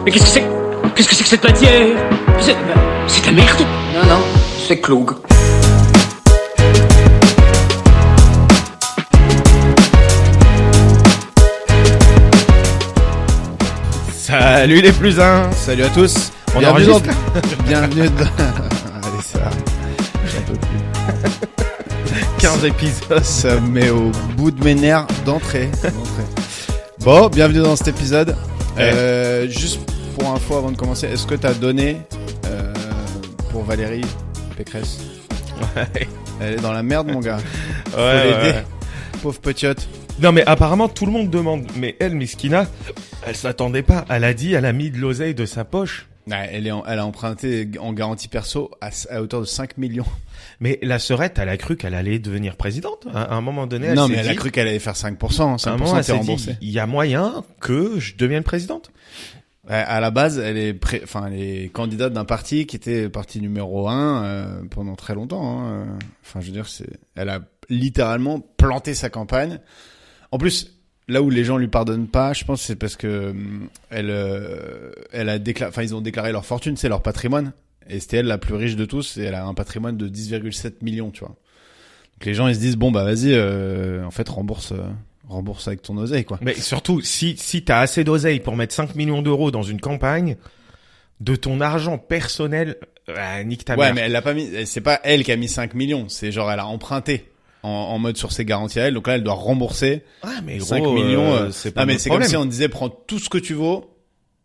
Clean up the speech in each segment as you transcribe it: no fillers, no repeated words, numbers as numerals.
Mais qu'est-ce que c'est? Qu'est-ce que c'est que cette matière? C'est de la merde. Non, c'est Cloug. Salut les plus uns. Salut à tous. On Bienvenue enregistre. Bienvenue dans... Allez, ça va. J'en peux plus. 15 épisodes. Ça me met au bout de mes nerfs d'entrée. Bon, bienvenue dans cet épisode. Juste pour info avant de commencer, est-ce que t'as donné pour Valérie Pécresse? Ouais. Elle est dans la merde, mon gars. Faut Ouais, l'aider. ouais. Pauvre petite. Non mais apparemment tout le monde demande. Mais elle, Miskina, elle s'attendait pas. Elle a mis de l'oseille de sa poche. Ouais, elle a emprunté en garantie perso à hauteur de 5 millions. Mais la sœurette, elle a cru qu'elle allait devenir présidente. À un moment donné, Non, s'est mais elle a dit- cru qu'elle allait faire 5%. à un moment, 5% elle t'es s'est remboursé. dit, il y a moyen que je devienne présidente. Ouais, à la base, elle est candidate d'un parti qui était parti numéro 1 pendant très longtemps. Hein. Enfin, je veux dire, elle a littéralement planté sa campagne. En plus, là où les gens lui pardonnent pas, je pense, c'est parce que elle a déclaré, enfin, ils ont déclaré leur fortune, c'est leur patrimoine, et c'était elle la plus riche de tous, et elle a un patrimoine de 10,7 millions, tu vois. Donc les gens, ils se disent, bon, bah vas-y, en fait, rembourse avec ton oseille, quoi. Mais surtout, si t'as assez d'oseille pour mettre 5 millions d'euros dans une campagne, de ton argent personnel, nique ta Ouais, mère. mais elle l'a pas mis, c'est pas elle qui a mis 5 millions, c'est genre, elle a emprunté en mode sur ses garanties à elle, donc là, elle doit rembourser Ah, mais 5 gros, millions. c'est pas Non, mais notre c'est comme problème. si on disait, prends tout ce que tu vaux,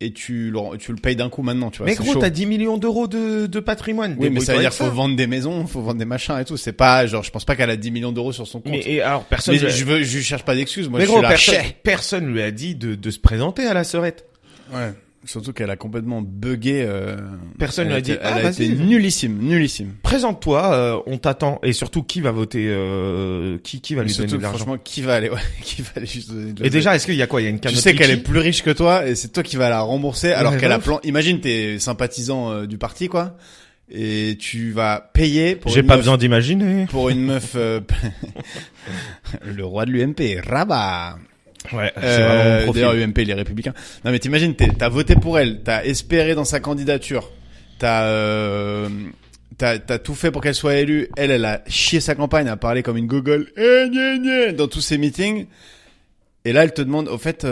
et tu le payes d'un coup maintenant, tu vois. Mais c'est gros, chaud. t'as 10 millions d'euros de patrimoine. Oui, mais ça veut Débrouille-toi dire avec faut vendre des maisons, faut vendre des machins et tout. C'est pas, genre, je pense pas qu'elle a 10 millions d'euros sur son compte. Mais et alors, personne. Mais je cherche pas d'excuses. Moi, Mais je gros, suis là. personne lui a dit de se présenter à la sœurette. Ouais. Surtout qu'elle a complètement bugué. Personne lui a dit, Elle ah, a été vas-y. nullissime. Présente-toi, on t'attend. Et surtout, qui va voter, qui va Mais lui donner surtout, de l'argent. franchement, qui va aller juste donner de Et l'argent. déjà, est-ce qu'il y a quoi? Il y a une tu cagnotte sais qu'elle est Litchi plus riche que toi et c'est toi qui vas la rembourser alors Ouais, qu'elle a bref. imagine t'es sympathisant du parti, quoi. Et tu vas payer pour J'ai une pas meuf- besoin d'imaginer. pour une meuf, le roi de l'UMP, Rabat. Ouais, c'est vraiment mon profil. D'ailleurs, UMP, les Républicains. Non, mais t'imagines, t'as voté pour elle, t'as espéré dans sa candidature, t'as tout fait pour qu'elle soit élue. Elle a chié sa campagne, a parlé comme une gogole, dans tous ses meetings. Et là, elle te demande, au fait,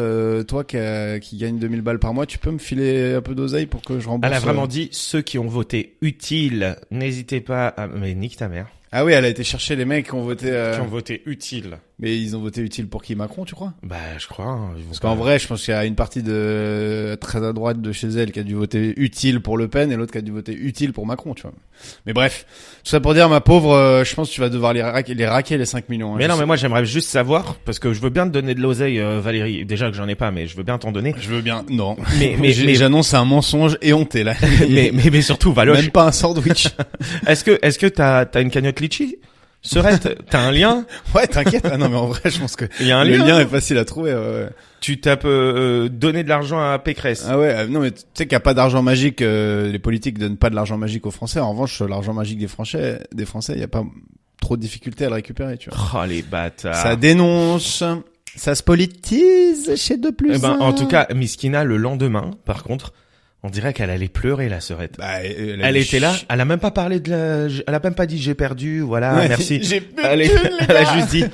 toi qui gagne 2000 balles par mois, tu peux me filer un peu d'oseille pour que je rembourse? Elle a vraiment dit, ceux qui ont voté utile, n'hésitez pas à... Mais nique ta mère. Ah oui, elle a été chercher les mecs qui ont voté, Qui ont voté utile. mais ils ont voté utile pour qui? Macron, tu crois? Bah, je crois. Hein, ils vont Parce pas- qu'en vrai, je pense qu'il y a une partie de très à droite de chez elle qui a dû voter utile pour Le Pen et l'autre qui a dû voter utile pour Macron, tu vois. Mais bref, tout ça pour dire, ma pauvre, je pense que tu vas devoir les raquer les 5 millions. Hein, Mais je non, sais. mais moi j'aimerais juste savoir, parce que je veux bien te donner de l'oseille, Valérie. Déjà que j'en ai pas, mais je veux bien t'en donner. Je veux bien. Non. Mais J'annonce un mensonge éhonté, là. mais surtout, Valoche, Même pas un sandwich. est-ce que t'as une cagnotte Litchi? Serette, t'as un lien? Ouais, t'inquiète. Ah non, mais en vrai, je pense que Il y a un le lien. lien est facile à trouver. Ouais. Tu tapes donner de l'argent à Pécresse. Ah ouais, non, mais tu sais qu'il y a pas d'argent magique, les politiques donnent pas de l'argent magique aux Français. En revanche, l'argent magique des Français, il y a pas trop de difficultés à le récupérer, tu vois. Oh les bâtards. Ça dénonce, ça se politise chez 2+1. Eh ben, en tout cas, Miskina, le lendemain, par contre, on dirait qu'elle allait pleurer, la sœurette. bah, Elle était là, elle a même pas parlé elle a même pas dit j'ai perdu, voilà, Ouais, merci. j'ai Elle, perdu, les elle a gars. juste dit,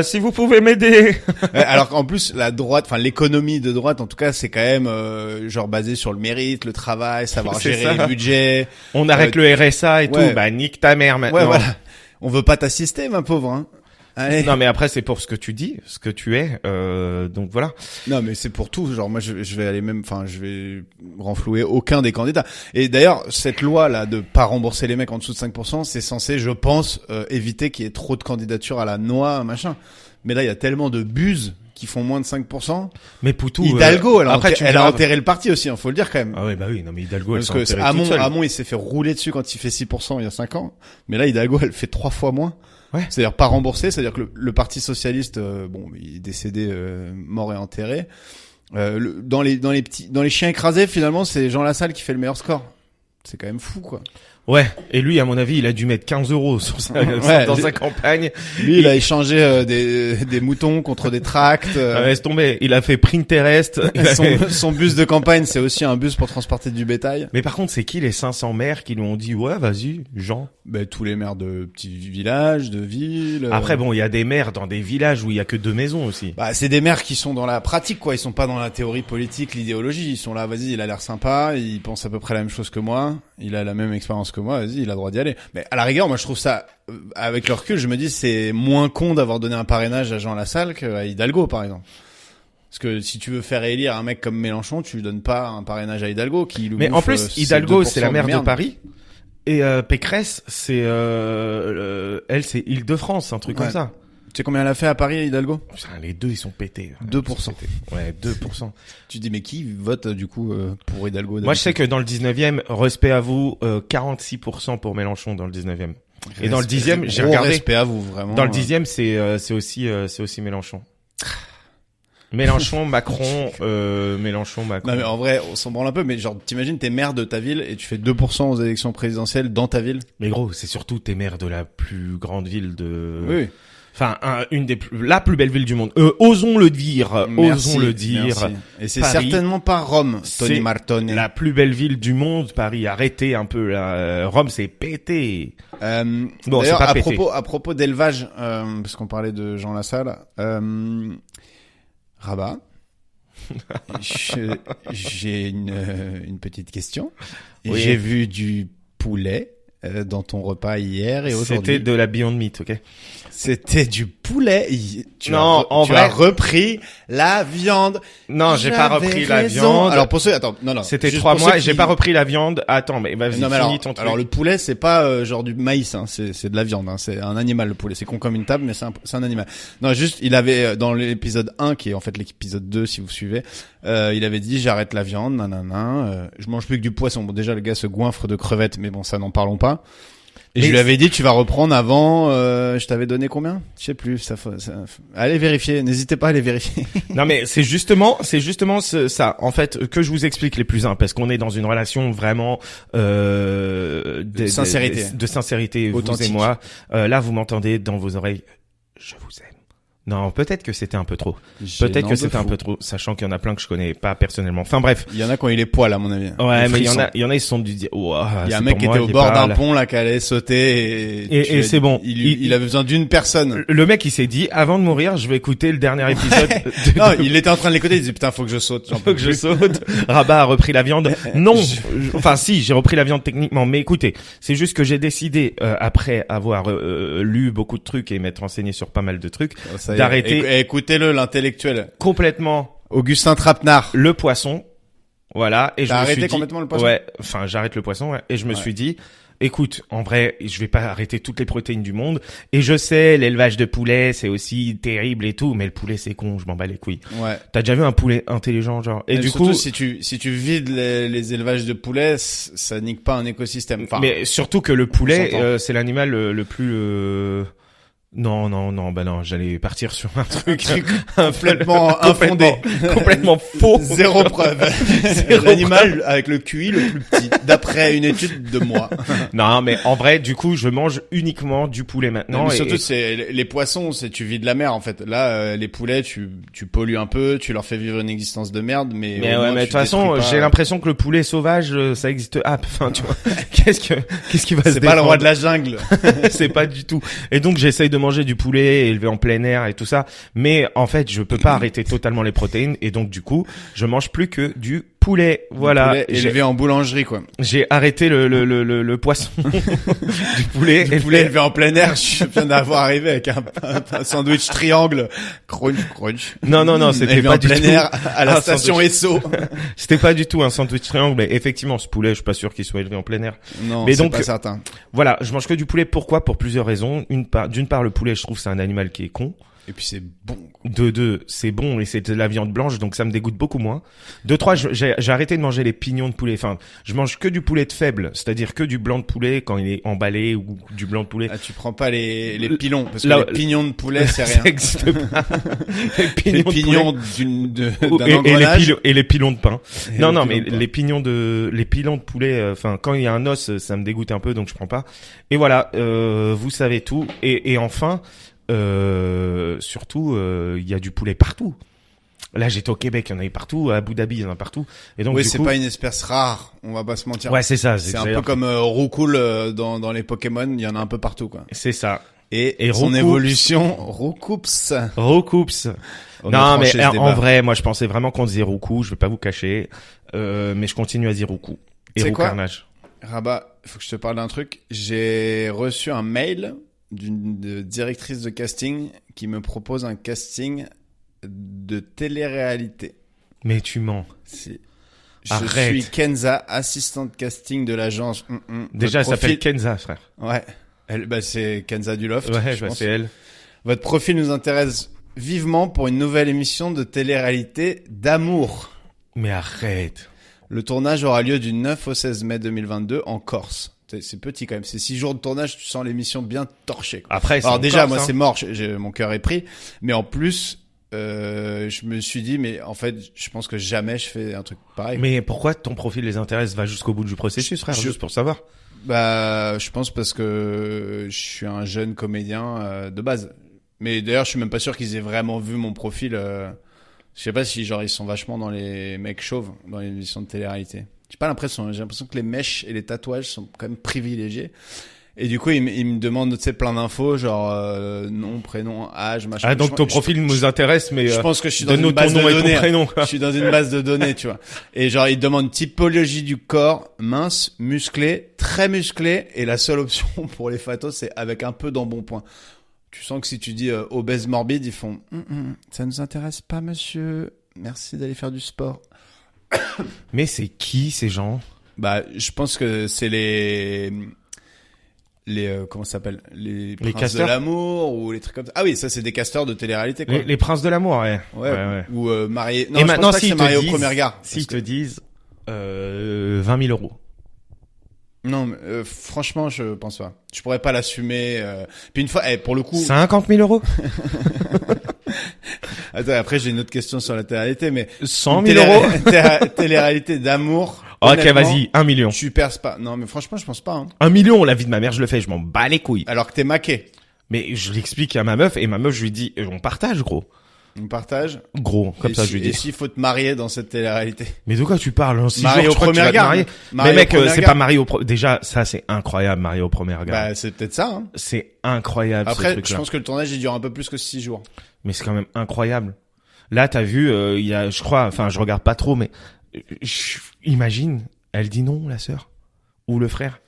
si vous pouvez m'aider. Ouais, alors qu'en plus, la droite, enfin, l'économie de droite, en tout cas, c'est quand même, genre basé sur le mérite, le travail, savoir C'est gérer ça. les budgets. On arrête le RSA et ouais. tout, bah nique ta mère maintenant. Ouais, voilà. On veut pas t'assister, ma pauvre, hein. Allez. Non mais après c'est pour ce que tu dis, ce que tu es, donc voilà. Non, mais c'est pour tout. Genre, moi, je vais aller même, enfin, je vais renflouer aucun des candidats. Et d'ailleurs, cette loi-là de pas rembourser les mecs en dessous de 5%, c'est censé, je pense, éviter qu'il y ait trop de candidatures à la noix, machin. Mais là, il y a tellement de buses qui font moins de 5%. Mais Poutou, Hidalgo, elle après tu me a diras- enterré le parti aussi, hein, faut le dire quand même. Ah ouais bah oui, non mais Hidalgo elle Parce s'est que enterrée toute seule. Hamon, il s'est fait rouler dessus quand il fait 6% il y a 5 ans. Mais là, Hidalgo, elle fait 3 fois moins. Ouais. C'est-à-dire pas remboursé, c'est-à-dire que le parti socialiste, bon, il est décédé, mort et enterré. Dans les chiens écrasés, finalement, c'est Jean Lassalle qui fait le meilleur score. C'est quand même fou, quoi. Ouais. Et lui, à mon avis, il a dû mettre 15 € sur dans sa campagne. Lui, il a échangé des moutons contre des tracts. Laisse tomber. Il a fait Pinterest. Son bus de campagne, c'est aussi un bus pour transporter du bétail. Mais par contre, c'est qui les 500 maires qui lui ont dit, ouais, vas-y, Jean? Ben, tous les maires de petits villages, de villes. Après, bon, il y a des maires dans des villages où il y a que 2 maisons aussi. Bah, c'est des maires qui sont dans la pratique, quoi. Ils sont pas dans la théorie politique, l'idéologie. Ils sont là, vas-y, il a l'air sympa, il pense à peu près la même chose que moi, il a la même expérience que moi, vas-y, il a le droit d'y aller. Mais à la rigueur, moi, je trouve ça, avec le recul, je me dis, c'est moins con d'avoir donné un parrainage à Jean Lassalle qu'à Hidalgo, par exemple. Parce que si tu veux faire élire un mec comme Mélenchon, tu lui donnes pas un parrainage à Hidalgo qui lui Mais en plus, Hidalgo, c'est la maire de merde. Paris. Et Pécresse, c'est elle, c'est Île-de-France, un truc Ouais. comme ça. Tu sais combien elle a fait à Paris, Hidalgo? Putain, les deux, ils sont pétés. 2%. Ouais, 2%. Tu dis, mais qui vote, du coup, pour Hidalgo? Moi, je sais que dans le 19e, respect à vous, 46% pour Mélenchon dans le 19e. Et dans le 10e, j'ai Gros regardé. respect à vous, vraiment. Dans le 10e, c'est aussi Mélenchon. Mélenchon, Macron. Non, mais en vrai, on s'en branle un peu, mais genre, t'imagines, t'es maire de ta ville et tu fais 2% aux élections présidentielles dans ta ville? Mais gros, c'est surtout t'es maire de la plus grande ville de... Oui. Enfin, la plus belle ville du monde. Osons le dire. Merci, Osons le dire. merci. Et c'est Paris, certainement pas Rome, Tony c'est Martone. la plus belle ville du monde, Paris. Arrêtez un peu là. Rome, c'est pété. Bon, D'ailleurs, c'est pas pété. à propos d'élevage, parce qu'on parlait de Jean Lassalle, Rabat, j'ai une petite question. Oui. J'ai vu du poulet dans ton repas hier et aujourd'hui. C'était de la Beyond Meat, ok? C'était du poulet. Tu Non, en tu vrai- as repris la viande. Non, j'ai pas J'avais repris la raison. viande. Alors pour ceux, attends, non. C'était juste 3 pour mois ceux et j'ai qui- pas repris la viande. Attends, mais vas-y, Non, mais finis alors, ton truc. alors le poulet, c'est pas genre du maïs, hein, c'est de la viande, hein, c'est un animal le poulet, c'est con comme une table, mais c'est un animal. Non, juste, il avait dans l'épisode 1, qui est en fait l'épisode 2 si vous suivez, il avait dit j'arrête la viande, nanana, je mange plus que du poisson. Bon, déjà le gars se goinfre de crevettes, mais bon, ça n'en parlons pas. Et Mais je lui avais dit tu vas reprendre avant, je t'avais donné combien? Je sais plus, allez vérifier, n'hésitez pas à aller vérifier. Non, mais c'est justement ça, en fait, que je vous explique les plus simples, parce qu'on est dans une relation vraiment de sincérité. de sincérité, vous Authentique. et moi. Là, vous m'entendez dans vos oreilles. Je vous aime. Non, peut-être que c'était un peu trop. Peut-être que c'était un peu trop, sachant qu'il y en a plein que je connais pas personnellement. Enfin bref. Il y en a qui ont eu les poils à mon avis. Ouais, Les mais il frissons. y en a, ils se sont dû dire, ouah, Il y a un c'est mec pour qui moi, était au il est bord pas d'un là. pont là qui allait sauter Et tu lui as c'est dit- bon. Il avait besoin d'une personne. Le mec, il s'est dit, avant de mourir, je vais écouter le dernier épisode. Non, il était en train de l'écouter, il disait putain faut que je saute. J'en peux Faut que je plus. saute. Rabat a repris la viande. Non. Enfin, si, j'ai repris la viande techniquement. Mais écoutez, c'est juste que j'ai décidé, après avoir lu beaucoup de trucs et m'être renseigné sur pas mal de trucs, Ça y est. d'arrêter Écoutez-le, l'intellectuel. complètement Augustin Trapenard. le poisson. Voilà. Et je T'as me arrêté suis dit, complètement le poisson? Ouais. Enfin, j'arrête le poisson. Ouais. Et je me suis dit, écoute, en vrai, je vais pas arrêter toutes les protéines du monde. Et je sais, l'élevage de poulet, c'est aussi terrible et tout. Mais le poulet, c'est con. Je m'en bats les couilles. Ouais. T'as déjà vu un poulet intelligent, genre? Et du surtout, coup, si tu vides les élevages de poulets, ça nique pas un écosystème. Enfin, mais surtout que le poulet, s'entend. c'est l'animal le plus. Non, bah non, j'allais partir sur un truc complètement infondé. complètement faux. Zéro preuve. L'animal avec le QI le plus petit, d'après une étude de moi. Non, mais en vrai, du coup, je mange uniquement du poulet maintenant. Non, mais et- surtout, c'est les poissons, c'est tu vis de la mer en fait. Là, les poulets, tu pollues un peu, tu leur fais vivre une existence de merde, mais Mais au ouais, moins, mais de tu toute façon, détruis pas- j'ai l'impression que le poulet sauvage, ça existe. Ah, enfin, tu vois, qu'est-ce qui va se c'est pas le roi défendre de la jungle. C'est pas du tout. Et donc j'essaye de manger du poulet élevé en plein air et tout ça, mais en fait je peux pas arrêter totalement les protéines et donc du coup je mange plus que du poulet. Voilà. Poulet élevé en boulangerie quoi. J'ai arrêté le poisson du poulet. Le poulet élevé en plein air, je viens d'avoir arrivé avec un sandwich triangle, crunch. Non, c'était Élevé pas en du plein tout air à la un station sandwich. Esso. C'était pas du tout un sandwich triangle, mais effectivement ce poulet, je suis pas sûr qu'il soit élevé en plein air. Non, Mais c'est donc, pas certain. Voilà, je mange que du poulet. Pourquoi? Pour plusieurs raisons. D'une part, le poulet, je trouve que c'est un animal qui est con. Et puis c'est bon, quoi. De 2, c'est bon et c'est de la viande blanche, donc ça me dégoûte beaucoup moins. De 3, j'ai arrêté de manger les pignons de poulet. Enfin, je mange que du poulet de faible, c'est-à-dire que du blanc de poulet quand il est emballé ou du blanc de poulet. Ah, tu prends pas les pilons, parce que Là, les pignons de poulet, c'est rien. Ça existe pas. Les Les pignons de pignons poulet. d'un engrenage. Et les pilons de pain. Et Non, les non, pilons mais de pain. les pilons de poulet, enfin, quand il y a un os, ça me dégoûte un peu, donc je prends pas. Et voilà, vous savez tout. Et enfin, surtout, il y a du poulet partout. Là, j'étais au Québec, il y en avait partout. À Abu Dhabi, il y en a partout. Et donc, Oui, du c'est coup, pas une espèce rare, on va pas se mentir. ouais, c'est ça. C'est un peu comme Roucoule dans les Pokémon, il y en a un peu partout, quoi. C'est ça. Et son Roucoups. évolution, Roucoups. Recoups. On a Non, mais tranché ce en débat. vrai, moi, je pensais vraiment qu'on disait Roucou. Je vais pas vous cacher. Mais je continue à dire Roucou. Et C'est quoi Roucarnage. Rabat, faut que je te parle d'un truc. J'ai reçu un mail d'une directrice de casting qui me propose un casting de télé-réalité. Mais tu mens. Si. Arrête. Je suis Kenza, assistante casting de l'agence. Déjà, elle Votre s'appelle profil- Kenza, frère. Ouais. C'est Kenza du Loft. Ouais, je pense. c'est elle. Votre profil nous intéresse vivement pour une nouvelle émission de télé-réalité d'amour. Mais arrête. Le tournage aura lieu du 9 au 16 mai 2022 en Corse. C'est petit quand même. C'est 6 jours de tournage, tu sens l'émission bien torchée, quoi. Après, c'est Alors en déjà, Corse, moi, hein. c'est mort. Mon cœur est pris. Mais en plus, je me suis dit, mais en fait, je pense que jamais je fais un truc pareil. Mais pourquoi ton profil les intéresse? Va jusqu'au bout du processus, frère, juste pour savoir. Bah, je pense parce que je suis un jeune comédien de base. Mais d'ailleurs, je suis même pas sûr qu'ils aient vraiment vu mon profil. Je sais pas si genre ils sont vachement dans les mecs chauves dans les émissions de télé-réalité. J'ai pas l'impression. J'ai l'impression que les mèches et les tatouages sont quand même privilégiés. Et du coup, ils me demandent, tu sais, plein d'infos, genre nom, prénom, âge, machin. Ah, donc ton profil nous intéresse, mais Je pense que je suis dans donne-nous une base ton nom de et ton données. prénom, Je quoi. suis dans une base de données, tu vois. Et genre, ils demandent typologie du corps, mince, musclé, très musclé, et la seule option pour les fatos, c'est avec un peu d'embonpoint. Tu sens que si tu dis obèse morbide, ils font ça nous intéresse pas, monsieur. Merci d'aller faire du sport. Mais c'est qui, ces gens? Bah, je pense que c'est les comment ça s'appelle, les princes de casteurs l'amour ou les trucs comme ça. Ah oui, ça c'est des casteurs de télé-réalité, quoi. Les princes de l'amour, ouais. Ouais. Ou mariés. Non, Et je maintenant, pense pas que s'ils c'est te marié au disent- premier regard. S'ils Parce te disent 20 000 euros. Non, mais, franchement, je pense pas. Je pourrais pas l'assumer. Puis une fois, pour le coup. 50 000 euros? Attends, après j'ai une autre question sur la télé-réalité, mais 100 000 euros? Télé-réalité d'amour. Ok, honnêtement, vas-y, 1 million. Tu perces pas. Non, mais franchement, je pense pas. Hein. 1 million, la vie de ma mère, je le fais, je m'en bats les couilles. Alors que t'es maqué. Mais je l'explique à ma meuf, et ma meuf, je lui dis, on partage, gros. On partage. Gros, comme Et ça, si- je lui Et dis. s'il faut te marier dans cette télé-réalité. Mais de quoi tu parles? En 6 Marié jours, au tu crois que tu premier vas te regard. marier? Marié Mais mec, au premier c'est regard. pas marié déjà, ça, c'est incroyable, marié au premier regard. Bah, c'est peut-être ça. Hein. C'est incroyable, ce Après, je truc-là. pense que le tournage il dure un peu plus que 6 jours. Mais c'est quand même incroyable. Là, t'as vu, il y a, je crois, enfin, je regarde pas trop, mais imagine, elle dit non, la sœur ou le frère.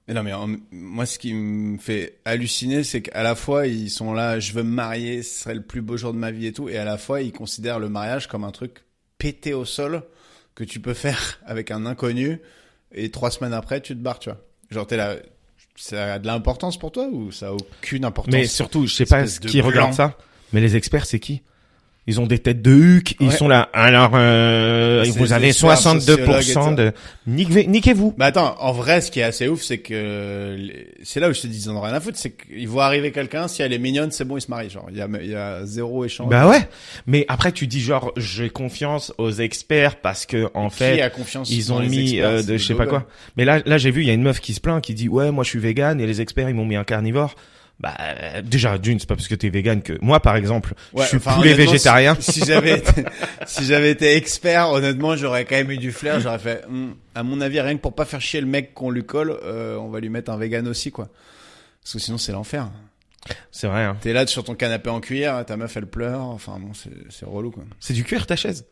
Mais non, mais moi, ce qui me fait halluciner, c'est qu'à la fois, ils sont là, je veux me marier, ce serait le plus beau jour de ma vie et tout, et à la fois, ils considèrent le mariage comme un truc pété au sol que tu peux faire avec un inconnu, et 3 semaines après, tu te barres, tu vois. Genre, t'es là, ça a de l'importance pour toi ou ça a aucune importance? Mais surtout, je sais pas Espèce de qui regarde blanc. ça, mais les experts, c'est qui? Ils ont des têtes de huc, ils Ouais. sont là. Alors, C'est vous des avez experts 62% de... Niquez-vous. Mais attends, en vrai, ce qui est assez ouf, c'est que c'est là où je te dis, ils en ont rien à foutre, c'est qu'ils voient arriver quelqu'un, si elle est mignonne, c'est bon, ils se marient. Genre, il y a zéro échange. Bah ouais. Mais après, tu dis genre, j'ai confiance aux experts parce que, en Qui fait, a confiance ils dans ont les mis experts, de c'est je sais pas Google. quoi. Mais là j'ai vu, il y a une meuf qui se plaint, qui dit ouais, moi je suis végane et les experts ils m'ont mis un carnivore. Bah déjà d'une, c'est pas parce que t'es végane que moi par exemple, Ouais, je suis enfin, poulet honnêtement, végétarien. Si j'avais été expert, honnêtement, j'aurais quand même eu du flair. J'aurais fait, à mon avis, rien que pour pas faire chier le mec qu'on lui colle, on va lui mettre un vegan aussi, quoi. Parce que sinon, c'est l'enfer. C'est vrai. Hein. T'es là sur ton canapé en cuir, ta meuf elle pleure. Enfin bon, c'est relou, quoi. C'est du cuir ta chaise.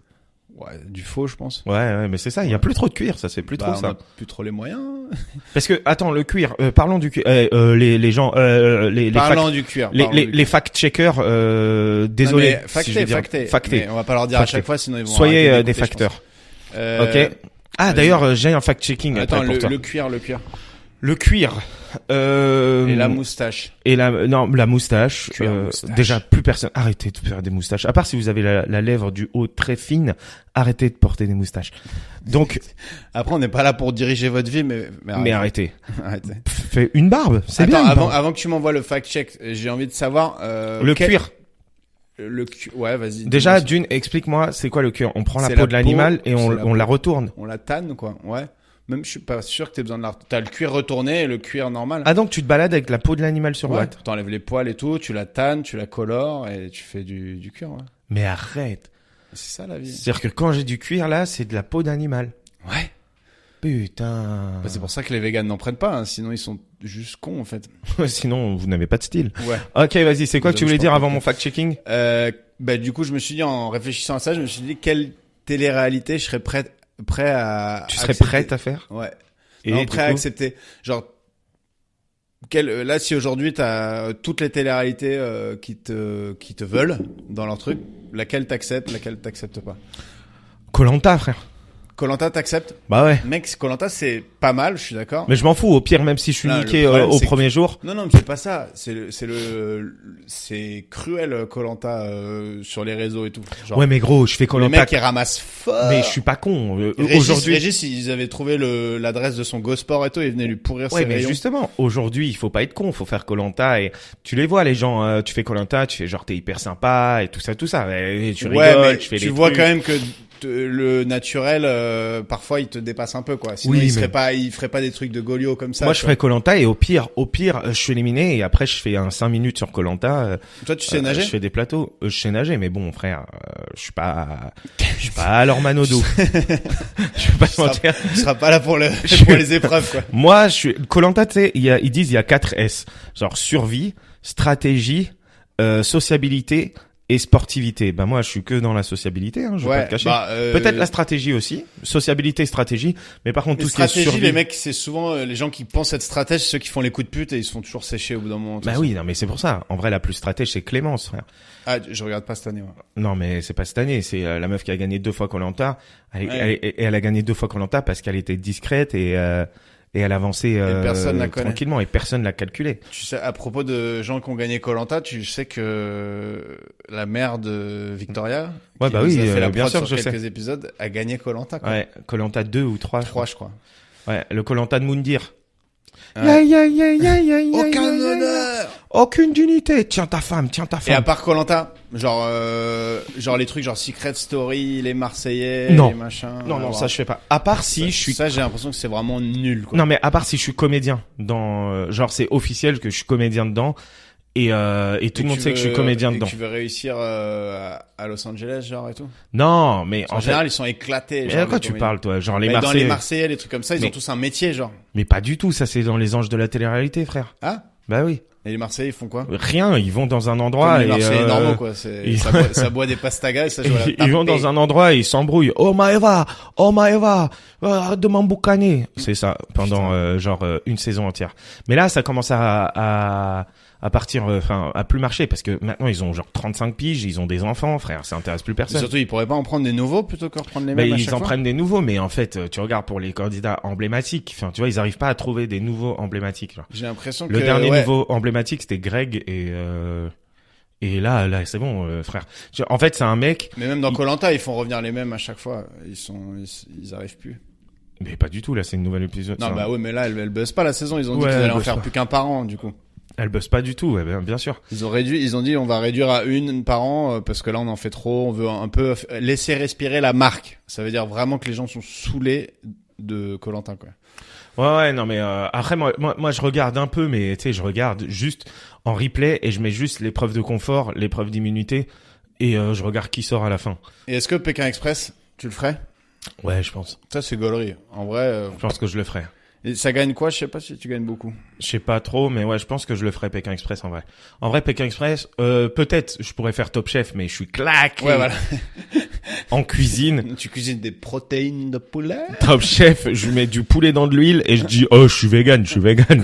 Ouais, du faux, je pense. Ouais, mais c'est ça. Il y a plus trop de cuir, ça c'est plus Bah, trop on ça. a plus trop les moyens. Parce que attends, le cuir. Parlons du cuir. Les gens, les Parlant du cuir. parlons du les fact-checkers. Désolé. Non, mais si je vais dire- facté. Mais on va pas leur dire à Facté. chaque fois, sinon ils vont Soyez arrêter des d'écouter, je pense. facteurs. Ok. Ah vas-y. d'ailleurs, j'ai un fact-checking Attends, après pour toi. le cuir. Le cuir. Et la moustache. La moustache. Cuir, moustache. Déjà, plus personne. Arrêtez de faire des moustaches. À part si vous avez la lèvre du haut très fine, arrêtez de porter des moustaches. Donc, Après, on n'est pas là pour diriger votre vie, mais arrêtez. Arrêtez. Fais une barbe, c'est Attends, bien. une barbe. avant que tu m'envoies le fact-check, j'ai envie de savoir... Le cuir. Ouais, vas-y. Déjà, dis-moi. d'une, explique-moi, c'est quoi le cuir? On prend la C'est peau la de l'animal peau, et c'est la on la peau. retourne. On la tanne, quoi. Ouais. Même, je suis pas sûr que t'aies besoin de la... T'as le cuir retourné et le cuir normal. Ah donc tu te balades avec la peau de l'animal sur ouais. what? T'enlèves les poils et tout, tu la tannes, tu la colores et tu fais du cuir, ouais. Mais arrête. C'est ça, la vie. C'est-à-dire que quand j'ai du cuir là, c'est de la peau d'animal. Ouais. Putain. Bah, c'est pour ça que les véganes n'en prennent pas, hein. Sinon ils sont juste cons, en fait. Sinon, vous n'avez pas de style. Ouais. Ok, vas-y, c'est quoi que tu voulais Je dire t'en avant prie. mon fact-checking? Bah, du coup, je me suis dit, en réfléchissant à ça, je me suis dit, quelle télé-réalité je serais prêt à... Tu serais accepter. prête à faire? Ouais. Et Non, du prêt à coup accepter. Genre, là, si aujourd'hui t'as toutes les téléréalités qui te veulent dans leur truc, laquelle t'acceptes pas. Koh-Lanta, frère. Koh-Lanta t'acceptes? Bah ouais. Mec, Koh-Lanta c'est pas mal, je suis d'accord. Mais je m'en fous, au pire, même si je suis Non, niqué le problème, au c'est premier jour. Non, mais c'est pas ça. C'est cruel Koh-Lanta sur les réseaux et tout. Genre, Ouais, mais gros, je fais les Koh-Lanta. mecs qui ramassent fort. Mais je suis pas con. Aujourd'hui, Aujourd'hui. ils avaient trouvé l'adresse de son GoSport et tout, ils venaient lui pourrir Ouais, ses mais rayons. justement, aujourd'hui, il faut pas être con, faut faire Koh-Lanta et tu les vois, les gens, tu fais Koh-Lanta, tu fais genre t'es hyper sympa et tout ça. Et tu Ouais, rigoles, mais tu fais tu des vois trucs. quand même que le naturel, parfois, il te dépasse un peu, quoi. Sinon, Oui, il ferait pas des trucs de Golio comme ça. Moi, tu je ferais Koh-Lanta et au pire, je suis éliminé et après, je fais un 5 minutes sur Koh-Lanta. vois. Toi, tu sais nager? Je fais des plateaux. Je sais nager, mais bon, frère, je suis pas alors Manodou. Je vais pas te mentir. Tu seras pas là pour pour les épreuves, quoi. Moi, Koh-Lanta, tu sais, ils disent il y a 4 S. Genre survie, stratégie, sociabilité et sportivité. Ben moi, je suis que dans la sociabilité, hein, je vais pas te cacher. Peut-être la stratégie aussi, sociabilité, stratégie, mais par contre les tout ce qui est stratégies, survie. les mecs, c'est souvent les gens qui pensent être stratèges, ceux qui font les coups de pute et ils se font toujours sécher au bout d'un moment. Bah oui, non mais c'est pour ça. En vrai, la plus stratège, c'est Clémence, frère. Ah, je regarde pas cette année, ouais. Non mais c'est pas cette année, c'est la meuf qui a gagné 2 fois Koh-Lanta. Ouais. Elle a gagné 2 fois Koh-Lanta parce qu'elle était discrète et elle avançait personne la connaît. tranquillement et personne l'a calculé. Tu sais, à propos de gens qui ont gagné Koh-Lanta, tu sais que la mère de Victoria, Ouais, qui bah nous oui, a fait la bien prod sûr, sur je quelques sais. épisodes, a gagné Koh-Lanta, quoi. Ouais, Koh-Lanta 2 ou 3. 3, je crois. Ouais, le Koh-Lanta de Moundir. Ouais. Aucun honneur! Aucune dignité. Tiens ta femme. Et à part Koh-Lanta, genre les trucs genre Secret Story, les Marseillais, Non. les machins. Non, ça je fais pas. À part si je suis. Ça, j'ai l'impression que c'est vraiment nul, quoi. Non, mais à part si je suis comédien dans, genre c'est officiel que je suis comédien dedans et tout le monde sait que je suis comédien dedans. Tu veux réussir à Los Angeles, genre et tout. Non, mais En général, ils sont éclatés. mais genre, à quoi les tu comédiens. parles toi? Genre les Mais dans Marseillais. les Marseillais, les trucs comme ça, ils Mais- ont tous un métier, genre. Mais pas du tout. Ça c'est dans les anges de la télé-réalité, frère. Ah? Bah oui. Et les Marseillais, ils font quoi? Rien. Ils vont dans un endroit Comme les et Marseillais normaux, quoi. ils- Ça boit des pastagas et ça joue à la ils vont dans un endroit et ils s'embrouillent. Oh Maëva, arrête de m'emboucaner. C'est ça pendant une saison entière. Mais là, ça commence à partir, à plus marcher parce que maintenant ils ont genre 35 piges, ils ont des enfants, frère, ça intéresse plus Mais personne. surtout, ils pourraient pas en prendre des nouveaux plutôt que reprendre les Mais mêmes à ils chaque en fois. prennent des nouveaux, mais en fait, tu regardes pour les candidats emblématiques, tu vois, ils arrivent pas à trouver des nouveaux emblématiques. Genre. J'ai l'impression que Le dernier ouais. nouveau emblématique, c'était Greg et là, c'est bon, frère. En fait, c'est un mec. Mais même dans Koh-Lanta, ils font revenir les mêmes à chaque fois. Ils arrivent plus. Mais pas du tout, là, c'est une nouvelle épisode. Non, c'est bah un- ouais, mais là, elle buzz pas la saison. Ils ont dit Ouais, qu'ils allaient elle en buzz faire pas. plus qu'un par an, du coup. Elle bosse pas du tout, ouais, bien sûr. Ils ont dit on va réduire à une par an parce que là on en fait trop, on veut un peu laisser respirer la marque. Ça veut dire vraiment que les gens sont saoulés de Koh-Lanta, quoi. Ouais, non, mais après, moi, je regarde un peu, mais tu sais, je regarde juste en replay et je mets juste l'épreuve de confort, l'épreuve d'immunité et je regarde qui sort à la fin. Et est-ce que Pékin Express, tu le ferais? Ouais, je pense. Ça c'est gaulerie. En vrai, Je pense que je le ferai. et ça gagne quoi? Je sais pas si tu gagnes beaucoup. Je sais pas trop, mais ouais, je pense que je le ferai Pékin Express en vrai. En vrai, Pékin Express, peut-être, je pourrais faire Top Chef, mais je suis claqué Ouais, voilà. en cuisine. Tu cuisines des protéines de poulet? Top Chef, je mets du poulet dans de l'huile et je dis, oh, je suis vegan,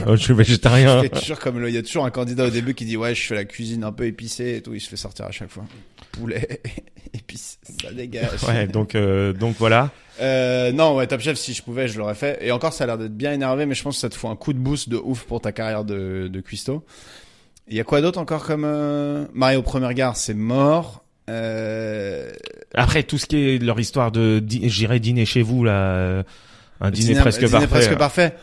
oh, je suis végétarien. C'est toujours comme il y a toujours un candidat au début qui dit ouais, je fais la cuisine un peu épicée et tout, il se fait sortir à chaque fois. Poulet, épice. Ça dégage. Ouais, donc voilà. Non, ouais, Top Chef, si je pouvais, je l'aurais fait. Et encore, ça a l'air d'être bien énervé, mais je pense que ça te fout un coup de boost de ouf pour ta carrière de cuistot. Il y a quoi d'autre encore comme Mario Premier Regard, c'est mort. Après tout ce qui est leur histoire de j'irai dîner chez vous là, un dîner presque parfait.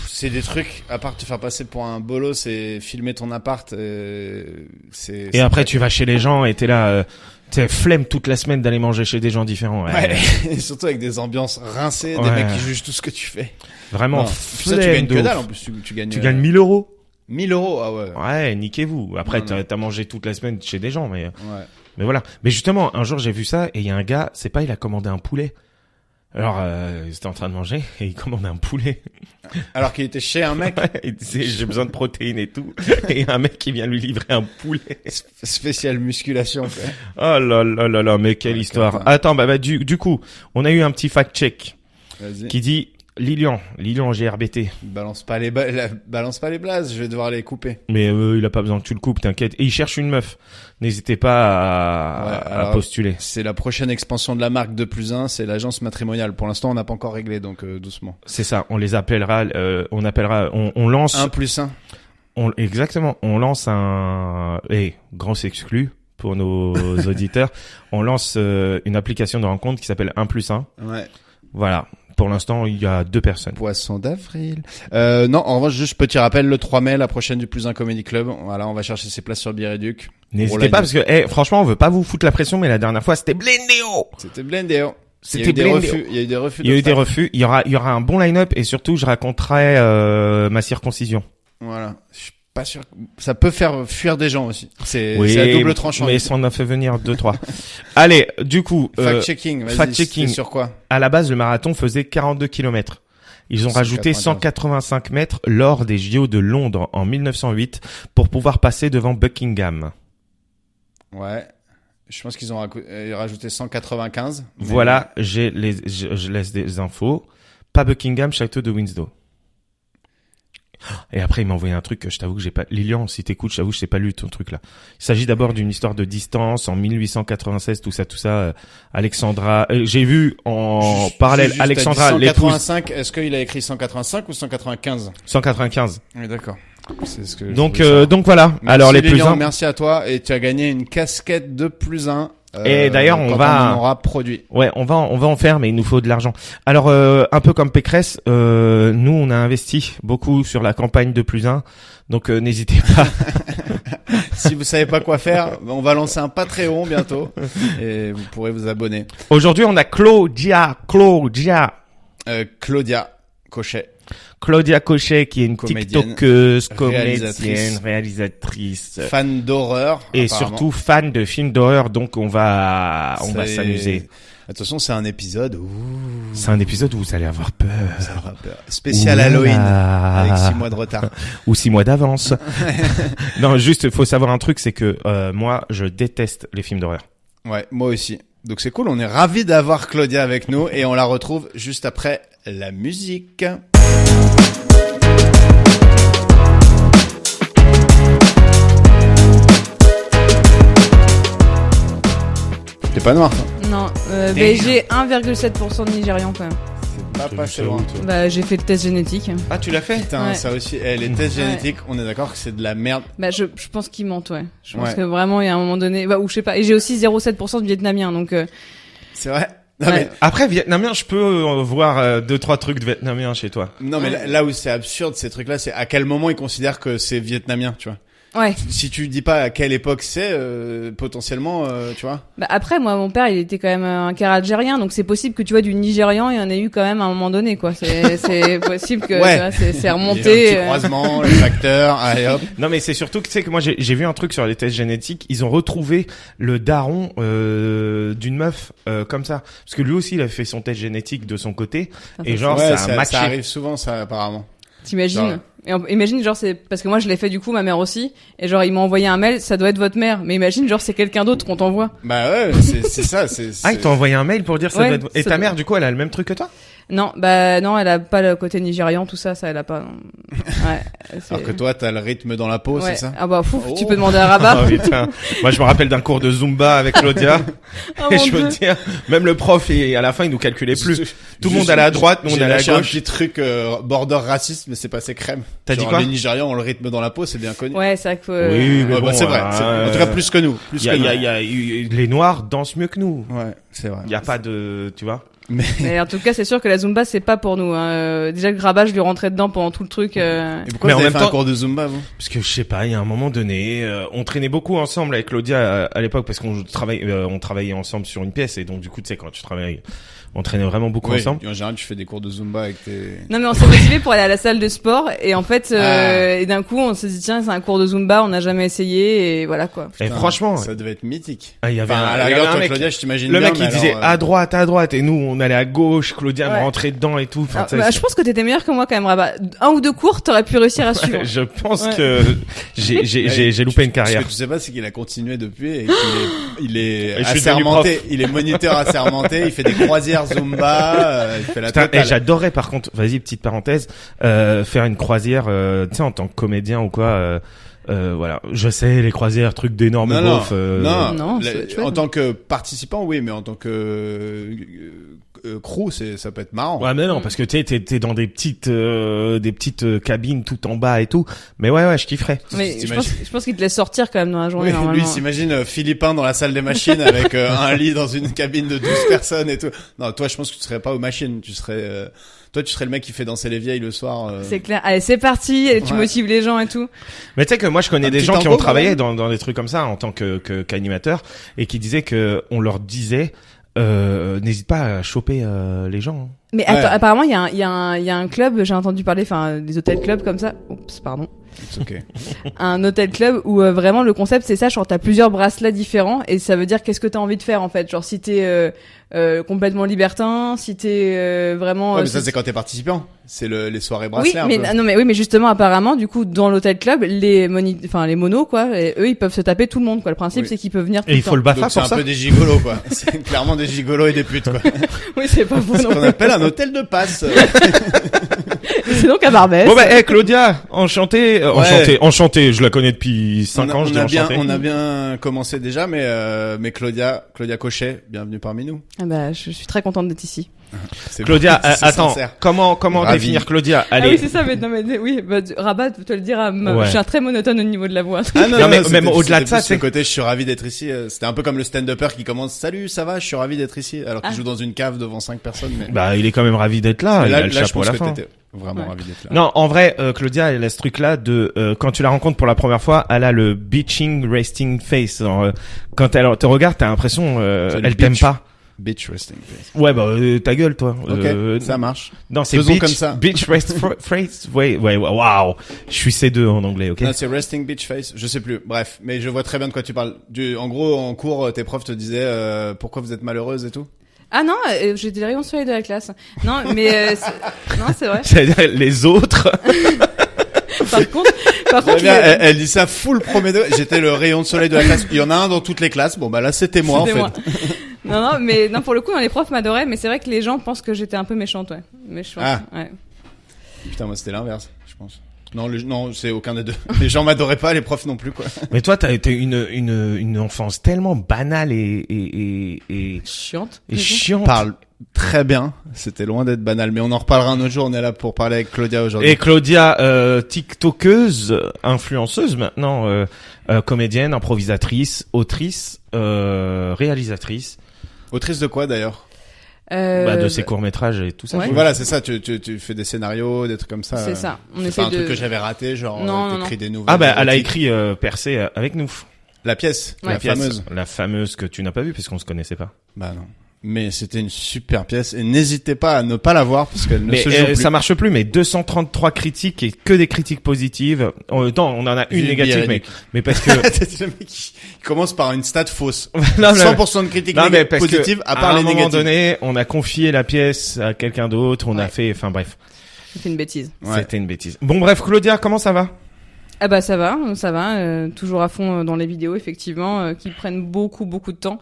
C'est des trucs, à part te faire passer pour un bolos, c'est filmer ton appart. Et après tu vas chez les gens et t'es là, t'es flemme toute la semaine d'aller manger chez des gens différents. Ouais. Et surtout avec des ambiances rincées, des mecs qui jugent tout ce que tu fais. Vraiment. Ça, tu gagnes que dalle en plus. Tu gagnes 1000 euros. 1000 euros, ah ouais. Ouais, niquez-vous. Après, t'as mangé toute la semaine chez des gens, mais. Ouais. Mais voilà. Mais justement, un jour j'ai vu ça et il y a un gars, il a commandé un poulet. Alors, il était en train de manger et il commande un poulet. Alors qu'il était chez un mec. Ouais, il disait j'ai besoin de protéines et tout. Et un mec qui vient lui livrer un poulet. Spécial musculation. Quoi. Oh là là là là, mais quelle histoire. Attends, du coup, on a eu un petit fact-check. Vas-y. Qui dit Lilian GRBT. Balance pas les blazes, je vais devoir les couper. Mais il a pas besoin que tu le coupes, t'inquiète. Et il cherche une meuf. N'hésitez pas à postuler. C'est la prochaine expansion de la marque 2+1, c'est l'agence matrimoniale. Pour l'instant, on n'a pas encore réglé, donc doucement. C'est ça, on les appellera, on lance 1+1. Exactement, on lance un grand exclu pour nos auditeurs. On lance une application de rencontre qui s'appelle 1+1. Ouais. Voilà. Pour l'instant, il y a 2 personnes. Poisson d'avril. Non, en revanche, juste petit rappel, le 3 mai, la prochaine du +1 Comedy Club. Voilà, on va chercher ses places sur Biréduc. N'hésitez pas parce que, franchement, on veut pas vous foutre la pression, mais la dernière fois, c'était blindéo. Il y a eu des refus. Il y aura un bon line-up et surtout, je raconterai ma circoncision. Voilà. Je suis pas sûr. Ça peut faire fuir des gens aussi. C'est à double tranchant. Mais ça en a fait venir 2-3. Allez, du coup, fact-checking. Vas-y, fact-checking. sur quoi? À la base, le marathon faisait 42 km. Ils ont rajouté 185 mètres lors des JO de Londres en 1908 pour pouvoir passer devant Buckingham. Ouais. Je pense qu'ils ont rajouté 195. Voilà, je laisse des infos. Pas Buckingham, château de Windsor. Et après, il m'a envoyé un truc que je t'avoue que j'ai pas... Lilian, si t'écoutes, je t'avoue que j'ai pas lu ton truc là. Il s'agit d'abord d'une histoire de distance en 1896, tout ça. Alexandra... j'ai vu en parallèle Alexandra, l'épouse... 185, est-ce qu'il a écrit 185 ou 195 195. Oui, d'accord. C'est ce que donc voilà. Merci alors les Lilian, plus 1... Merci à toi et tu as gagné une casquette de +1. Et d'ailleurs, on en aura produit. Ouais, on va en faire, mais il nous faut de l'argent. Alors, un peu comme Pécresse, nous, on a investi beaucoup sur la campagne de +1. Donc, n'hésitez pas. Si vous savez pas quoi faire, on va lancer un Patreon bientôt. Et vous pourrez vous abonner. Aujourd'hui, on a Claudia Cochet. Claudia Cochet, qui est une Comédienne, tiktokeuse, comédienne, réalisatrice. Fan d'horreur. Et apparemment. surtout fan de films d'horreur, donc on va s'amuser. Attention, c'est un épisode où... C'est un épisode où vous allez avoir peur. Spécial Halloween. Avec 6 mois de retard. Ou 6 mois d'avance. Non, juste, faut savoir un truc, c'est que, moi, je déteste les films d'horreur. Ouais, moi aussi. Donc c'est cool, on est ravis d'avoir Claudia avec nous et on la retrouve juste après la musique. T'es pas noir, toi? Non, j'ai 1,7% de Nigérian quand même. C'est pas passé loin. Bah j'ai fait le test génétique. Ah, tu l'as fait? Putain, Ouais. ça aussi. Les tests génétiques, on est d'accord que c'est de la merde. Bah je pense qu'ils mentent, ouais. Je pense Ouais. que vraiment il y a un moment donné, ou je sais pas. Et j'ai aussi 0,7% de vietnamien, donc. C'est vrai? Non, Ouais. mais, Après, vietnamien, je peux voir 2-3 trucs de vietnamien chez toi. non, mais là où c'est absurde, ces trucs-là, c'est à quel moment ils considèrent que c'est vietnamien, tu vois. Ouais. Si tu dis pas à quelle époque c'est, potentiellement, tu vois. Bah après moi mon père il était quand même un quart algérien, donc c'est possible que tu vois du Nigérian il y en ait eu quand même à un moment donné quoi. C'est possible que Ouais. tu vois, c'est Il y a un remonté. petit croisement, le facteur, allez hop. Non, mais c'est surtout que tu sais que moi j'ai vu un truc sur les tests génétiques. Ils ont retrouvé le daron d'une meuf comme ça, parce que lui aussi il a fait son test génétique de son côté et genre Ouais, ça a matché. ça arrive souvent, ça, apparemment. T'imagines? Genre. Et imagine genre c'est parce que moi je l'ai fait du coup ma mère aussi et genre ils m'ont envoyé un mail, ça doit être votre mère, mais imagine genre c'est quelqu'un d'autre qu'on t'envoie. Bah ouais, c'est ça, Ah, ils t'ont envoyé un mail pour dire ça Ouais, doit être... Et ça ta doit- mère, du coup, elle a le même truc que toi? Non, bah non, elle a pas le côté nigérian, tout ça, elle a pas. Non. Ouais. Alors que toi, t'as le rythme dans la peau, ouais. c'est ça? Ah bah fou, Oh. tu peux demander à Rabat. Oh, putain. Moi, je me rappelle d'un cours de Zumba avec Claudia. Oh, Et mon je peux Dieu. te dire, même le prof, à la fin, il nous calculait plus. Tout le monde allait à droite, nous on allait à lâché un gauche. petit truc border raciste, mais c'est passé crème. T'as dit Genre, quoi? Les Nigérians ont le rythme dans la peau, c'est bien connu. Ouais, c'est vrai que. Oui, mais Ouais, bon, bah, c'est vrai. En tout cas, plus que nous. Plus que nous. les Noirs dansent mieux que nous. Ouais, c'est vrai. Il y a pas de, tu vois. Mais en tout cas, c'est sûr que la Zumba, c'est pas pour nous. Hein. Déjà que Rabat, je lui rentrais dedans pendant tout le truc. Et pourquoi Mais vous en avez même fait temps- un cours de Zumba, vous? Parce que je sais pas, il y a un moment donné, on traînait beaucoup ensemble avec Claudia à l'époque parce qu'on travaillait ensemble sur une pièce et donc du coup, tu sais, quand tu travailles, on traînait vraiment beaucoup Oui, ensemble. en général, tu fais des cours de Zumba avec tes... Non, mais on s'est motivé pour aller à la salle de sport et en fait, Ah. et d'un coup, on s'est dit tiens, c'est un cours de Zumba, on n'a jamais essayé et voilà quoi. Et Putain, franchement, ça devait être mythique. il y avait Enfin, à la il y avait rigueur, un toi, mec, Claudia, je t'imagine le bien, mec il mais disait alors, à droite et nous on allait à gauche, Claudia me Ouais. rentrait dedans et tout. Enfin, Ah, tu sais, bah, c'est- je pense que t'étais meilleur que moi quand même, Rabat. Un ou deux cours, t'aurais pu réussir à suivre. je pense Ouais. que j'ai loupé une Ce carrière. que tu sais pas, c'est qu'il a continué depuis et qu'il est Et je suis devenu assermenté. Il est moniteur assermenté, il fait des croisières Zumba, il fait la Putain, totale. et j'adorais par contre, vas-y petite parenthèse, faire une croisière, tu sais en tant que comédien ou quoi. Voilà, je sais les croisières, trucs d'énormes Non, non, beaufs. Non, La- c'est chouette. en tant que participant, oui, mais en tant que crew, ça peut être marrant. Ouais mais non parce que tu sais t'es dans des petites cabines tout en bas et tout. Mais ouais je kifferais. Mais je T'imagines- pense qu'il te laisse sortir quand même dans la journée, Oui, normalement. lui il s'imagine Philippin dans la salle des machines avec un lit dans une cabine de 12 personnes et tout. Non, toi je pense que tu serais pas aux machines, tu serais toi tu serais le mec qui fait danser les vieilles le soir. C'est clair. Allez, c'est parti. Et tu Ouais. motives les gens et tout. Mais tu sais que moi je connais Un des petit gens qui tango, ont travaillé quand dans des trucs comme ça en tant qu'animateur et qui disaient que on leur disait n'hésite pas à choper les gens. Hein. Mais Ouais. attends, apparemment, il y a un club, j'ai entendu parler, enfin, des hôtels clubs comme ça. Oups, pardon. C'est ok. Un hôtel club où vraiment le concept c'est ça, genre t'as plusieurs bracelets différents et ça veut dire qu'est-ce que t'as envie de faire en fait. Genre si t'es complètement libertin, si t'es vraiment. Ouais, mais ça si- c'est quand t'es participant. C'est les soirées Oui, bracelets. un mais peu. non, mais oui, mais justement, apparemment, du coup, dans l'hôtel club, les monos, quoi, et eux, ils peuvent se taper tout le monde, quoi. Le principe, Oui. c'est qu'ils peuvent venir tout Et il le faut temps. le BAFA Donc c'est pour un ça. peu des gigolos quoi. C'est clairement des gigolos et des putes quoi. Oui, c'est pas faux, Ce non. qu'on appelle un hôtel de passe. C'est donc à Barbès. Bon bah Claudia, enchantée, enchantée, je la connais depuis 5 ans, je dis enchantée. On a bien commencé déjà, mais Claudia Cochet, bienvenue parmi nous. Ah bah, je suis très contente d'être ici. C'est Claudia, bon, c'est attends, sincère. comment Ravi. définir Claudia? Ah oui, Allez. c'est ça, mais non, mais oui, bah, Rabat te le dira, Ouais. je suis un très monotone au niveau de la voix. Ah Non, mais c'était- même au-delà de c'était ça, plus ce c'est- côté, je suis ravi d'être ici. C'était un peu comme le stand-upper qui commence, salut, ça va, je suis ravi d'être ici, alors qu'il Ah. joue dans une cave devant 5 personnes. Mais Bah il est quand même ravi d'être là, Mais il là, a le là, je chapeau à pense la que fin. t'étais vraiment Ouais. ravi d'être là. Non, en vrai, Claudia, elle a ce truc-là de quand tu la rencontres pour la première fois, elle a le bitching resting face. Genre, quand elle te regarde, t'as l'impression C'est le elle t'aime bitch. pas. Bitch resting face. Ouais, bah ta gueule, toi. Ok, ça marche. Non, c'est Faisons bitch, comme ça. bitch rest face. Ouais, waouh. Je suis C2 en anglais, ok. Non, c'est resting bitch face, je sais plus. Bref, mais je vois très bien de quoi tu parles. En gros, en cours, tes profs te disaient pourquoi vous êtes malheureuse et tout. Ah non, j'étais le rayon soleil de la classe. Non, mais non, c'est vrai. C'est-à-dire les autres. Par contre, Elle dit ça full premier degré. J'étais le rayon de soleil de la classe. Il y en a un dans toutes les classes. Bon bah là c'était moi en c'était fait. moi. Non, mais non, pour le coup, les profs m'adoraient, mais c'est vrai que les gens pensent que j'étais un peu méchante, ouais. Méchante. Ah. Ouais. Putain moi c'était l'inverse, je pense. Non, non, c'est aucun des deux. Les gens m'adoraient pas, les profs non plus quoi. Mais toi, t'as été une enfance tellement banale et Chiante. chiante. Parle très bien. C'était loin d'être banal, mais on en reparlera un autre jour. On est là pour parler avec Claudia aujourd'hui. Et Claudia, tiktokeuse, influenceuse maintenant, comédienne, improvisatrice, autrice, réalisatrice, Autrice de quoi d'ailleurs? de ses courts-métrages et tout ça. Ouais. Voilà, c'est ça. Tu fais des scénarios, des trucs comme ça. C'est ça. On C'est essaie pas un de. truc que j'avais raté, genre Non, t'écris des nouvelles. Ah bah elle a érotiques. écrit Percé avec nous. La pièce, Ouais. la fameuse. La fameuse que tu n'as pas vue puisqu'on se connaissait pas. Bah non. Mais c'était une super pièce et n'hésitez pas à ne pas la voir parce qu'elle ne Mais se joue plus. ça marche plus. Mais 233 critiques et que des critiques positives. Non, on en a une J'ai négative, Birénic. mais parce que C'est le mec qui commence par une stat fausse. non, mais- 100% de critiques non, mais parce positives que à part à les un moment négatives. donné, on a confié la pièce à quelqu'un d'autre. On a Ouais. fait, enfin bref, C'est une bêtise. Ouais. c'était une bêtise. Bon bref, Claudia, comment ça va? Ah bah ça va, toujours à fond dans les vidéos effectivement, qui prennent beaucoup de temps.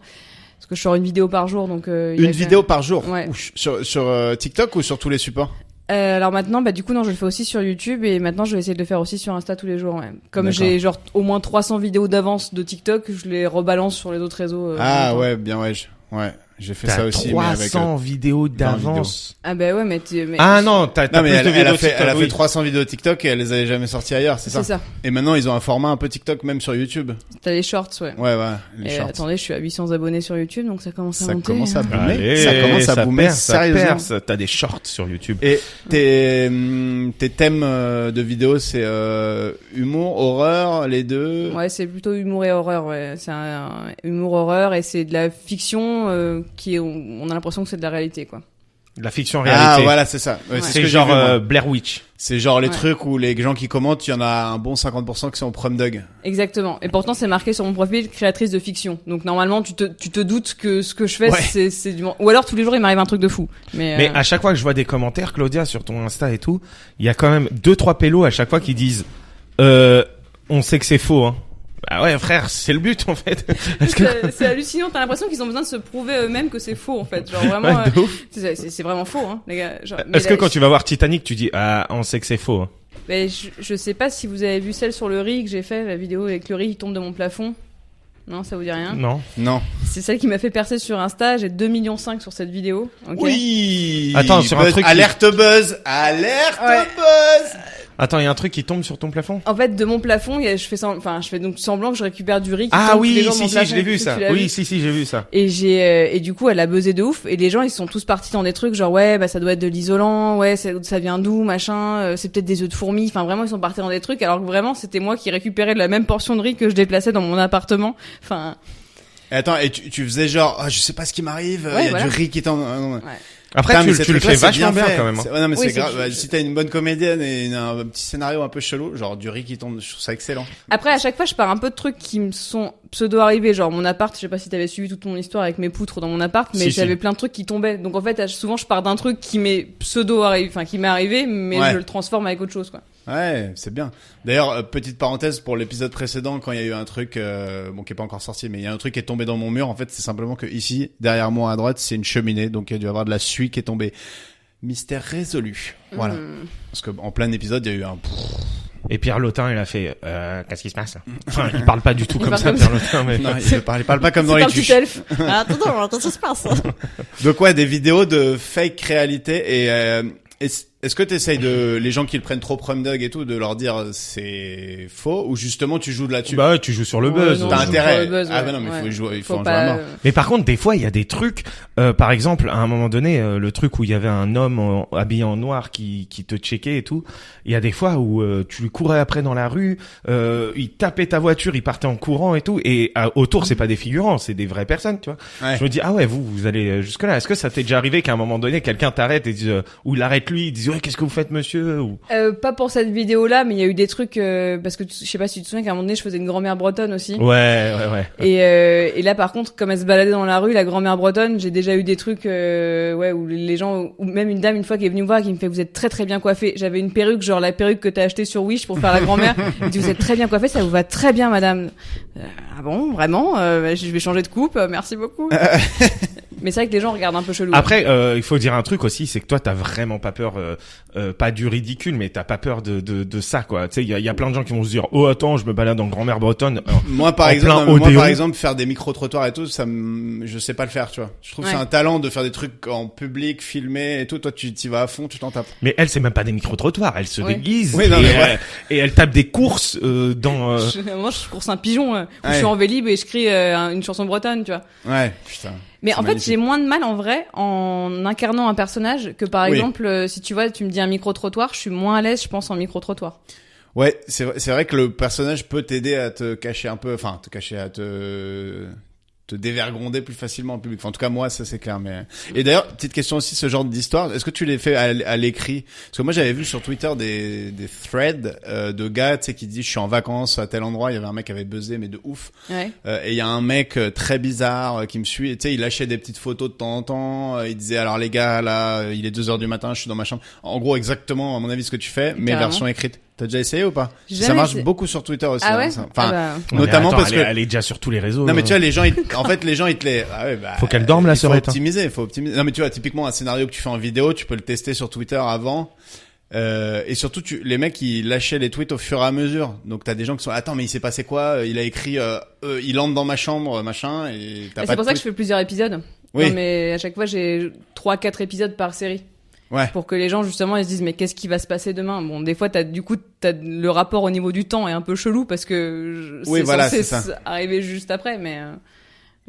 parce que je sors une vidéo par jour, donc Une vidéo par jour. Ouais. Sur TikTok ou sur tous les supports? Alors maintenant, bah du coup non, je le fais aussi sur YouTube et maintenant je vais essayer de le faire aussi sur Insta tous les jours. Ouais. Comme D'accord. j'ai genre au moins 300 vidéos d'avance de TikTok, je les rebalance sur les autres réseaux. en même temps. Ouais, bien ouais, j'ai fait ça T'as aussi. 300 vidéos d'avance. Ah bah ouais, mais Ah non, t'as Non mais plus de elle vidéos a fait, TikTok, elle a fait oui. 300 vidéos TikTok et elle les avait jamais sorties ailleurs, c'est ça? c'est ça. Et maintenant ils ont un format un peu TikTok même sur YouTube. T'as les shorts, ouais. Ouais, les Et shorts. attendez, je suis à 800 abonnés sur YouTube, donc ça commence à Ça monter. commence à hein. boomer. Allez, Ça commence à boomer perce, ça sérieusement. perce. T'as des shorts sur YouTube. Et tes thèmes de vidéos, c'est humour, horreur, les deux. Ouais, c'est plutôt humour et horreur, ouais. C'est un humour horreur et c'est de la fiction qui est, on a l'impression que c'est de la réalité, quoi. La fiction réalité. Ah voilà, c'est ça. Ouais, Ouais. c'est ce C'est que j'ai genre vu, moi. Blair Witch. C'est genre les Ouais. trucs où les gens qui commentent, il y en a un bon 50% qui sont au prom dog. Exactement. Et pourtant, c'est marqué sur mon profil créatrice de fiction. Donc normalement, tu te doutes que ce que je fais, Ouais. c'est du. Ou alors tous les jours, il m'arrive un truc de fou. Mais à chaque fois que je vois des commentaires, Claudia, sur ton Insta et tout, il y a quand même 2-3 pélos à chaque fois qui disent on sait que c'est faux, hein. Ah ouais, frère, c'est le but en fait. Parce que c'est hallucinant. T'as l'impression qu'ils ont besoin de se prouver eux-mêmes que c'est faux, en fait. Genre vraiment, ouais, de ouf. c'est vraiment faux, hein, les gars. Genre, mais Est-ce que là, quand tu vas voir Titanic, tu dis ah on sait que c'est faux, hein. Mais je sais pas si vous avez vu celle sur le riz que j'ai fait, la vidéo avec le riz qui tombe de mon plafond. Non, ça vous dit rien? Non. Non. C'est celle qui m'a fait percer sur Insta. J'ai 2,5 millions sur cette vidéo. Ok. Oui. Attends, sur un Buzz, truc qui- alerte buzz, alerte Ouais. buzz. Attends, il y a un truc qui tombe sur ton plafond? En fait, de mon plafond, je fais donc semblant que je récupère du riz qui Ah tombe tous les oui, jours de mon si, plafond. je l'ai vu Tu ça. l'as Oui, vu si, j'ai vu ça. Et et du coup, elle a buzzé de ouf. Et les gens, ils sont tous partis dans des trucs genre, ouais, bah, ça doit être de l'isolant, ouais, ça vient d'où, machin, c'est peut-être des œufs de fourmis. Enfin, vraiment, ils sont partis dans des trucs, alors que vraiment, c'était moi qui récupérais de la même portion de riz que je déplaçais dans mon appartement. Enfin, Et attends, et tu faisais genre, je sais pas ce qui m'arrive, Ouais, il y a voilà. du riz qui tombe. Après, Putain, mais tu ces le trucs-là, fais c'est vachement bien fait. quand même, hein. Ouais, non, mais Oui, c'est c'est grave. que- Bah, si t'as une bonne comédienne et un petit scénario un peu chelou, genre du riz qui tombe, je trouve ça excellent. après, à chaque fois, je pars un peu de trucs qui me sont pseudo-arrivés. Genre, mon appart, je sais pas si t'avais suivi toute mon histoire avec mes poutres dans mon appart, mais Si, j'avais si. plein de trucs qui tombaient. Donc, en fait, souvent, je pars d'un truc qui m'est pseudo-arrivé, enfin, qui m'est arrivé, mais Ouais. je le transforme avec autre chose, quoi. Ouais, c'est bien. D'ailleurs, petite parenthèse pour l'épisode précédent, quand il y a eu un truc, bon, qui est pas encore sorti, mais il y a un truc qui est tombé dans mon mur. En fait, c'est simplement que ici, derrière moi à droite, c'est une cheminée, donc il y a dû y avoir de la suie qui est tombée. Mystère résolu. Voilà. Parce que en plein épisode, il y a eu un. Et Pierre Lotin, il a fait qu'est-ce qui se passe là? Enfin, il parle pas du tout Il comme parle ça, comme Pierre Lotin, mais Non, il parle pas comme dans C'est les pas un petit tuches. elfe. Attends, qu'est-ce qui se passe? Donc ouais, des vidéos de fake réalité et est-ce que t'essayes de les gens qui le prennent trop prom dog et tout de leur dire c'est faux ou justement tu joues de là-dessus? bah ouais, tu joues sur le Ouais, buzz. non, T'as je joue intérêt. sur le buzz, Ah ouais. bah non, mais il faut Ouais. y jouer, il faut Faut en jouer à pas. mort. Mais par contre, des fois, il y a des trucs. Par exemple, à un moment donné, le truc où il y avait un homme habillé en noir qui te checkait et tout. Il y a des fois où tu lui courais après dans la rue, il tapait ta voiture, il partait en courant et tout. Et autour, c'est pas des figurants, c'est des vraies personnes, tu vois. Ouais. Je me dis ah ouais, vous allez jusque là. Est-ce que ça t'est déjà arrivé qu'à un moment donné, quelqu'un t'arrête et dise ou il arrête lui, il dit ouais, qu'est-ce que vous faites, monsieur? Ou... Pas pour cette vidéo-là, mais il y a eu des trucs parce que je sais pas si tu te souviens qu'à un moment donné, je faisais une grand-mère bretonne aussi. Ouais. Et là, par contre, comme elle se baladait dans la rue, la grand-mère bretonne, j'ai déjà eu des trucs, où les gens, ou même une dame une fois qui est venue me voir, qui me fait vous êtes très très bien coiffée. J'avais une perruque, genre la perruque que t'as achetée sur Wish pour faire la grand-mère. Elle dit vous êtes très bien coiffée, ça vous va très bien, madame. Ah bon, vraiment je vais changer de coupe, merci beaucoup. Mais c'est vrai que les gens regardent un peu chelou. Après, il faut dire un truc aussi, c'est que toi, t'as vraiment pas peur, pas du ridicule, mais t'as pas peur de ça, quoi. Tu sais, il y a plein de gens qui vont se dire, oh attends, je me balade en grand-mère bretonne. Moi par En exemple, plein non, mais moi Odéon. par exemple faire des micro-trottoirs et tout, je sais pas le faire, tu vois. Je trouve que c'est Ouais. un talent de faire des trucs en public, filmer et tout. Toi tu t'y vas à fond, tu t'en tapes. Mais elle, c'est même pas des micro-trottoirs, elle se Ouais. déguise Oui, non, et, mais ouais. et elle tape des courses dans. Moi, je course un pigeon, où je Ouais. suis en vélib et je crie une chanson bretonne, tu vois. Ouais, putain. Mais C'est en fait, magnifique. j'ai moins de mal en vrai en incarnant un personnage que par Oui. exemple, si tu vois, tu me dis un micro-trottoir, je suis moins à l'aise, je pense, en micro-trottoir. Ouais, c'est vrai que le personnage peut t'aider à te cacher un peu, enfin, à te dévergonder plus facilement en public. Enfin, en tout cas, moi, ça c'est clair. Mais et d'ailleurs, petite question aussi, ce genre d'histoire, est-ce que tu les fais à l'écrit? Parce que moi, j'avais vu sur Twitter des threads de gars, tu sais, qui disent je suis en vacances à tel endroit. Il y avait un mec qui avait buzzé, mais de ouf. Ouais. Et il y a un mec très bizarre qui me suit. Et tu sais, il lâchait des petites photos de temps en temps. Il disait alors les gars, là, il est 2h du matin, je suis dans ma chambre. En gros, exactement, à mon avis, ce que tu fais, mais Carrément. version écrite. T'as déjà essayé ou pas? J'ai Ça jamais marche essayé. beaucoup sur Twitter aussi. Ah ouais? Ça. Enfin, Ah bah. notamment Attends, parce que elle est déjà sur tous les réseaux. non mais tu vois les gens en fait les gens ils te les Faut qu'elle dorme, la il faut sœurette, hein. faut optimiser. Non mais tu vois typiquement un scénario que tu fais en vidéo, tu peux le tester sur Twitter avant. Et surtout les mecs ils lâchaient les tweets au fur et à mesure. Donc t'as des gens qui sont attends mais il s'est passé quoi? Il a écrit il entre dans ma chambre machin et t'as pas C'est pour de ça que je tweet. fais plusieurs épisodes. Oui. Non, mais à chaque fois j'ai 3-4 épisodes par série. Ouais. Pour que les gens justement ils se disent mais qu'est-ce qui va se passer demain. Bon des fois t'as le rapport au niveau du temps est un peu chelou parce que Oui, c'est voilà, censé c'est ça. arriver juste après mais ouais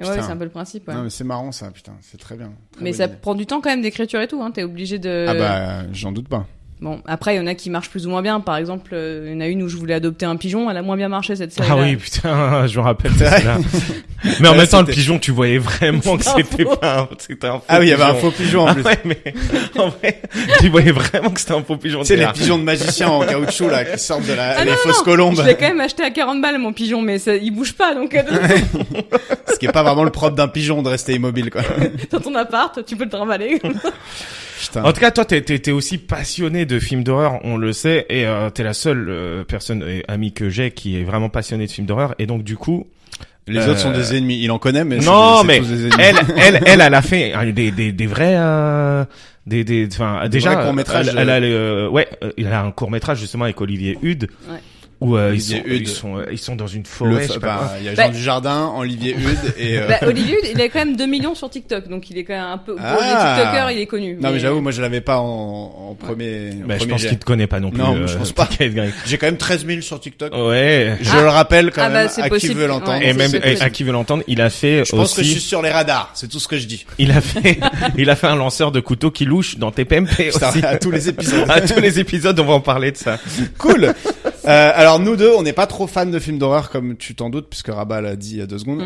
Putain. c'est un peu le principe. Ouais. Non mais c'est marrant ça putain, c'est très bien. Très Mais bonne ça idée. prend du temps quand même d'écriture et tout hein, t'es obligé de Ah bah j'en doute pas. Bon, après, il y en a qui marchent plus ou moins bien. Par exemple, il y en a une où je voulais adopter un pigeon, elle a moins bien marché cette série. Ah oui, putain, je me rappelle de C'est vrai celle-là. Mais en Ouais, même temps, le c'était- pigeon, tu voyais vraiment que c'était faux. pas c'était un faux Ah oui, il y avait un pigeon. faux pigeon en plus. Ah ouais, mais en vrai, tu voyais vraiment que c'était un faux pigeon. Tu sais T'es les là. pigeons de magicien en caoutchouc là qui sortent de la Ah les non, fausses non, colombes. Je l'ai quand même acheté à 40 balles, mon pigeon, mais ça, il bouge pas, donc Ce qui est pas vraiment le propre d'un pigeon de rester immobile quoi. dans ton appart, tu peux le trimballer. Putain. En tout cas, toi, t'es aussi passionné de films d'horreur, on le sait, et t'es la seule personne et amie que j'ai qui est vraiment passionnée de films d'horreur, et donc du coup, Les autres sont des ennemis. Il en connaît, mais non, c'est mais tous des ennemis. elle a fait des vrais, enfin, Des déjà, vrais courts-métrages, elle a il a un court métrage justement avec Olivier Hude, Ouais. où Olivier Hude. ils sont dans une forêt, je sais pas quoi. Il y a Bah- Jean Dujardin, Olivier Hude et. Bah, Olivier Hude, il a quand même 2 millions sur TikTok, donc il est quand même un peu, pour Ah. les TikTokers, il est connu. Non mais j'avoue, moi je l'avais pas en premier. en Bah, je premier pense jet. qu'il te connaît pas non plus. Non, je pense pas. T'inquiète, Greg. J'ai quand même 13 000 sur TikTok. Ouais. Je le rappelle quand Ah, bah, même c'est à qui possible. veut l'entendre. Ouais. Et même c'est possible. à qui veut l'entendre, il a fait Je pense que je suis aussi, sur les radars. C'est tout ce que je dis. il a fait un lanceur de couteau qui louche dans TPMP Putain, aussi. à tous les épisodes. À tous les épisodes, on va en parler de ça. Cool. Alors nous deux, on n'est pas trop fans de films d'horreur comme tu t'en doutes puisque Rabat l'a dit il y a 2 secondes.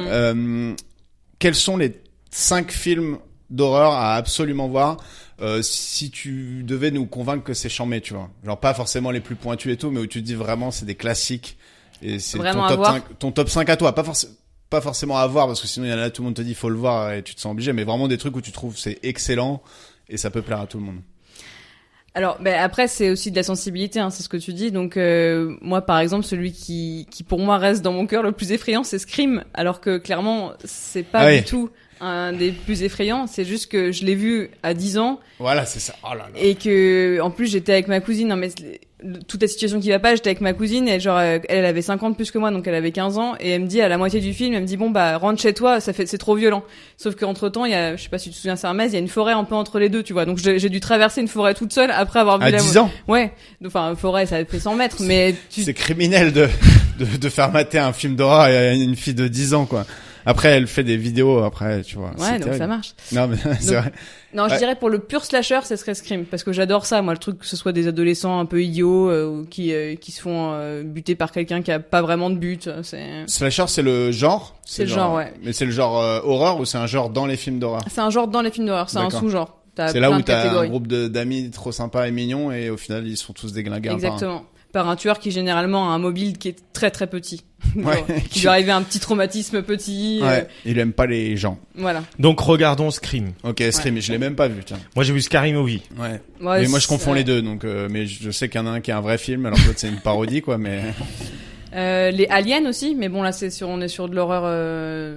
Quels sont les 5 films d'horreur à absolument voir si tu devais nous convaincre que c'est chambé, tu vois. Genre pas forcément les plus pointus et tout, mais où tu te dis vraiment c'est des classiques et c'est Vraiment ton à top voir. 5, ton top 5 à toi, pas forcément à voir parce que sinon il y en a tout le monde te dit faut le voir et tu te sens obligé, mais vraiment des trucs où tu trouves c'est excellent et ça peut plaire à tout le monde. Alors, ben après c'est aussi de la sensibilité, hein, c'est ce que tu dis. Donc moi, par exemple, celui qui pour moi reste dans mon cœur le plus effrayant, c'est Scream. Alors que clairement, c'est pas Ah oui. du tout un des plus effrayants. C'est juste que je l'ai vu à 10 ans Voilà, c'est ça. Oh là là. et que en plus j'étais avec ma cousine. Non mais toute la situation qui va pas, j'étais avec ma cousine et genre elle avait 50 plus que moi, donc elle avait 15 ans et elle me dit à la moitié du film, elle me dit bon bah rentre chez toi, c'est trop violent. Sauf qu'entre temps il y a, je sais pas si tu te souviens, c'est un Metz, il y a une forêt un peu entre les deux, tu vois. Donc j'ai dû traverser une forêt toute seule après avoir vu À la 10 ans. Ouais, enfin forêt ça fait 100 mètres, mais C'est criminel de faire mater un film d'horreur à une fille de 10 ans, quoi. Après, elle fait des vidéos, après, tu vois. ouais, c'est donc terrible. ça marche. Non, mais c'est Donc- vrai. Non, je Ouais. dirais pour le pur slasher, ce serait Scream parce que j'adore ça, moi, le truc que ce soit des adolescents un peu idiots ou qui se font buter par quelqu'un qui a pas vraiment de but, c'est Slasher, c'est le genre. C'est le genre, ouais. Mais c'est le genre horreur ou c'est un genre dans les films d'horreur? un genre dans les films d'horreur, c'est un D'accord. sous-genre. T'as C'est là plein où de t'as un catégories. groupe d'amis trop sympas et mignons et au final, ils sont tous déglingués un par un. Exactement. Par un tueur qui généralement a un mobile qui est très très petit. Ouais. Genre, qui lui arrivait un petit traumatisme petit. Ouais. Il aime pas les gens. Voilà. Donc regardons Scream. Ok, Scream, je l'ai même pas vu, tiens. Moi, j'ai vu Scary Movie. Ouais. Ouais, Mais moi, je c'est- confonds les deux, donc, mais je sais qu'il y en a un qui est un vrai film, alors que l'autre, c'est une parodie, quoi, mais. Les aliens aussi, mais bon là on est sur de l'horreur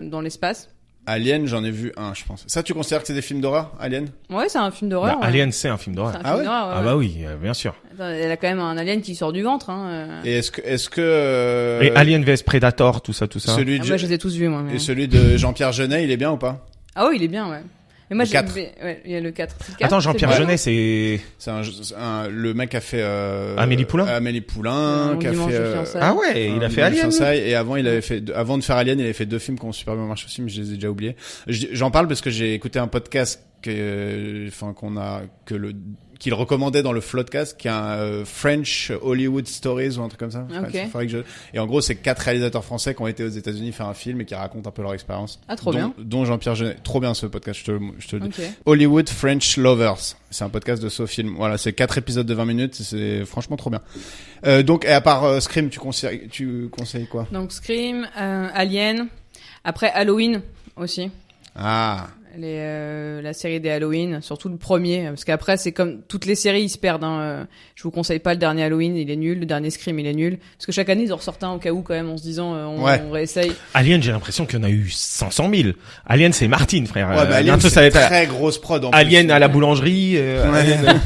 dans l'espace. Alien, j'en ai vu un, je pense. Ça, tu considères que c'est des films d'horreur, Alien? Ouais, c'est un film d'horreur. Bah, ouais. Alien, c'est un film C'est d'horreur. un Ah film ouais d'horreur, ouais, Ah ouais. bah oui, bien sûr. Attends, elle a quand même un alien qui sort du ventre. Hein. Et est-ce que Et Alien vs Predator, tout ça. celui Ah, de, moi je les ai tous vus moi. Mais... et celui de Jean-Pierre Jeunet, il est bien ou pas? Ah oui, il est bien, ouais. Mais moi Le 4. Ouais, il y a le 4. C'est le 4, Attends, Jean-Pierre c'est bien. Jeunet, c'est... Le mec a fait Amélie Poulain Amélie Poulain, Mon qui a dimanche fait de fiançailles. Ah ouais, il a fait Alien. Fiançailles, et avant il avait fait avant de faire Alien, il avait fait 2 films qui ont super bien marché aussi, mais je les ai déjà oubliés. J'en parle parce que j'ai écouté un podcast qu'il recommandait dans le Floodcast, qui est un French Hollywood Stories ou un truc comme ça. Ok. Et en gros, c'est 4 réalisateurs français qui ont été aux États-Unis faire un film et qui racontent un peu leur expérience. Ah, trop bien. Dont Jean-Pierre Jeunet. Trop bien ce podcast, je te le dis. Ok. Hollywood French Lovers. C'est un podcast de SoFilm. Voilà, c'est 4 épisodes de 20 minutes. C'est franchement trop bien. Donc, et à part Scream, tu conseilles quoi? Donc Scream, Alien, après Halloween aussi. Ah. La série des Halloween, surtout le premier, parce qu'après c'est comme toutes les séries, ils se perdent. Je vous conseille pas le dernier Halloween, il est nul. Le dernier Scream, il est nul. Parce que chaque année ils en ressortent un au cas où quand même, en se disant on réessaye. Alien, j'ai l'impression qu'il y en a eu 500 000. Alien, c'est Martin, frère. Ouais, bah, Alien, bientôt, c'est ça va être très grosse prod. En Alien plus. à la boulangerie. Alien...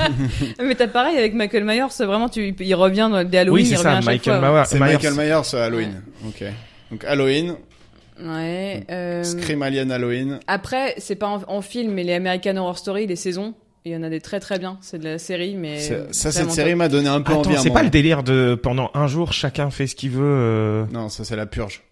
Mais t'as pareil avec Michael Myers, c'est vraiment il revient dans des Halloween, Oui, c'est il ça, revient à chaque Michael fois. Myers. C'est Michael Myers, Halloween. Ok. Donc Halloween, Ouais. Scream, Alien, Halloween. Après, c'est pas en film, mais les American Horror Story, les saisons, il y en a des très très bien. C'est de la série, mais Ça, vraiment cette série top. m'a donné un peu Attends, envie. à c'est moi. pas le délire de pendant un jour, chacun fait ce qu'il veut. Non, ça c'est la purge.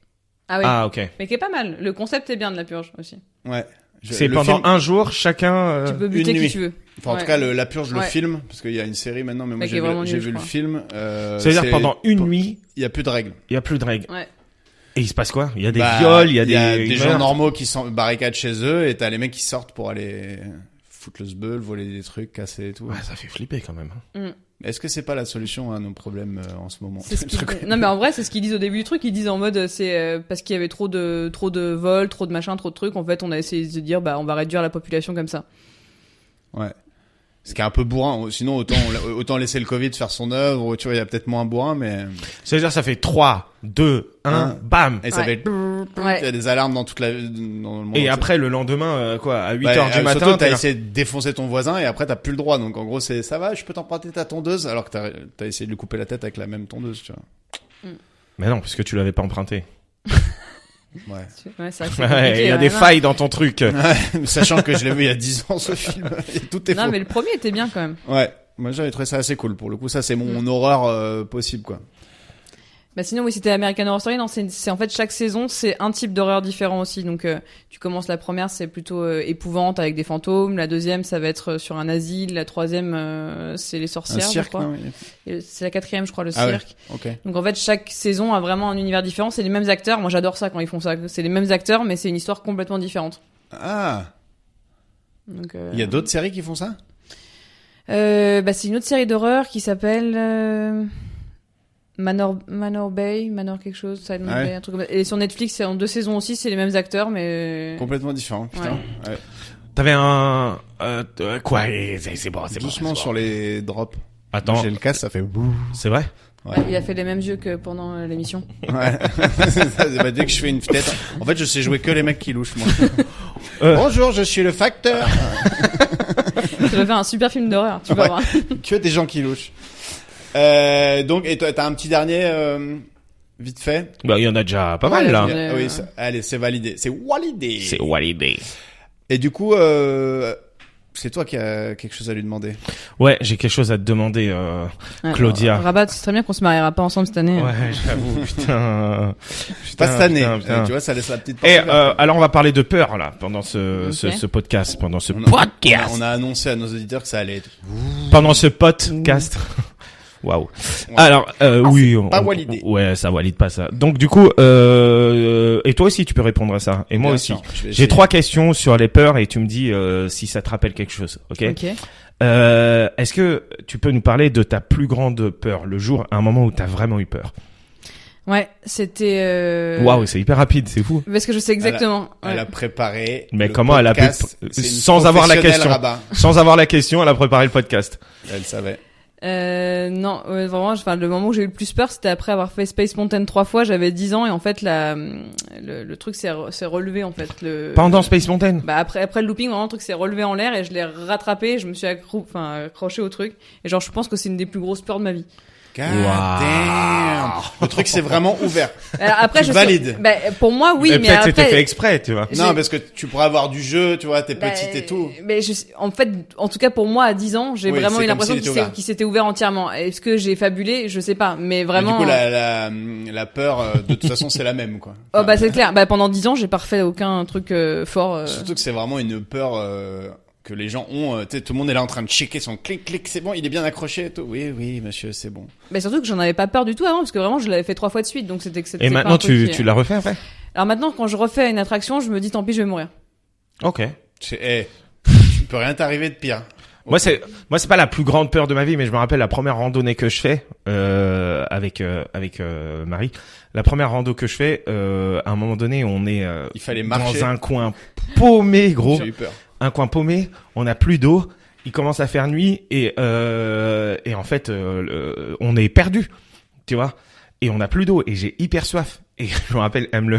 Ah oui. Ah, ok. Mais qui est pas mal. Le concept est bien de la purge aussi. Ouais. C'est Le pendant film- un jour, chacun. Tu peux buter une qui nuit. tu veux. Enfin, en Ouais. tout cas, la purge, le Ouais. film, parce qu'il y a une série maintenant, mais moi Mais qui est vraiment j'ai nul, vu je le crois. film. C'est-à-dire pendant une nuit, il y a plus de règles. il y a plus de règles. Ouais. Et il se passe quoi? Il y a des Bah, viols, il y a des gens meurtres. normaux qui sont barricades chez eux, et t'as les mecs qui sortent pour aller foutre le sbeul, voler des trucs, casser et tout. Ouais, ça fait flipper quand même. Est-ce que c'est pas la solution à nos problèmes en ce moment? C'est ce Le qu'ils- truc- Non mais en vrai c'est ce qu'ils disent au début du truc, ils disent en mode c'est parce qu'il y avait trop de vols, trop de machins, trop de trucs, en fait on a essayé de se dire bah on va réduire la population comme ça. Ouais. Ce qui est un peu bourrin. Sinon, autant laisser le Covid faire son œuvre. Tu vois, il y a peut-être moins bourrin, mais C'est-à-dire, ça fait 3, 2, 1, bam! et ça Ouais. va être. Il y Ouais. a des alarmes dans dans le monde. Et entier. après, le lendemain, à 8 Bah, heures du matin, surtout, t'es t'as là. essayé de défoncer ton voisin et après t'as plus le droit. Donc en gros, ça va, je peux t'emprunter ta tondeuse alors que t'as essayé de lui couper la tête avec la même tondeuse, tu vois. Mais non, puisque tu l'avais pas emprunté. Ouais. Ouais, c'est vrai que c'est Ouais, compliqué, il y a ouais, des non. failles dans ton truc. Sachant que je l'ai vu il y a 10 ans ce film. Et tout est Non faux. mais le premier était bien quand même. Ouais. Moi j'avais trouvé ça assez cool. Pour le coup, ça c'est mon horreur possible, quoi. Bah sinon oui c'était American Horror Story, non c'est en fait chaque saison c'est un type d'horreur différent aussi, donc tu commences la première c'est plutôt épouvante avec des fantômes, la deuxième ça va être sur un asile, la troisième c'est les Un sorcières je cirque, crois. non? Et c'est la quatrième je crois le Ah ouais. cirque. Ok. Donc en fait chaque saison a vraiment un univers différent, c'est les mêmes acteurs, moi j'adore ça quand ils font ça, c'est les mêmes acteurs mais c'est une histoire complètement différente. Ah. Donc Il y a d'autres séries qui font ça? bah c'est une autre série d'horreur qui s'appelle Manor Bay, Manor quelque chose, Silent Ah ouais. Bay, un truc comme ça. Et sur Netflix, c'est en 2 saisons aussi, c'est les mêmes acteurs, mais Complètement différent. Putain. Ouais. T'avais un... quoi? C'est bon, c'est bon. Doucement c'est bon. sur les drops. Attends, J'ai le casque, ça fait bouh. c'est vrai? Ouais. il a fait les mêmes yeux que pendant l'émission. Ouais. Bah, dès que je fais une tête. En fait, je sais jouer que les mecs qui louchent, moi. Euh. Bonjour, je suis le facteur. Tu vas faire un super film d'horreur, tu vas Ouais. voir. Que des gens qui louchent. Donc, et toi, t'as un petit dernier, vite fait? Bah, il y en a déjà pas mal, Ouais, là. j'en ai- Ah oui, allez, c'est validé. C'est validé. C'est Walidé. Et du coup, c'est toi qui as quelque chose à lui demander. Ouais, j'ai quelque chose à te demander, Claudia. Rabat, c'est très bien qu'on se mariera pas ensemble cette année. Ouais, j'avoue, putain. Pas cette année. putain. Tu vois, ça laisse la petite porte Et ouverte. alors on va parler de peur là pendant ce Ok. ce podcast, pendant ce On podcast, on a annoncé à nos auditeurs que ça allait être. pendant ce podcast. Waouh. Ouais. Alors oui, pas validé. Ouais, ça valide pas ça. Donc du coup, et toi aussi tu peux répondre à ça. Et moi Bien aussi. sûr, je vais J'ai essayer. 3 questions sur les peurs et tu me dis si ça te rappelle quelque chose, ok? Ok. Est-ce que tu peux nous parler de ta plus grande peur, le jour, un moment où t'as vraiment eu peur? Ouais, c'était. Waouh, c'est hyper rapide, c'est fou. Parce que je sais exactement. Elle Ouais. a préparé. Mais le comment elle a pu- podcast. C'est une sans avoir la professionnelle question. rabat. Sans avoir la question, elle a préparé le podcast. Elle savait. Non, vraiment, enfin, le moment où j'ai eu le plus peur, c'était après avoir fait Space Mountain 3 fois. J'avais 10 ans et en fait, le truc s'est relevé en fait. Pendant Space Mountain? Bah après le looping, vraiment, le truc s'est relevé en l'air et je l'ai rattrapé. Je me suis accroché au truc. Et genre, je pense que c'est une des plus grosses peurs de ma vie. God Wow. damn. Le truc s'est vraiment ouvert. Alors, après, Tu je valides. Bah, pour moi, oui, mais peut-être c'était fait après. exprès, tu vois. Non, parce que tu pourrais avoir du jeu, tu vois, t'es Bah, petite et tout. Mais en fait, en tout cas pour moi à 10 ans, j'ai Oui, vraiment c'est eu comme l'impression s'il était ouvert. qu'il s'était ouvert entièrement. Est-ce que j'ai fabulé? Je sais pas, mais Mais vraiment. du coup, la peur, de toute façon, c'est la même, quoi. Oh bah c'est clair. Bah pendant 10 ans, j'ai pas refait aucun truc fort. Surtout que c'est vraiment une peur que les gens ont. Tu sais, tout le monde est là en train de checker son clic, c'est bon, il est bien accroché et tout. Oui, oui, monsieur, c'est bon. Mais surtout que j'en avais pas peur du tout avant parce que vraiment je l'avais fait 3 fois de suite, donc c'était que c'était Et pas maintenant, un truc tu l'as refait après? Alors maintenant quand je refais une attraction, je me dis tant pis, je vais mourir. Ok. Tu peux rien t'arriver de pire. Moi c'est pas la plus grande peur de ma vie, mais je me rappelle la première randonnée que je fais avec Marie. La première rando que je fais, à un moment donné, on est Il fallait marcher. dans un coin paumé, gros. J'ai eu peur. Un coin paumé, on n'a plus d'eau, il commence à faire nuit et en fait on est perdu, tu vois, et on n'a plus d'eau et j'ai hyper soif et je me rappelle elle me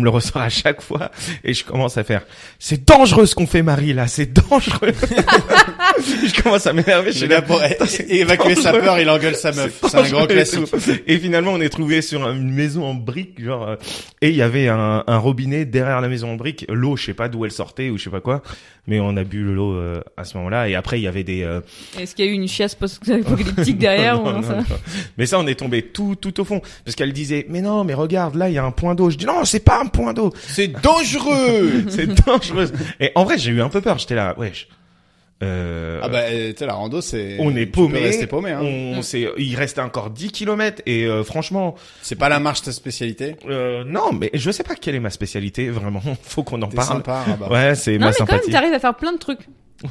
le ressort à chaque fois et je commence à faire c'est dangereux ce qu'on fait Marie là, c'est dangereux. Je commence à m'énerver, je Il suis est là pour évacuer sa peur, il engueule sa meuf. C'est un grand classique. Et finalement, on est trouvé sur une maison en briques, genre, et il y avait un robinet derrière la maison en briques. L'eau, je sais pas d'où elle sortait ou je sais pas quoi, mais on a bu l'eau à ce moment-là. Et après, il y avait des. Est-ce qu'il y a eu une chiasse post-apocalyptique derrière ou non, ça Mais ça, on est tombé tout au fond, parce qu'elle disait, mais non, mais regarde, là, il y a un point d'eau. Je dis non, c'est pas un point d'eau, C'est dangereux. c'est dangereux. Et en vrai, j'ai eu un peu peur. J'étais là, wesh. Ah bah, tu sais, la rando, c'est... On est tu paumé, peux rester paumé, hein. il restait encore 10 kilomètres et franchement, C'est pas la marche ta spécialité. non, mais je sais pas quelle est ma spécialité, vraiment, faut qu'on en T'es parle. sympa, ah bah. Ouais, c'est Non, ma mais quand même, sympathie. t'arrives à faire plein de trucs.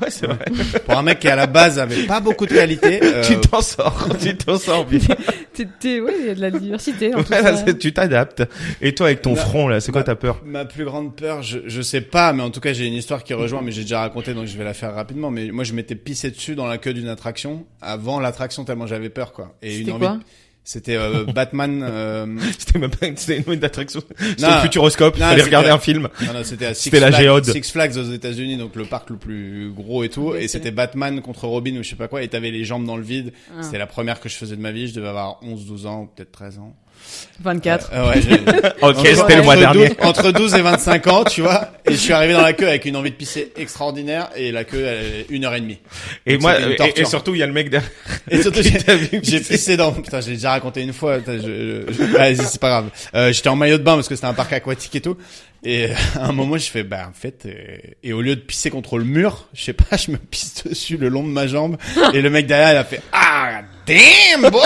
Ouais, c'est vrai. Pour un mec qui à la base avait pas beaucoup de qualité, Tu t'en sors bien. Ouais, il y a de la diversité. En tout Ouais, ça. là, tu t'adaptes. Et toi, avec ton Là, front, là, c'est quoi bah, ta peur? ma plus grande peur, je sais pas, mais en tout cas, j'ai une histoire qui rejoint, mais j'ai déjà raconté, donc je vais la faire rapidement. Mais moi, je m'étais pissé dessus dans la queue d'une attraction, avant l'attraction, tellement j'avais peur, quoi. Et C'était quoi C'était Batman. C'était même pas une attraction. C'était Non. au Futuroscope. Non, Fallait c'était- regarder un film. Non, c'était à Six C'était la Flags, géode. Six Flags aux États-Unis, donc le parc le plus gros et tout. Ok, Et ok. c'était Batman contre Robin ou je sais pas quoi. Et t'avais les jambes dans le vide. Ah. C'était la première que je faisais de ma vie. Je devais avoir 11, 12 ans, ou peut-être 13 ans. 24. Ouais, Ok, Entre- c'était le mois entre dernier. 12 entre 12 et 25 ans, tu vois. Et je suis arrivé dans la queue avec une envie de pisser extraordinaire. Et la queue, elle est 1h30. Et Donc moi, c'était une et torture. surtout, il y a le mec derrière. Et surtout, qui t'a vu j'ai pisser. pissé dans, putain, j'ai déjà raconté une fois, putain, vas-y, c'est pas grave. J'étais en maillot de bain parce que c'était un parc aquatique et tout. Et à un moment, je fais, bah, en fait, et au lieu de pisser contre le mur, je sais pas, je me pisse dessus le long de ma jambe. Et le mec derrière, il a fait, ah, damn, boy!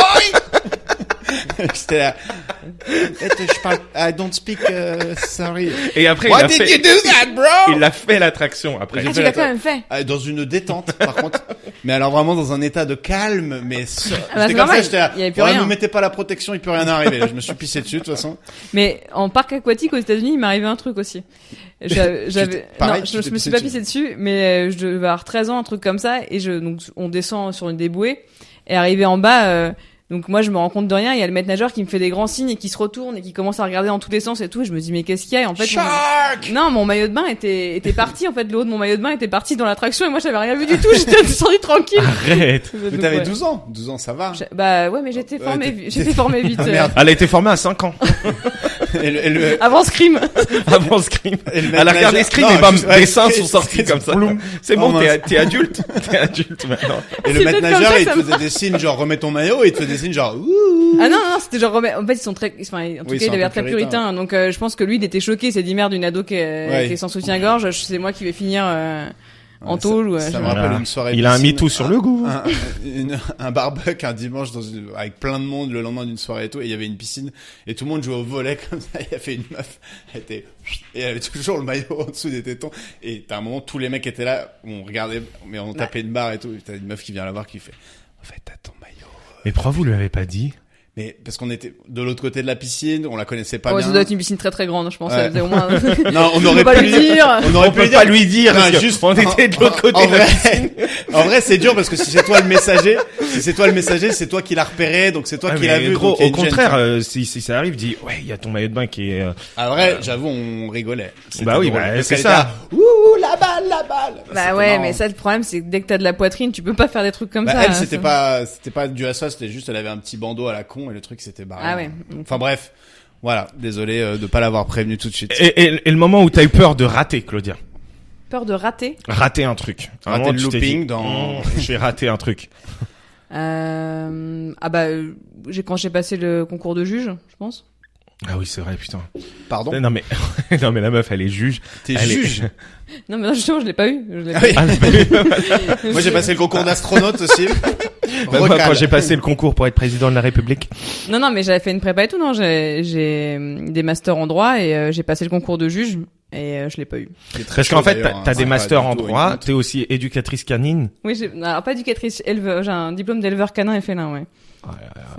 J'étais là. En fait, je parle, I don't speak, sorry. Et après, Why did you do that, bro? il a fait l'attraction après. J'ai Ah, fait tu la l'as quand même fait. Dans une détente, par contre. Mais alors vraiment dans un état de calme, mais bah, j'étais c'est comme normal, ça, j'étais là. il y avait plus Ouais, rien. me mettez pas la protection, il peut rien arriver. Je me suis pissé dessus, de toute façon. Mais en parc aquatique aux États-Unis, il m'est arrivé un truc aussi. J'avais, pareil, non, tu je t'es me suis pissé pas dessus. pissé dessus, mais je devais avoir 13 ans, un truc comme ça, et donc on descend sur une débouée, et arrivé en bas, donc moi je me rends compte de rien, il y a le maître nageur qui me fait des grands signes et qui se retourne et qui commence à regarder dans tous les sens et tout, et je me dis mais qu'est-ce qu'il y a? Et en fait, Shark! non, mon maillot de bain était parti, en fait, le haut de mon maillot de bain était parti dans l'attraction et moi j'avais rien vu du tout, j'étais descendu tranquille. Arrête. Mais Donc, t'avais ouais. 12 ans. 12 ans, ça va. Bah ouais, mais j'étais formé, t'es- j'étais formé vite. Ah, merde. Elle a été formée à 5 ans. Et le Avant Scream. Avant Scream. Et le Elle a regardé manager- Scream Non, et bam, juste- ouais, des seins Scream- sont sortis Scream- comme ça. Bloom. C'est bon, Oh, mince. t'es adulte. T'es adulte maintenant. Et le C'est maître peut-être nageur, comme ça il que te ça faisait des signes genre remets ton maillot et il te faisait des signes genre ouh. Ah non, c'était genre, en fait, ils sont très, enfin, en tout Oui, ils cas, sont il avait un l'air peu très puritain. Donc, je pense que lui, il était choqué. Il s'est dit merde, une ado qui est sans soutien-gorge. C'est moi qui vais finir, en tôle ou, Ça je- me rappelle une soirée. Il a un piscine. MeToo sur le goût. Un barbecue un dimanche avec plein de monde le lendemain d'une soirée et tout, et il y avait une piscine et tout le monde jouait au volley comme ça. Il y avait une meuf, elle était et elle avait toujours le maillot en dessous des tétons. Et à un moment, tous les mecs étaient là, on regardait, mais on tapait une barre et tout. Et t'as une meuf qui vient la voir qui fait, en fait, t'as ton maillot. Mais pourquoi vous lui avez pas dit? Mais parce qu'on était de l'autre côté de la piscine, on la connaissait pas Ouais, bien. ça doit être une piscine très très grande, je pense. Ouais. Ça faisait au moins. Non, on On aurait peut pas pu lui dire. On aurait On pu peut lui pas dire. lui dire, Non, parce que juste on était de l'autre côté en de la vrai, piscine. en vrai, c'est dur parce que si c'est toi le messager, c'est toi qui l'as repéré, donc c'est toi Ouais, qui l'as mais vu. gros, donc il y a au une gêne, contraire, tu vois. si ça arrive, dis, ouais, il y a ton maillot de bain qui est, Ah, vrai, j'avoue, on rigolait. C'était Bah oui, drôle. bah, Parce c'est qu'elle ça. était là, ouh, la balle. Bah C'était ouais, marrant. mais ça, le problème, c'est que dès que t'as de la poitrine, tu peux pas faire des trucs comme Bah, ça. elle, Ça- c'était pas dû à ça, c'était juste, elle avait un petit bandeau à la con et le truc s'était barré. Ah ouais. Enfin bref. Voilà. Désolé de pas l'avoir prévenu tout de suite. et le moment où t'as eu peur de rater, Claudia. Peur de rater. Rater un truc. Un Rater moment, le tu t'es looping dit, dans- je vais rater un truc. Ah bah, quand j'ai passé le concours de juge, je pense. Ah oui, c'est vrai, putain. Pardon. Non, mais, non, mais la meuf, elle est juge. T'es Elle est- juge. Non, mais non, justement, je l'ai pas eu. Je l'ai Ah pas oui. eu. Moi, j'ai passé le concours d'astronaute aussi. Bah, moi, Recal. quand j'ai passé le concours pour être président de la République. Non, mais j'avais fait une prépa et tout, non, j'ai des masters en droit et j'ai passé le concours de juge. Et je l'ai pas eu. Parce qu'en fait, d'ailleurs, t'as hein, des c'est masters pas en du tout droit, une t'es aussi éducatrice canine. Oui, alors pas éducatrice, éleveur, j'ai un diplôme d'éleveur canin et félin, ouais.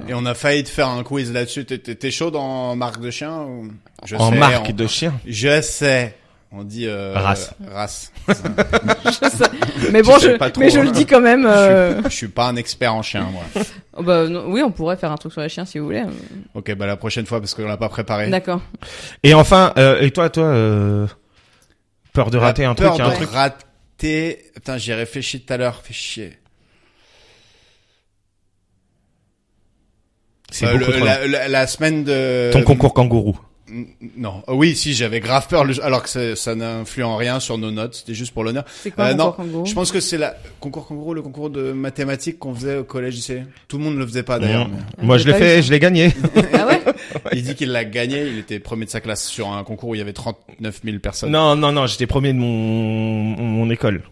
Et on a failli te faire un quiz là-dessus. T'es chaud dans marque de chien ou... Je En sais, marque de chien. Je sais. On dit Race. Race. Je sais. Mais bon, sais pas trop, mais je hein. le dis quand même. Je suis pas un expert en chien, moi. Oh, bah, non, oui, on pourrait faire un truc sur les chiens si vous voulez. Ok, bah la prochaine fois parce qu'on l'a pas préparé. D'accord. Et enfin, et toi, peur de rater un truc, Peur il y a un de truc. rater. Putain, j'y ai réfléchi tout à l'heure. Fais chier. C'est beaucoup trop long. La semaine de Ton concours kangourou. Non. Oui, si, j'avais grave peur, alors que ça n'influe en rien sur nos notes, c'était juste pour l'honneur. C'est quoi un non, concours kangourou je pense que c'est concours kangourou, le concours de mathématiques qu'on faisait au collège lycée. Tout le monde ne le faisait pas d'ailleurs. Moi, je j'ai l'ai pas eu fait, ça. je l'ai gagné. Ah ouais? Il dit qu'il l'a gagné, il était premier de sa classe sur un concours où il y avait 39 000 personnes. Non, j'étais premier de mon école.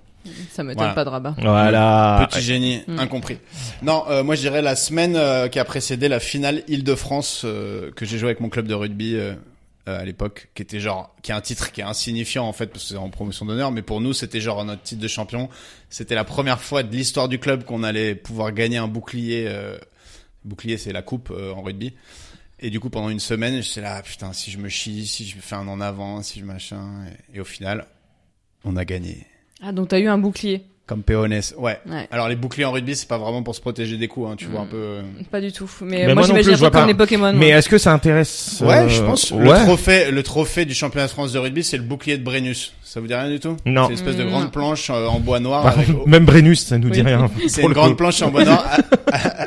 Ça m'étonne Voilà. pas de rabat. Voilà. Petit génie, incompris. Non, moi je dirais la semaine qui a précédé la finale Île-de-France que j'ai joué avec mon club de rugby à l'époque, qui était qui est un titre qui est insignifiant en fait parce que c'est en promotion d'honneur, mais pour nous c'était genre notre titre de champion. C'était la première fois de l'histoire du club qu'on allait pouvoir gagner un bouclier. Bouclier, c'est la coupe en rugby. Et du coup pendant une semaine, j'étais là putain, si je me chie, si je fais un en avant, si je machin, et au final, on a gagné. Ah, donc t'as eu un bouclier. Comme Péonès, ouais. Ouais. Alors les boucliers en rugby, c'est pas vraiment pour se protéger des coups, hein, tu vois un peu. Pas du tout. Mais Mais moi moi non j'imagine plus, un je vois truc comme pas. les Pokémon. Mais moi. est-ce que ça intéresse Ouais, je pense. Ouais. Le trophée du championnat de France de rugby, c'est le bouclier de Brennus. Ça vous dit rien du tout? Non. C'est une espèce de grande planche en bois noir Par avec. contre, même Brennus, ça nous dit rien. C'est Pour une le grande coup. planche en bois noir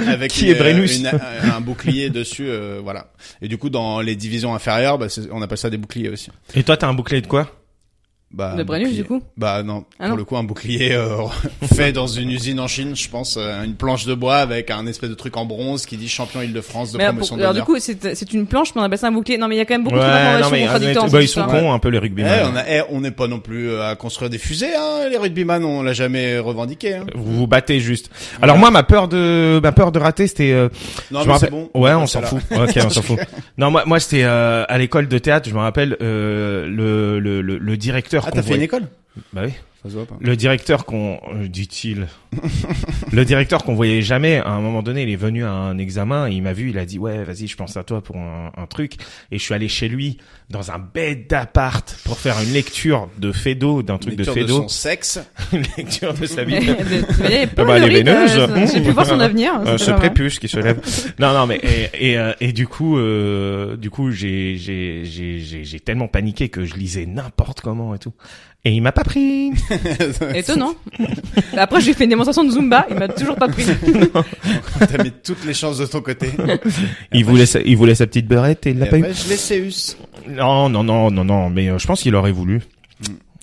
avec Qui est Brennus un bouclier dessus, voilà. Et du coup, dans les divisions inférieures, bah, on appelle ça des boucliers aussi. Et toi, t'as un bouclier de quoi? Bah, De un Brennus, bouclier. du coup? Bah non, Ah pour non. le coup un bouclier fait dans une usine en Chine, je pense, une planche de bois avec un espèce de truc en bronze qui dit champion Île-de-France de Mais promotion alors du d'honneur. coup, c'est une planche, mais on appelle ça un bouclier. Non, mais il y a quand même beaucoup Ouais, non d'informations mais contradictoires. dans bah, cette ils sont histoire. cons un peu les rugbyman. On n'est pas non plus à construire des fusées, hein, les rugbyman, on l'a jamais revendiqué. Hein. Vous vous battez juste. Alors moi, ma peur de rater, c'était. Non, je me mais c'est rappelle- bon. Ouais, on passe s'en là. fout. Ok, on s'en fout. Non, moi, c'était à l'école de théâtre. Je me rappelle le directeur. Ah, qu'on t'as fait voyait- une école? Bah oui. Ça se voit pas. Le directeur dit-il, le directeur qu'on voyait jamais, à un moment donné, il est venu à un examen, il m'a vu, il a dit, ouais, vas-y, je pense à toi pour un truc. Et je suis allé chez lui, dans un bête d'appart, pour faire une lecture de Fédo, d'un truc Lecture de de Fédo. son sexe. Une lecture de sa Mais vie. il est pas Bah, les lyrique, veineuses. j'ai pu voir son avenir. c'était Ce pas mal. prépuce qui se lève. Non, mais et du coup j'ai tellement paniqué que je lisais n'importe comment et tout. Et il m'a pas pris. Étonnant. Après, j'ai fait une démonstration de Zumba, il m'a toujours pas pris. T'as mis toutes les chances de ton côté. Il voulait sa petite beurette et il l'a Et pas eu. après, je l'ai Céus. Non, mais je pense qu'il aurait voulu.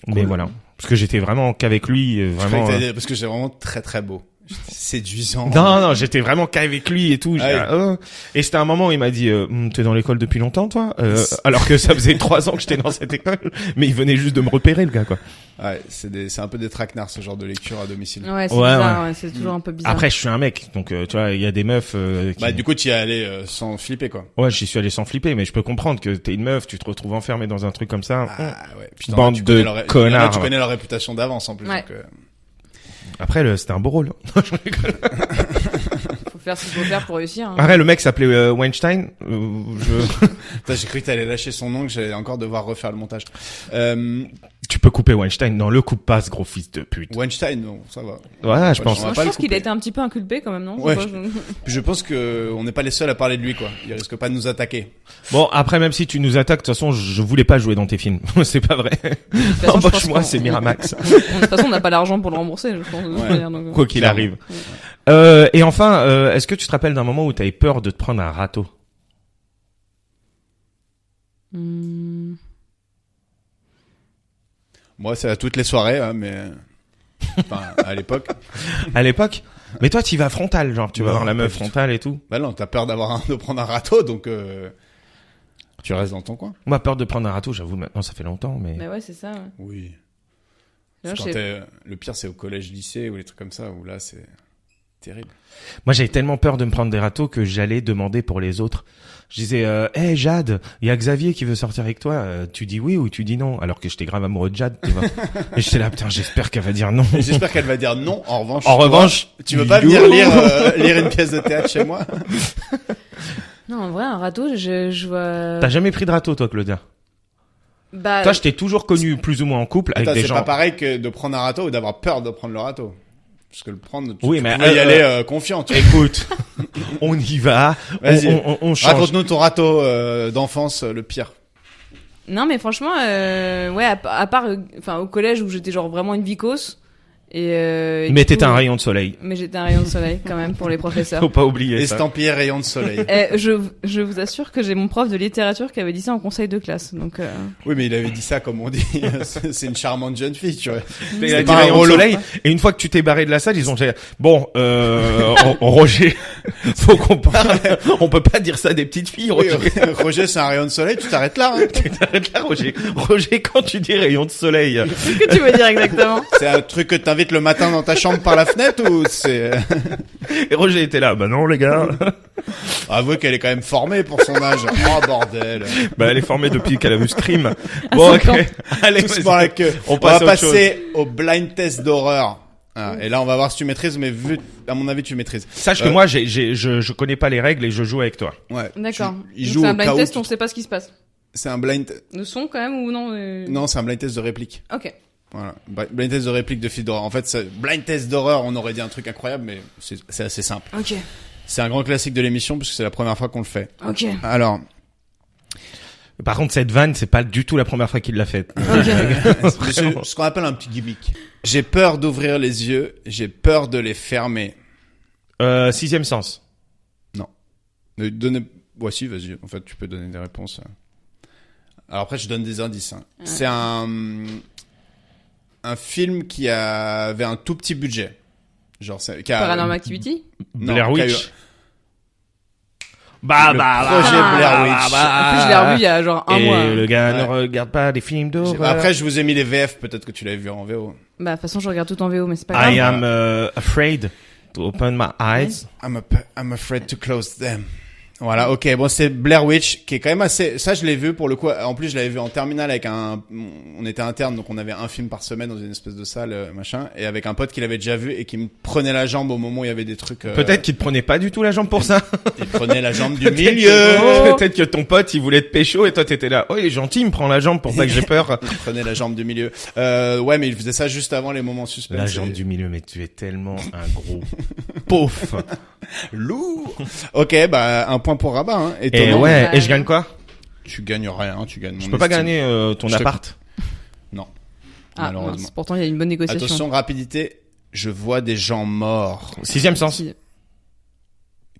Mais Cool. voilà. Parce que j'étais vraiment qu'avec lui, vraiment. Parce que c'est vraiment très très beau. Séduisant. Non, j'étais vraiment qu'avec lui et tout. J'étais Ah là, Et c'était un moment où il m'a dit, t'es dans l'école depuis longtemps, toi? Alors que ça faisait 3 ans que j'étais dans cette école. Mais il venait juste de me repérer, le gars, quoi. Ouais, c'est un peu des traquenards, ce genre de lecture à domicile. Ouais, c'est Ouais, bizarre, ouais, c'est toujours un peu bizarre. Après, je suis un mec. Donc, tu vois, il y a des meufs, qui... Bah, du coup, tu y es allé sans flipper, quoi. Ouais, j'y suis allé sans flipper, mais je peux comprendre que t'es une meuf, tu te retrouves enfermé dans un truc comme ça. Ah, ouais. Putain, Bande tu connais de leur- connards. Tu connais leur réputation d'avance, en plus. Ouais. Donc, Après, c'était un beau rôle. Faut faire ce qu'il faut faire pour réussir. Hein. Après, le mec s'appelait Weinstein. Putain, j'ai cru que t'allais lâcher son nom, que j'allais encore devoir refaire le montage. Tu peux couper Weinstein. Non, le coupe pas, ce gros fils de pute. Weinstein, non, ça va. Ouais, je pense. on va Moi, je pas le pense qu'il couper. a été un petit peu inculpé quand même, non? Ouais, Je sais pas, Puis je pense que on n'est pas les seuls à parler de lui, quoi. Il risque pas de nous attaquer. Bon, après, même si tu nous attaques, de toute façon, je voulais pas jouer dans tes films. C'est pas vrai. De toute façon, je pense Embauche-moi, qu'on- c'est Miramax. De toute façon, on n'a pas l'argent pour le rembourser, je pense. de toute Ouais. manière, donc, Quoi qu'il Clairement. arrive. Et enfin, est-ce que tu te rappelles d'un moment où t'avais peur de te prendre un râteau? Hmm. Moi, c'est à toutes les soirées, hein, mais enfin, à l'époque. À l'époque? Mais toi, tu vas frontal, genre, tu vas Non, voir la pas meuf du tout. frontale et tout. Bah non, t'as peur de prendre un râteau, donc tu restes dans ton coin. Moi, peur de prendre un râteau, j'avoue, maintenant, ça fait longtemps, mais... Mais ouais, c'est ça. Ouais. Oui. Non, Quand je sais- le pire, c'est au collège, lycée ou les trucs comme ça, où là, c'est terrible. Moi, j'avais tellement peur de me prendre des râteaux que j'allais demander pour les autres. Je disais, hey Jade, il y a Xavier qui veut sortir avec toi. Tu dis oui ou tu dis non? Alors que j'étais grave amoureux de Jade, tu vois. Et j'étais là, putain, j'espère qu'elle va dire non. Et j'espère qu'elle va dire non. En revanche, tu veux pas you- venir lire une pièce de théâtre chez moi? Non, en vrai, un râteau, je vois. T'as jamais pris de râteau, toi, Claudia? Bah, Toi, je t'ai toujours connu plus ou moins en couple avec Attends, des c'est gens. pas pareil que de prendre un râteau ou d'avoir peur de prendre le râteau. Parce que le prendre, Oui, tu mais, pouvais y aller confiant. Tu vois. Écoute, on y va. Vas-y. On change. Raconte-nous ton râteau d'enfance, le pire. Non, mais franchement, ouais, à part, enfin, au collège où j'étais genre vraiment une vicose. Et Mais du t'étais coup, un rayon de soleil. Mais j'étais un rayon de soleil quand même pour les professeurs. Faut pas oublier ça. Estampillé rayon de soleil. Je vous assure que j'ai mon prof de littérature qui avait dit ça en conseil de classe. Donc, Oui, mais il avait dit ça comme on dit. C'est une charmante jeune fille, tu vois. Il a C'est dit pas un rayon de rôle. soleil. Et une fois que tu t'es barré de la salle, ils ont dit, bon, Roger, faut qu'on parle. On peut pas dire ça à des petites filles, Oui, Roger. Roger, c'est un rayon de soleil, tu t'arrêtes là. Hein. T'arrêtes là, Roger. Roger, quand tu dis rayon de soleil, qu'est-ce que tu veux dire exactement? C'est un truc que t'invites le matin dans ta chambre par la fenêtre ou c'est... et Roger était là, bah non, les gars. Avouez qu'elle est quand même formée pour son âge. Oh, bordel. Bah, elle est formée depuis qu'elle a vu Scream. Bon, ok. Allez, Tous vas-y. par la queue. On On passe va à autre chose. passer au blind test d'horreur. Ah, et là, on va voir si tu maîtrises, mais vu, à mon avis, tu maîtrises. Sache que moi, je connais pas les règles et je joue avec toi. Ouais. D'accord. Il Donc joue c'est un au cas blind où test, tu- on sait pas ce qui se passe. C'est un blind, Le son quand même ou non? non, c'est un blind test de réplique. Ok. Voilà. Blind test de réplique de film d'horreur. En fait, blind test d'horreur, on aurait dit un truc incroyable, mais c'est assez simple. Ok. C'est un grand classique de l'émission puisque c'est la première fois qu'on le fait. Ok. Alors, Par contre, cette vanne, c'est pas du tout la première fois qu'il l'a faite. c'est ce qu'on appelle un petit gimmick. J'ai peur d'ouvrir les yeux, j'ai peur de les fermer. Sixième sens. Voici, vas-y. En fait, tu peux donner des réponses. Alors après, je donne des indices. Hein. C'est un film qui avait un tout petit budget. Genre, qui a... Paranormal Activity? Non, Blair qui a eu- Witch. Bah, Le bah, projet bah, Blair bah, Witch. bah, En plus, je l'ai revu il y a genre un Et mois. le gars ne Ouais. regarde pas des films d'horreur. Après, je vous ai mis les VF. Peut-être que tu l'avais vu en VO. Bah, de toute façon, je regarde tout en VO, mais c'est pas grave. I am afraid to open my eyes. I'm afraid to close them. Voilà, ok, bon, c'est Blair Witch, qui est quand même assez, ça je l'ai vu pour le coup, en plus je l'avais vu en terminale avec on était interne, donc on avait un film par semaine dans une espèce de salle, machin, et avec un pote qui l'avait déjà vu et qui me prenait la jambe au moment où il y avait des trucs, Peut-être qu'il te prenait pas du tout la jambe pour ça. il prenait la jambe du Peut-être milieu, que- Peut-être que ton pote, il voulait te pécho et toi t'étais là. Oh, il est gentil, il me prend la jambe pour pas que j'ai peur. il prenait la jambe du milieu, ouais, mais il faisait ça juste avant les moments suspens. La jambe du milieu, mais tu es tellement un gros pauvre. Lourd. Ok, bah, un point pour Rabat, hein, Et étonnant. ouais, Ouais. et je gagne quoi? Tu gagnes rien, tu gagnes Je mon peux pas estime. gagner ton Je te- appart. Non. Ah, Malheureusement. mince, pourtant, il y a une bonne négociation. Attention, rapidité, je vois des gens morts. Sixième sens. Si,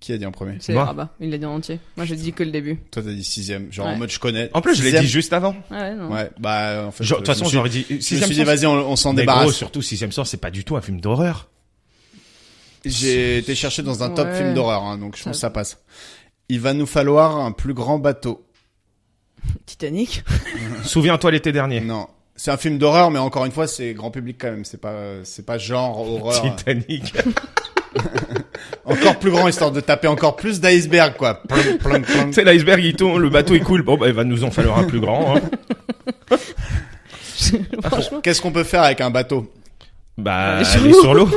Qui a dit en premier? c'est Moi. Rabat, il l'a dit en entier. Moi, j'ai dit que le début. Toi, t'as dit sixième. Genre, en Ouais. mode, je connais. En plus, je l'ai Sixième. dit juste avant. Ah ouais, non. Ouais, bah, en fait. De toute façon, j'aurais dit je me sixième suis dit, sens. vas-y, on s'en Mais débarrasse. gros, surtout sixième sens, c'est pas du tout un film d'horreur. J'ai été chercher dans un top Ouais. film d'horreur, hein, donc je Ça pense que ça passe. Il va nous falloir un plus grand bateau. Titanic. Souviens-toi l'été dernier. Non. C'est un film d'horreur, mais encore une fois, c'est grand public quand même. C'est pas genre horreur. Titanic. Encore plus grand, histoire de taper encore plus d'iceberg, quoi. Plonk, plonk, plonk. Tu sais, l'iceberg, il tourne, le bateau, il coule. Bon, bah, il va nous en falloir un plus grand. Hein. Franchement. Qu'est-ce qu'on peut faire avec un bateau? Bah, Aller sur aller l'eau. sur l'eau.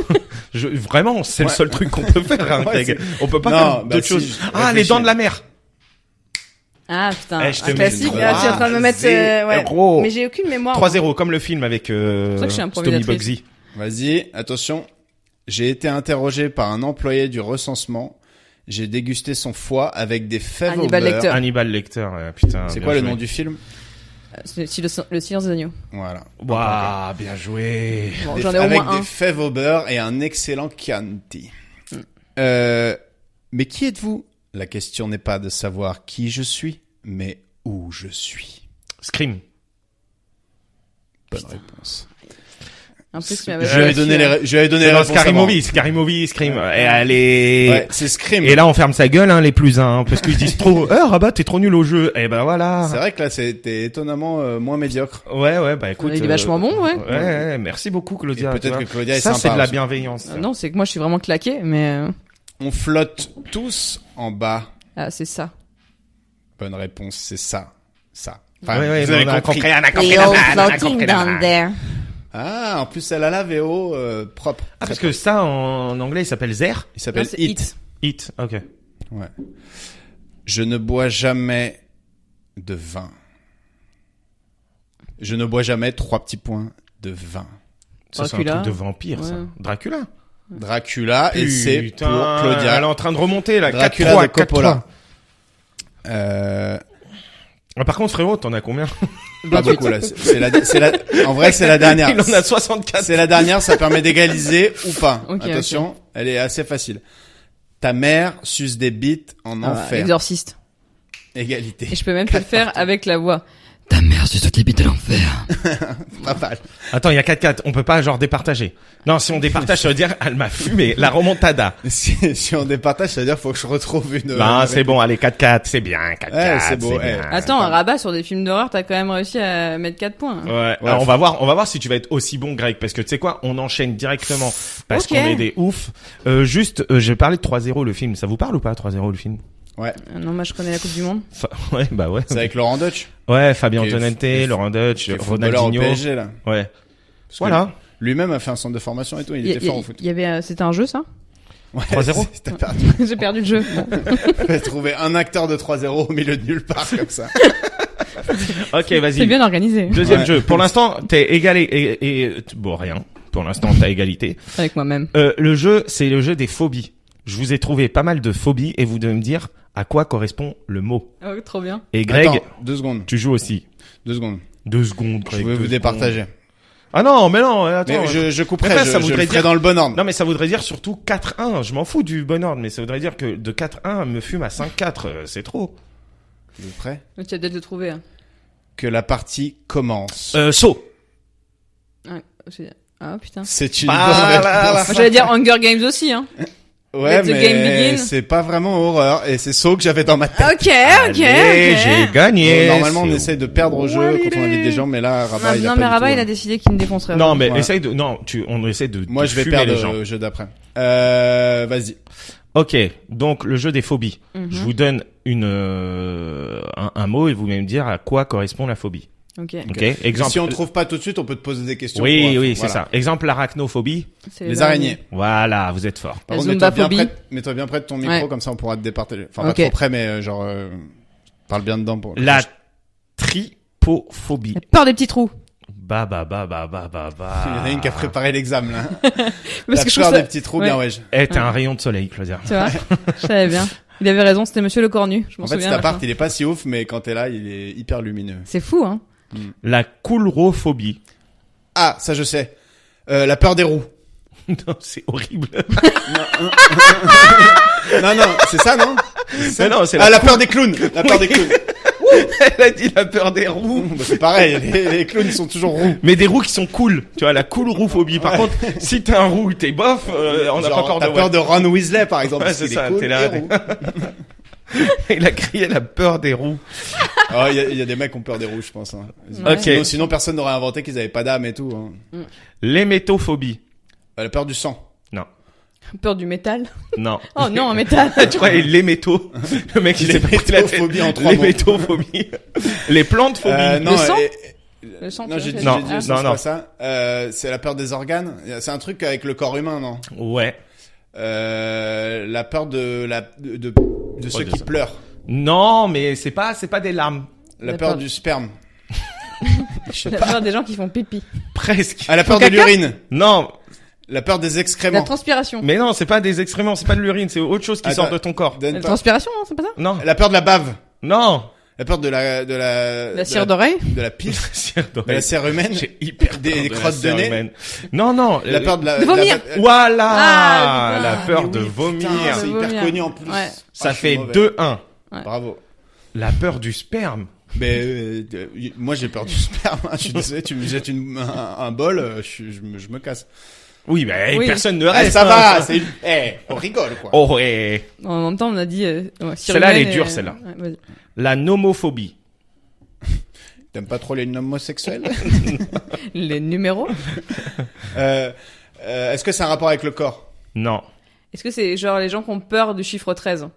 Vraiment, c'est le Ouais. seul truc qu'on peut faire, hein, Ouais, Greg. c'est- On peut pas Non, faire bah d'autres si, choses. je Ah, les réfléchis. dents de la mer. Ah, putain. Eh, je te Un mets classique. une Ah, tu es en train de me mettre, 3-0. ouais. Mais j'ai aucune mémoire. 3-0, comme le film avec, pour ça que je suis Tommy improvisatrice. Bugsy. Vas-y, attention. J'ai été interrogé par un employé du recensement. J'ai dégusté son foie avec des fèves au Hannibal beurre. Lecter. Hannibal Lecter, putain. C'est bien quoi le joué. nom du film? Le silence des agneaux. Voilà. Waouh, bien joué. Bon, Des- j'en ai au avec moins des un. fèves au beurre et un excellent Chianti. Mais qui êtes-vous? La question n'est pas de savoir qui je suis, mais où je suis. Scream. Bonne réponse. Un peu Je Je lui avais donné les Non, réponses Scary avant. Movie, Scream. Et allez. Ouais, c'est Scream. Et là, on ferme sa gueule, hein, les plus uns, parce qu'ils disent trop, Rabat, t'es trop nul au jeu. Et ben voilà. C'est vrai que là, c'était étonnamment moins médiocre. Ouais, bah écoute. Il est vachement bon, ouais. Ouais, merci beaucoup, Claudia. Et peut-être tu vois. que Claudia est ça, sympa c'est de la aussi. bienveillance. ça. Non, c'est que moi, je suis vraiment claqué, mais On flotte tous en bas. ah, c'est ça. Bonne réponse, c'est ça. Ouais, ouais, vous mais avez on a compris. compris, on a compris la vanne, on a compris la vanne. there. Ah, en plus, elle a la VO propre. Ah, parce que ça, en anglais, il s'appelle Zer. Il s'appelle c'est Hit. Hit, ok. Ouais. Je ne bois jamais de vin. Je ne bois jamais 3 petits points de vin. Ça, c'est un Dracula. truc de vampire, ça. Ouais. Dracula. Dracula, et c'est Putain, pour Claudia. elle est en train de remonter, là. Dracula 4-3, de Coppola. 4-3. Ah, par contre, frérot, t'en as combien? Pas beaucoup, là. En vrai, c'est la dernière. Il en a 64. C'est la dernière, ça permet d'égaliser ou pas. Ok, Attention, elle est assez facile. Ta mère suce des bites en enfer. Exorciste. Égalité. Et je peux même te le faire avec la voix. Ta mère suce toutes les bites de l'enfer. Pas mal. Attends, il y a 4-4. On peut pas, genre, départager. Non, si on départage, ça veut dire, elle m'a fumé. La remontada. Si on départage, ça veut dire faut que je retrouve une... Non, c'est bon, allez, 4-4. C'est bien, 4-4. Ouais, c'est beau, bien. ouais. Attends, un rabat sur des films d'horreur, t'as quand même réussi à mettre 4 points. Ouais, Ouais, alors on va voir si tu vas être aussi bon, Greg, parce que tu sais quoi, on enchaîne directement parce Ok. qu'on est des oufs. Juste, je vais parler de 3-0 le film. Ça vous parle ou pas 3-0 le film? Ouais. Non, moi je connais la Coupe du Monde. Ouais, bah ouais. C'est avec Laurent Dutch. Ouais, Fabien Qui est- Antonente, qui est- Laurent Dutch, qui est footballeur au Ronaldinho. PSG, là. Ouais. Parce que Voilà. Lui-même a fait un centre de formation et tout, il était fort au foot. Il y avait, c'était un jeu ça. Ouais, 3-0. T'as perdu. J'ai perdu le jeu. Bon. T'as trouvé un acteur de 3-0 au milieu de nulle part, comme ça. Ok, C'est vas-y. bien organisé. Deuxième Ouais. jeu. Pour l'instant, t'es égalé et bon, rien. Pour l'instant, t'as égalité. Avec moi-même. Le jeu, c'est le jeu des phobies. Je vous ai trouvé pas mal de phobies et vous devez me dire à quoi correspond le mot. Oh, trop bien. Et Greg, Attends, 2 secondes. tu joues aussi. 2 secondes. 2 secondes, Je Greg. vais 2 vous secondes. départager. Ah non, mais non, attends. Mais je couperai, Mais ça, je ça le voudrait ferai dire- dans le bon ordre. Non, mais ça voudrait dire surtout 4-1. Je m'en fous du bon ordre, mais ça voudrait dire que de 4-1, elle me fume à 5-4. C'est trop. Vous êtes prêts? Tu as peut-être le trouver. Hein. Que la partie commence. Saut. Ah putain. C'est une Ah, bonne là, réponse. là, là. Moi j'allais dire Hunger Games aussi. Hein. Ouais, Let the game mais begin. c'est pas vraiment horreur et c'est ça que j'avais dans ma tête. Ok, ok, Allez, ok. j'ai gagné. Normalement, on C'est- essaie de perdre au jeu quand on invite des gens, mais là, Rabat, il a Non, pas mais du Rabat, tout, il a hein. décidé qu'il me défoncerait. Non, mais Ouais. essaye de, non, on essaie de, Moi, de je vais fumer perdre les gens. au jeu d'après. Vas-y. Ok. Donc, le jeu des phobies. Mhm. Je vous donne un mot et vous allez me dire à quoi correspond la phobie. Ok. Ok. Exemple. Si on trouve pas tout de suite, on peut te poser des questions. Oui, pour- oui, c'est voilà. ça. Exemple, l'arachnophobie. C'est Les araignées. Voilà, vous êtes fort. Par La contre, zumbaphobie. mets-toi bien près de ton micro, Ouais. comme ça on pourra te départager. Enfin, Ok. pas trop près, mais parle bien dedans pour. La tripophobie. La peur des petits trous. Bah. Il y en a une qui a préparé l'examen, là. Parce La que je peur trouve des ça... petits trous, Ouais. bien, ouais. Eh, t'es un rayon de soleil, Claudia. Tu vois, je savais bien. Il avait raison, c'était Monsieur Le Cornu. Je m'en En fait, souviens. cet appart, maintenant. il est pas si ouf, mais quand t'es là, il est hyper lumineux. C'est fou, hein. La coulrophobie. Ah, ça je sais. La peur des roues. Non, c'est horrible. Non, c'est ça, non? Mais non, c'est Ah, la peur des clowns. La peur des clowns. Elle a dit la peur des roues. Bah, c'est pareil, les clowns, ils sont toujours roux. Mais des roues qui sont cool. Tu vois, la coulrophobie. Par contre, si t'es un roux, t'es bof, on n'a pas Genre, encore t'as de peur de Ron Weasley, par exemple. Ouais, parce c'est qu'il ça, est cool t'es là, et t'es- roux. Il a crié la peur des roues. Ah, il y a des mecs qui ont peur des roues, je pense. Hein. Ouais. Ok. Sinon, personne n'aurait inventé qu'ils avaient pas d'âme et tout. Hein. L'hémétophobie. La peur du sang. Non. Peur du métal. Non. Oh non, un métal. Tu vois, et l'héméto. Le mec, il s'est pas pris la tête. L'hémétophobie en 3 mots. L'hémétophobie. Les plantes phobies. Non, Le sang et- Le sang, non, tu j'ai vois, dit, c'est- Non, j'ai dit, Ah. c'est non. pas ça. C'est la peur des organes. C'est un truc avec le corps humain, non? Ouais. La peur de ceux de qui ça. pleurent. Non, mais c'est pas des larmes. La La peur peur- du sperme. La peur des gens qui font pipi. Presque. Ah, la peur de caca l'urine. Non. La peur des La excréments. transpiration. Mais non, c'est pas des excréments, c'est pas de l'urine, c'est autre chose qui Attends. sort de ton corps. Donne La pas. transpiration, non, c'est pas ça? Non. La peur de la bave. Non. La peur de la La cire d'oreille. de la pile. Cire De d'oreille. la cire humaine. J'ai hyper Des peur de la crottes de cire nez. humaine. Non. La peur de la... De vomir. Voilà. Ah, putain. la peur Mais de oui, vomir. putain, c'est De hyper vomir. connu en plus. Ouais. Ça Ah, je suis fait mauvais. 2-1. Bravo. La peur du sperme. Moi, j'ai peur du sperme. Je suis désolé, tu me jettes un bol, je me casse. Oui, Oui. personne ne Eh, reste. ça hein. va, on rigole, quoi. Oh, ouais. En même temps, on a dit. Celle-là, elle est dure, celle-là. Ouais, vas-y. La nomophobie. T'aimes pas trop les homosexuels? Les numéros. Est-ce que c'est un rapport avec le corps? Non. Est-ce que c'est genre les gens qui ont peur du chiffre 13?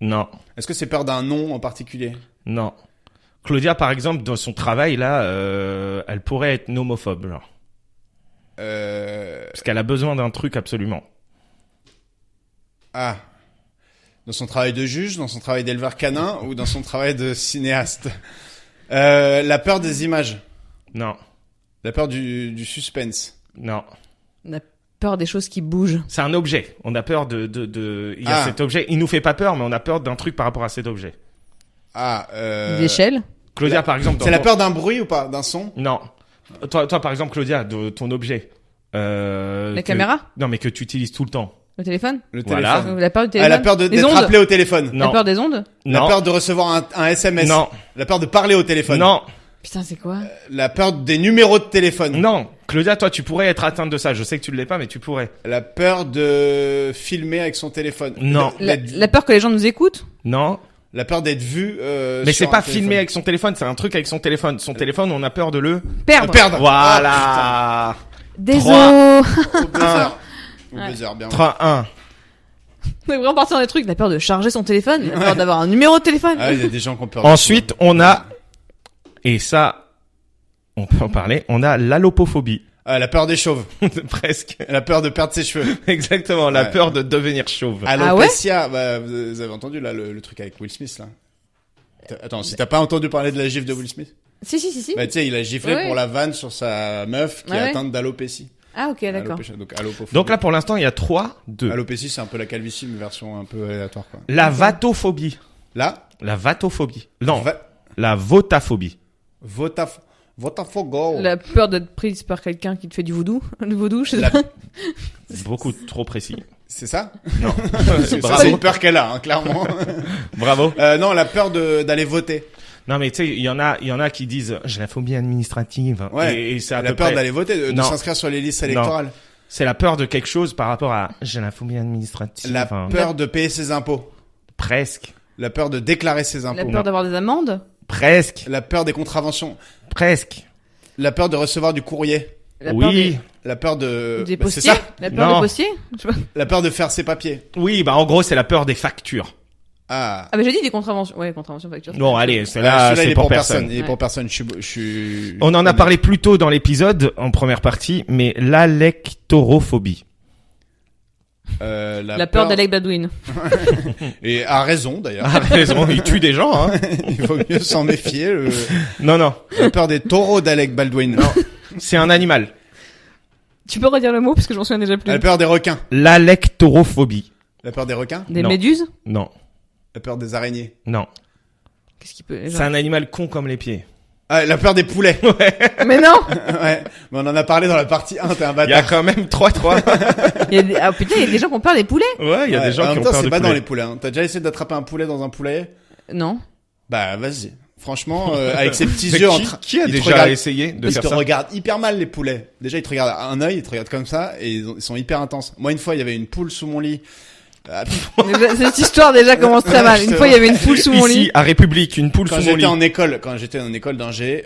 Non. Est-ce que c'est peur d'un nom en particulier? Non. Claudia, par exemple, dans son travail, là, elle pourrait être nomophobe, genre. Parce qu'elle a besoin d'un truc absolument. Ah. Dans son travail de juge, dans son travail d'éleveur canin ou dans son travail de cinéaste? La peur des images. Non. La peur du suspense. Non. On a peur des choses qui bougent. C'est un objet. On a peur de... Il y a cet objet. Il nous fait pas peur, mais on a peur d'un truc par rapport à cet objet. Des échelles. Claudia, par exemple... C'est la peur d'un bruit ou pas? D'un son? Non. Toi, par exemple, Claudia, de ton objet. La caméra? Non, mais que tu utilises tout le temps. Le téléphone? Le Voilà. téléphone. La peur du téléphone? La peur Des d'être ondes? rappelé au téléphone. Non. La peur des ondes? La Non. peur de recevoir un SMS. Non. La peur de parler au téléphone. Non. Putain, c'est quoi? La peur des numéros de téléphone. Non. Claudia, toi, tu pourrais être atteinte de ça. Je sais que tu ne l'es pas, mais tu pourrais. La peur de filmer avec son téléphone. Non. La peur que les gens nous écoutent? Non. La peur d'être vu. Mais sur c'est pas un téléphone. filmé avec son téléphone, c'est un truc avec son téléphone. Son téléphone, on a peur de le... Perdre. Perdre. Voilà. Des Trois. os. Au buzzer. Au Ouais. buzzer, bien. 3-1. On est vraiment parti dans des trucs. La peur de charger son téléphone. La peur d'avoir un numéro de téléphone. Ah, il y a des gens qui ont peur. de Ensuite, on a... Et ça, on peut en parler. On a l'allopophobie. ça. Ah, la peur des chauves. Presque. La peur de perdre ses cheveux. Exactement, la Ouais. peur de devenir chauve. Alopecia. Bah, vous avez entendu là le truc avec Will Smith là. Attends, si t'as pas entendu parler de la gifle de Will Smith? Si. Bah tu sais, il a giflé Ouais. pour la vanne sur sa meuf qui est Ouais. atteinte d'alopécie. Ah, ok, d'accord. Alopecia, donc allopophobie. Donc là, pour l'instant, il y a 3-2. Alopécie, c'est un peu la calvitie, mais version un peu aléatoire quoi. La vatophobie. Là, La vatophobie. Non, va... la votaphobie. Votafogo. La peur d'être prise par quelqu'un qui te fait du vaudou. Du vaudou, je sais La- pas. Beaucoup trop précis. C'est ça? Non. Ça, c'est Bravo. une peur qu'elle a, hein, clairement. Bravo. Non, la peur d'aller voter. Non, mais tu sais, il y en a qui disent, j'ai la phobie administrative. Ouais. Et c'est à La peu peur près- d'aller voter, de Non. s'inscrire sur les listes électorales. C'est la peur de quelque chose par rapport à, j'ai la phobie administrative. La Enfin, peur de payer ses impôts. Presque. La peur de déclarer ses La impôts. peur d'avoir des amendes. Presque. La peur des contraventions. Presque. La peur de recevoir du courrier. La peur Oui. La peur de... des Bah, postiers. c'est ça. La peur Non. des postiers. Je sais pas. La peur de faire ses papiers. Oui, bah, en gros, c'est la peur des factures. Ah. Ah, mais j'ai dit des contraventions. Ouais, contraventions facture. Bon, allez, Ah, celle-là, celui-là, il c'est est pour pour personne. personne. Il est Ouais. pour personne. Je suis... On en a parlé plus tôt dans l'épisode, en première partie, mais l'alectorophobie. La peur d'Alec Baldwin. Et a raison, d'ailleurs. Ah, raison, il tue des gens, hein. Il vaut mieux s'en méfier. Non. La peur des taureaux d'Alec Baldwin. C'est un animal. Tu peux redire le mot parce que je m'en souviens déjà plus. La peur des requins. L'alectorophobie. La peur des requins. Des Non. méduses. Non. La peur des araignées. Non. Qu'est-ce qui peut. C'est un animal con comme les pieds. Ah, la peur des poulets. Mais non. Ouais. Mais on en a parlé dans la partie 1, t'es un Il y a bâtard. quand même 3-3. Il y a des... Ah putain, il y a des gens qui ont peur des poulets. Ouais, il y a des gens en qui même ont temps, peur c'est de pas dans poulet. les poulets. Hein. T'as déjà essayé d'attraper un poulet dans un poulailler? Non. Bah, vas-y. Franchement, avec ses petits Mais yeux qui a ils te déjà regardent- essayé de Ils faire te ça? regardent hyper mal, les poulets. Déjà, ils te regardent à un œil, ils te regardent comme ça, et ils sont hyper intenses. Moi, une fois, il y avait une poule sous mon lit. Ah, Déjà, cette histoire déjà commence très mal. Une fois, il y avait une poule sous mon Ici, lit. à République, une poule Quand sous mon lit. quand j'étais en école d'ingé,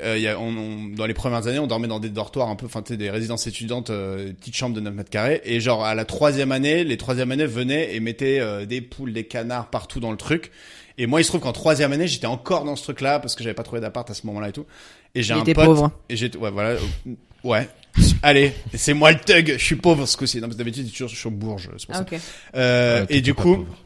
dans les premières années, on dormait dans des dortoirs un peu, enfin, tu sais, des résidences étudiantes, des petites chambres de 9 mètres carrés. Et genre, à la troisième année, les troisième années venaient et mettaient des poules, des canards partout dans le truc. Et moi, il se trouve qu'en troisième année, j'étais encore dans ce truc-là parce que j'avais pas trouvé d'appart à ce moment-là et tout. Et j'ai Il un était pote. pauvre. Et j'étais, ouais, voilà. Ouais. Allez, c'est moi le thug. Je suis pauvre ce coup-ci. Non, parce que d'habitude, je suis au Bourges, c'est pour Ah, ça. ok. Ouais, Et du t'es pas coup, pauvre.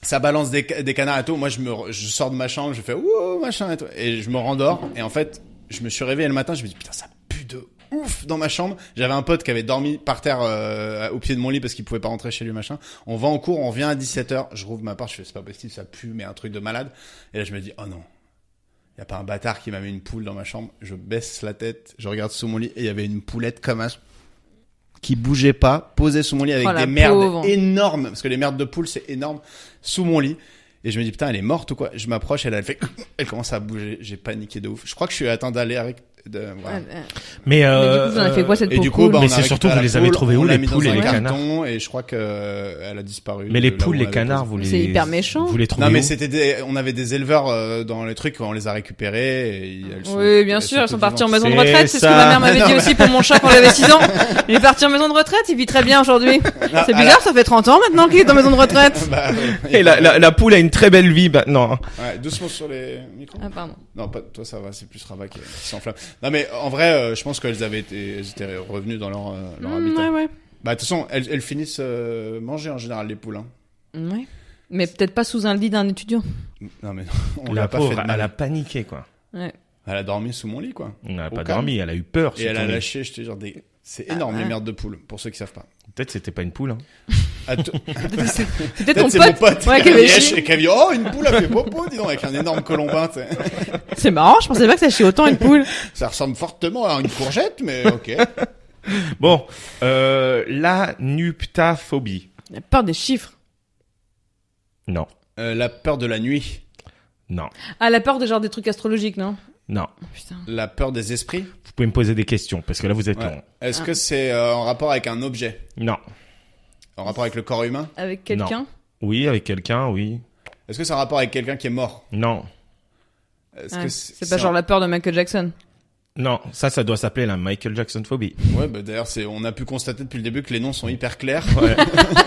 ça balance des canards et tout. Moi, je sors de ma chambre, je fais ouh machin et tout, et je me rendors. Et en fait, je me suis réveillé le matin, je me dis putain, ça pue de ouf dans ma chambre. J'avais un pote qui avait dormi par terre au pied de mon lit parce qu'il pouvait pas rentrer chez lui machin. On va en cours, on revient à 17h. Je rouvre ma porte, je fais c'est pas possible, ça pue, mais un truc de malade. Et là, je me dis oh non. Y a pas un bâtard qui m'a mis une poule dans ma chambre. Je baisse la tête, je regarde sous mon lit et il y avait une poulette comme un qui bougeait pas, posée sous mon lit avec Oh, la des merdes pauvre. énormes, parce que les merdes de poule c'est énorme, sous mon lit. Et je me dis, putain, elle est morte ou quoi? Je m'approche, elle fait, elle commence à bouger. J'ai paniqué de ouf. Je crois que je suis atteint d'allergique. Voilà. Mais, Mais du coup, vous en avez fait quoi cette Et peau du coup, bah, Mais on c'est a surtout, récupéré vous les la avez poule, trouvés où, on l'a les mis dans poules et un les carton, et je crois que elle a disparu. Mais les de là où poules, on les l'avait canards, posée. vous les... C'est hyper méchant. Vous les trouvez Non, mais où on avait des éleveurs dans les trucs, on les a récupérés. Et elles sont- Oui, bien elles sûr, elles sont toutes parties en vivantes. maison de C'est retraite. C'est ce que ça. ma mère m'avait dit aussi pour mon chat quand j'avais 6 ans. Il est parti en maison de retraite, il vit très bien aujourd'hui. Ah, C'est bizarre, ça fait 30 ans maintenant qu'il est en maison de retraite. Bah, Et la poule a une très belle vie, non. Ouais, doucement sur les micros. Ah, pardon. Non, pas toi, ça va, c'est plus Rabat qui s'enflamme. Non, mais en vrai, je pense qu'elles étaient revenues dans leur habitat. Ouais. Bah, de toute façon, elles finissent manger en général les poules. Hein. Ouais. Mais peut-être pas sous un lit d'un étudiant. Non, mais on La l'a pas pauvre, fait de mal. elle a paniqué, quoi. Ouais. Elle a dormi sous mon lit, quoi. Elle n'a Au pas calme. dormi, elle a eu peur. Et sur elle ton a lit. lâché, je te jure, c'est énorme, ouais. les merdes de poules, pour ceux qui savent pas. Peut-être c'était pas une poule, hein. C'était ton c'est pote. mon pote Ouais, qui qui avait avait chié. et qui a vu, oh, une poule a fait popo, dis donc, avec un énorme colombin, tu sais. C'est marrant, je pensais pas que ça chie autant une poule. Ça ressemble fortement à une courgette, mais ok. Bon, la nuptaphobie. La peur des chiffres. Non, La peur de la nuit. non, Ah, la peur des genre des trucs astrologiques, non? non. Oh, putain. La peur des esprits. Vous pouvez me poser des questions, parce que là, vous êtes Ouais. long. Est-ce que c'est en rapport avec un objet? Non. En rapport avec le corps humain? Avec quelqu'un? Oui, avec quelqu'un, oui. Est-ce que c'est en rapport avec quelqu'un qui est mort? Non. Est-ce Ouais, que c'est pas genre la peur de Michael Jackson. Non, ça doit s'appeler la Michael Jackson phobie. Ouais, bah d'ailleurs, on a pu constater depuis le début que les noms sont hyper clairs. Ouais.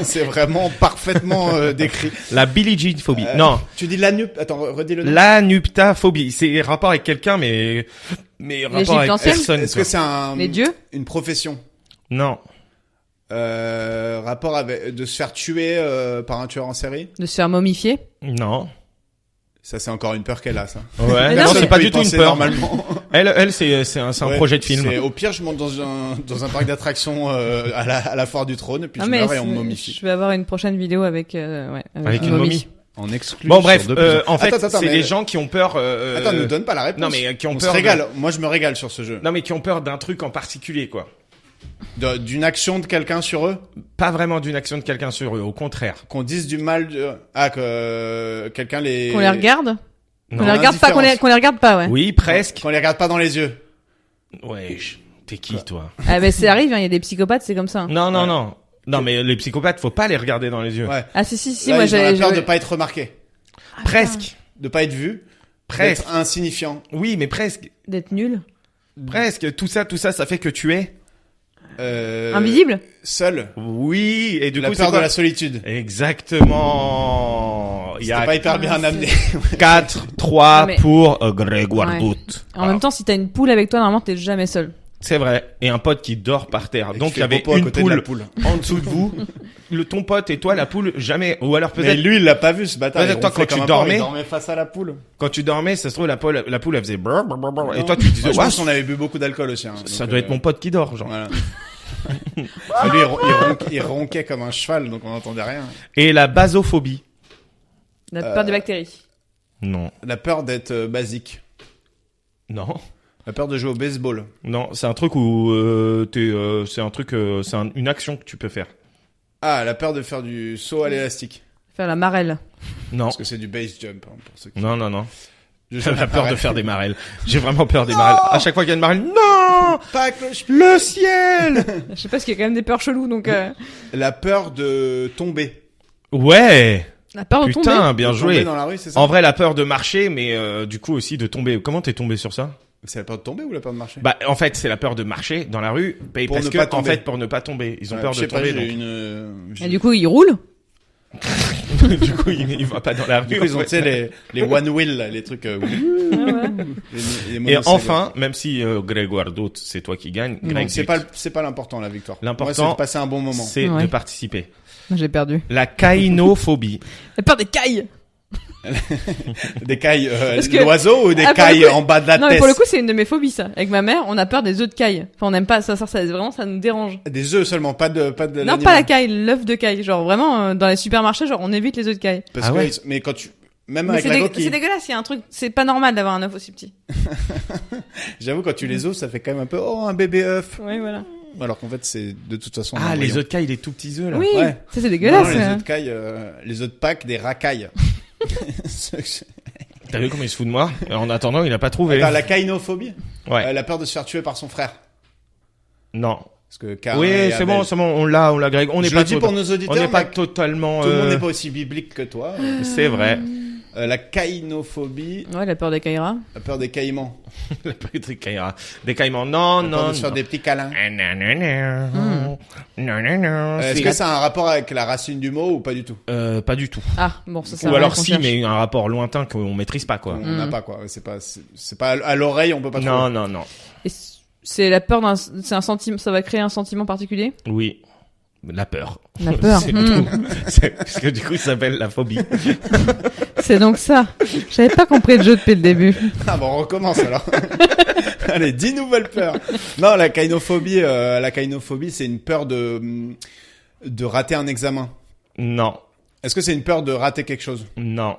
C'est vraiment parfaitement décrit. La Billie Jean phobie. Non, Tu dis la nup. Attends, redis le nom. la nuptaphobie. C'est rapport avec quelqu'un, mais rapport avec anciennes personne. Est-ce quoi. que c'est Les dieux? une profession? Non, Rapport avec de se faire tuer par un tueur en série? De se faire momifier? non. Ça, c'est encore une peur qu'elle a, ça. Ouais, Mais non, non, c'est Ça pas peut y du tout une penser peur. Normalement. Elle, c'est un Ouais, projet de film. c'est- Au pire, je monte dans un parc d'attractions à la foire du trône, et puis je meurs et on me momifie. je vais avoir une prochaine vidéo avec Avec une momie. En exclu. Bon, bref, sur deux en fait, Attends, c'est mais- les gens qui ont peur. Attends, ne donne pas la réponse. non, mais qui ont on peur se régale. Moi, je me régale sur ce jeu. Non, mais qui ont peur d'un truc en particulier, quoi. D'une action de quelqu'un sur eux, Pas vraiment d'une action de quelqu'un sur eux, au contraire. qu'on dise du mal que quelqu'un les... Qu'on les regarde? Non. Qu'on les regarde pas, qu'on les regarde pas, ouais. Oui, presque. Qu'on les regarde pas dans les yeux. Ouais, t'es qui, toi? Ah, ben, ça arrive, il y a des psychopathes, c'est comme ça. hein. Non, non, Ouais. non. Non, mais les psychopathes, faut pas les regarder dans les yeux. Ouais. Ah, si, Là, moi, ils ont la peur de j'ai, pas être remarqué, Presque. de pas être vu, Presque. d'être insignifiant. Oui, mais presque. d'être nul. Presque. Tout ça, ça fait que tu es. Invisible? Seul. Oui, et du La coup, peur c'est de quoi? la solitude. Exactement. Il y C'était a pas hyper bien c'est- amené. 4-3 Non, mais- pour Grégoire Ouais. Doute. En même temps, si t'as une poule avec toi, normalement, t'es jamais seul. C'est vrai. Et un pote qui dort par terre. Et Donc qui il y fait avait popo à une côté de la poule poule. en dessous de vous. Ton pote et toi, la poule, jamais. Ou alors Mais peut-être lui, il l'a pas vu, ce bâtard. Peut-être Il toi, ronflait quand tu comme un porc, dormais- il dormait face à la poule. quand tu dormais, ça se trouve la poule, elle faisait brr, brr, brr, brr. Et toi tu disais Ouais, je ouais, pense qu'on avait bu beaucoup d'alcool aussi. Hein, ça donc, doit être mon pote qui dort, genre. Voilà. Lui, il ronquait comme un cheval, donc on n'entendait rien. Et la basophobie. La peur des bactéries. Non. La peur d'être basique. Non. La peur de jouer au baseball. Non, c'est un truc où c'est un truc une action que tu peux faire. Ah, la peur de faire du saut à l'élastique. Faire la marelle. Non. Parce que c'est du base jump, hein, pour ceux qui... Non, non, non. Je J'ai sais peur pas. de faire des marelles. J'ai vraiment peur des marelles. À chaque fois qu'il y a une marelle, non! Pas cloche. Le ciel! Je sais pas, parce qu'il y a quand même des peurs cheloues, donc La peur de tomber. Ouais! la peur de tomber. Putain, bien De tomber joué. dans la rue, c'est ça? En vrai, la peur de marcher, mais du coup aussi de tomber. Comment t'es tombé sur ça? C'est la peur de tomber ou la peur de marcher? Bah, en fait, c'est la peur de marcher dans la rue, Pour parce ne que, pas en tomber. fait, pour ne pas tomber. Ils ont Ouais, peur je de sais pas, tomber, j'ai donc. Et du coup, il roule. Du coup, il va pas dans la rue. Du coup, ils ont, tu sais, les one wheel, là, les trucs, les Et monocycles. enfin, même si Grégoire Doute, c'est toi qui gagne, Donc, Greg c'est Duc, pas l'important, la victoire. L'important, Moi, c'est de passer un bon moment. c'est Ouais. de participer. J'ai perdu. La caïnophobie. La peur des cailles. Des cailles, Parce que- l'oiseau ou des Ah, pour cailles le coup- en bas de la Non, tête? mais pour le coup, c'est une de mes phobies, ça. Avec ma mère, on a peur des œufs de caille. Enfin, on n'aime pas ça, vraiment, ça nous dérange. Des œufs seulement, pas de Non, l'animal. pas la caille, l'œuf de caille. Genre, vraiment, dans les supermarchés, genre, on évite les œufs de caille. Parce Ah que, ouais. mais quand tu, même Mais avec c'est la dé- coquille, c'est dégueulasse, il y a un truc, c'est pas normal d'avoir un œuf aussi petit. j'avoue, quand tu les ouvres, ça fait quand même un peu, oh, un bébé œuf. Ouais, voilà. Alors qu'en fait, c'est de toute façon. Ah, un les embryon. œufs de caille, les tout petits œufs, là. Oui, Ouais. ça c'est Non, dégueulasse. les hein. œufs de caille, les œufs de Pâques, des racailles. T'as vu comment il se fout de moi? En attendant, il a pas trouvé. Attends, la caïnophobie? Ouais. La peur de se faire tuer par son frère. Non. Parce que Caïn Oui, et c'est Abel. bon, on l'a, Greg. On n'est Je pas le dis pour nos auditeurs. on n'est pas mais totalement. Tout le monde n'est pas aussi biblique que toi. C'est vrai. La caïnophobie, Ouais, la peur des Kaira. la peur des caïmans. La petite caïra. Des caïmans. Non, La peur non. de se faire des petits câlins. Non. Est-ce que ça a un rapport avec la racine du mot ou pas du tout? Pas du tout. Ah, bon, ça c'est Ou un alors vrai qu'on si, cherche. mais un rapport lointain qu'on maîtrise pas, quoi. On n'a pas quoi. C'est pas à l'oreille, on peut pas Non, trouver. non. Et c'est la peur c'est un sentiment, ça va créer un sentiment particulier? Oui. La peur. La peur. C'est tout. Parce que du coup, ça s'appelle la phobie. C'est donc ça. J'avais pas compris le jeu depuis le début. Ah bon, on recommence alors. Allez, 10 nouvelles peurs. Non, la caïnophobie, c'est une peur de rater un examen. Non. Est-ce que c'est une peur de rater quelque chose? Non.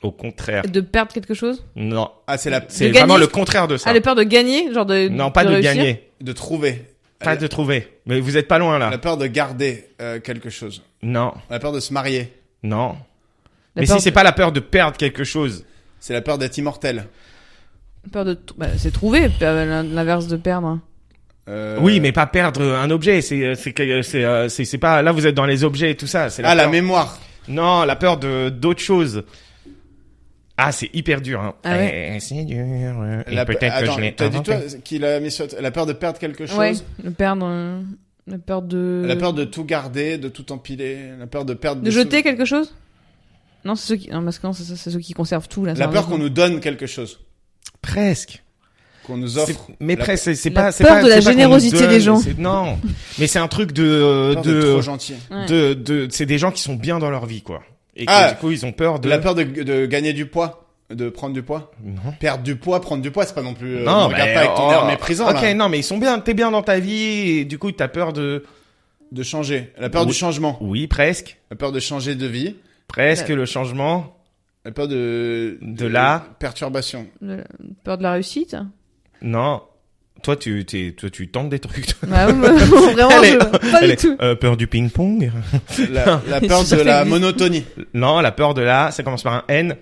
Au contraire. De perdre quelque chose? Non. Ah, c'est C'est gagner vraiment le contraire de ça. Ah, la peur de gagner? Genre Non, pas de réussir gagner. de trouver. Pas de trouver. Mais vous êtes pas loin, là. La peur de garder quelque chose. Non. La peur de se marier. Non. La Mais peur si c'est pas la peur de perdre quelque chose. C'est la peur d'être immortel. Peur de... c'est trouver, l'inverse de perdre. Oui, mais pas perdre un objet. C'est pas, là, vous êtes dans les objets et tout ça. C'est la peur. mémoire. Non, la peur d'autres choses. Ah, c'est hyper dur, hein. Ah ouais. C'est dur. Et La... peut-être que Attends, je l'ai t'as dit inventé. toi qu'il a mis sur... La peur de perdre quelque chose. Ouais, de perdre... la peur de... La peur de tout garder, de tout empiler. La peur de perdre De des jeter sous- quelque chose? Non, c'est ceux qui... Non, parce que non, c'est ceux qui conservent tout, là. La peur qu'on nous donne quelque chose. Presque. Qu'on nous offre. Mais La presque, c'est la pas, c'est peur pas, de la c'est pas qu'on nous générosité donne, des gens. Non. Mais c'est un truc peur d'être trop gentil. Ouais. c'est des gens qui sont bien dans leur vie, quoi. Et Ah. que, du coup, ils ont peur de... La peur de gagner du poids. De prendre du poids. Non. Perdre du poids, prendre du poids, c'est pas non plus... Non, regarde mais, pas avec ton air méprisant, ok, là. non, mais ils sont bien, t'es bien dans ta vie, et du coup, t'as peur de... De changer. La peur Oui. du changement. Oui, presque. La peur de changer de vie. Presque, le changement. La peur de la- perturbation. Peur de la réussite? Non. Toi, tu tentes des trucs. Bah oui, vraiment, Allez, pas allez, du tout. peur du ping-pong. La peur Ça de la existe. monotonie. Non, la peur de la... Ça commence par un N.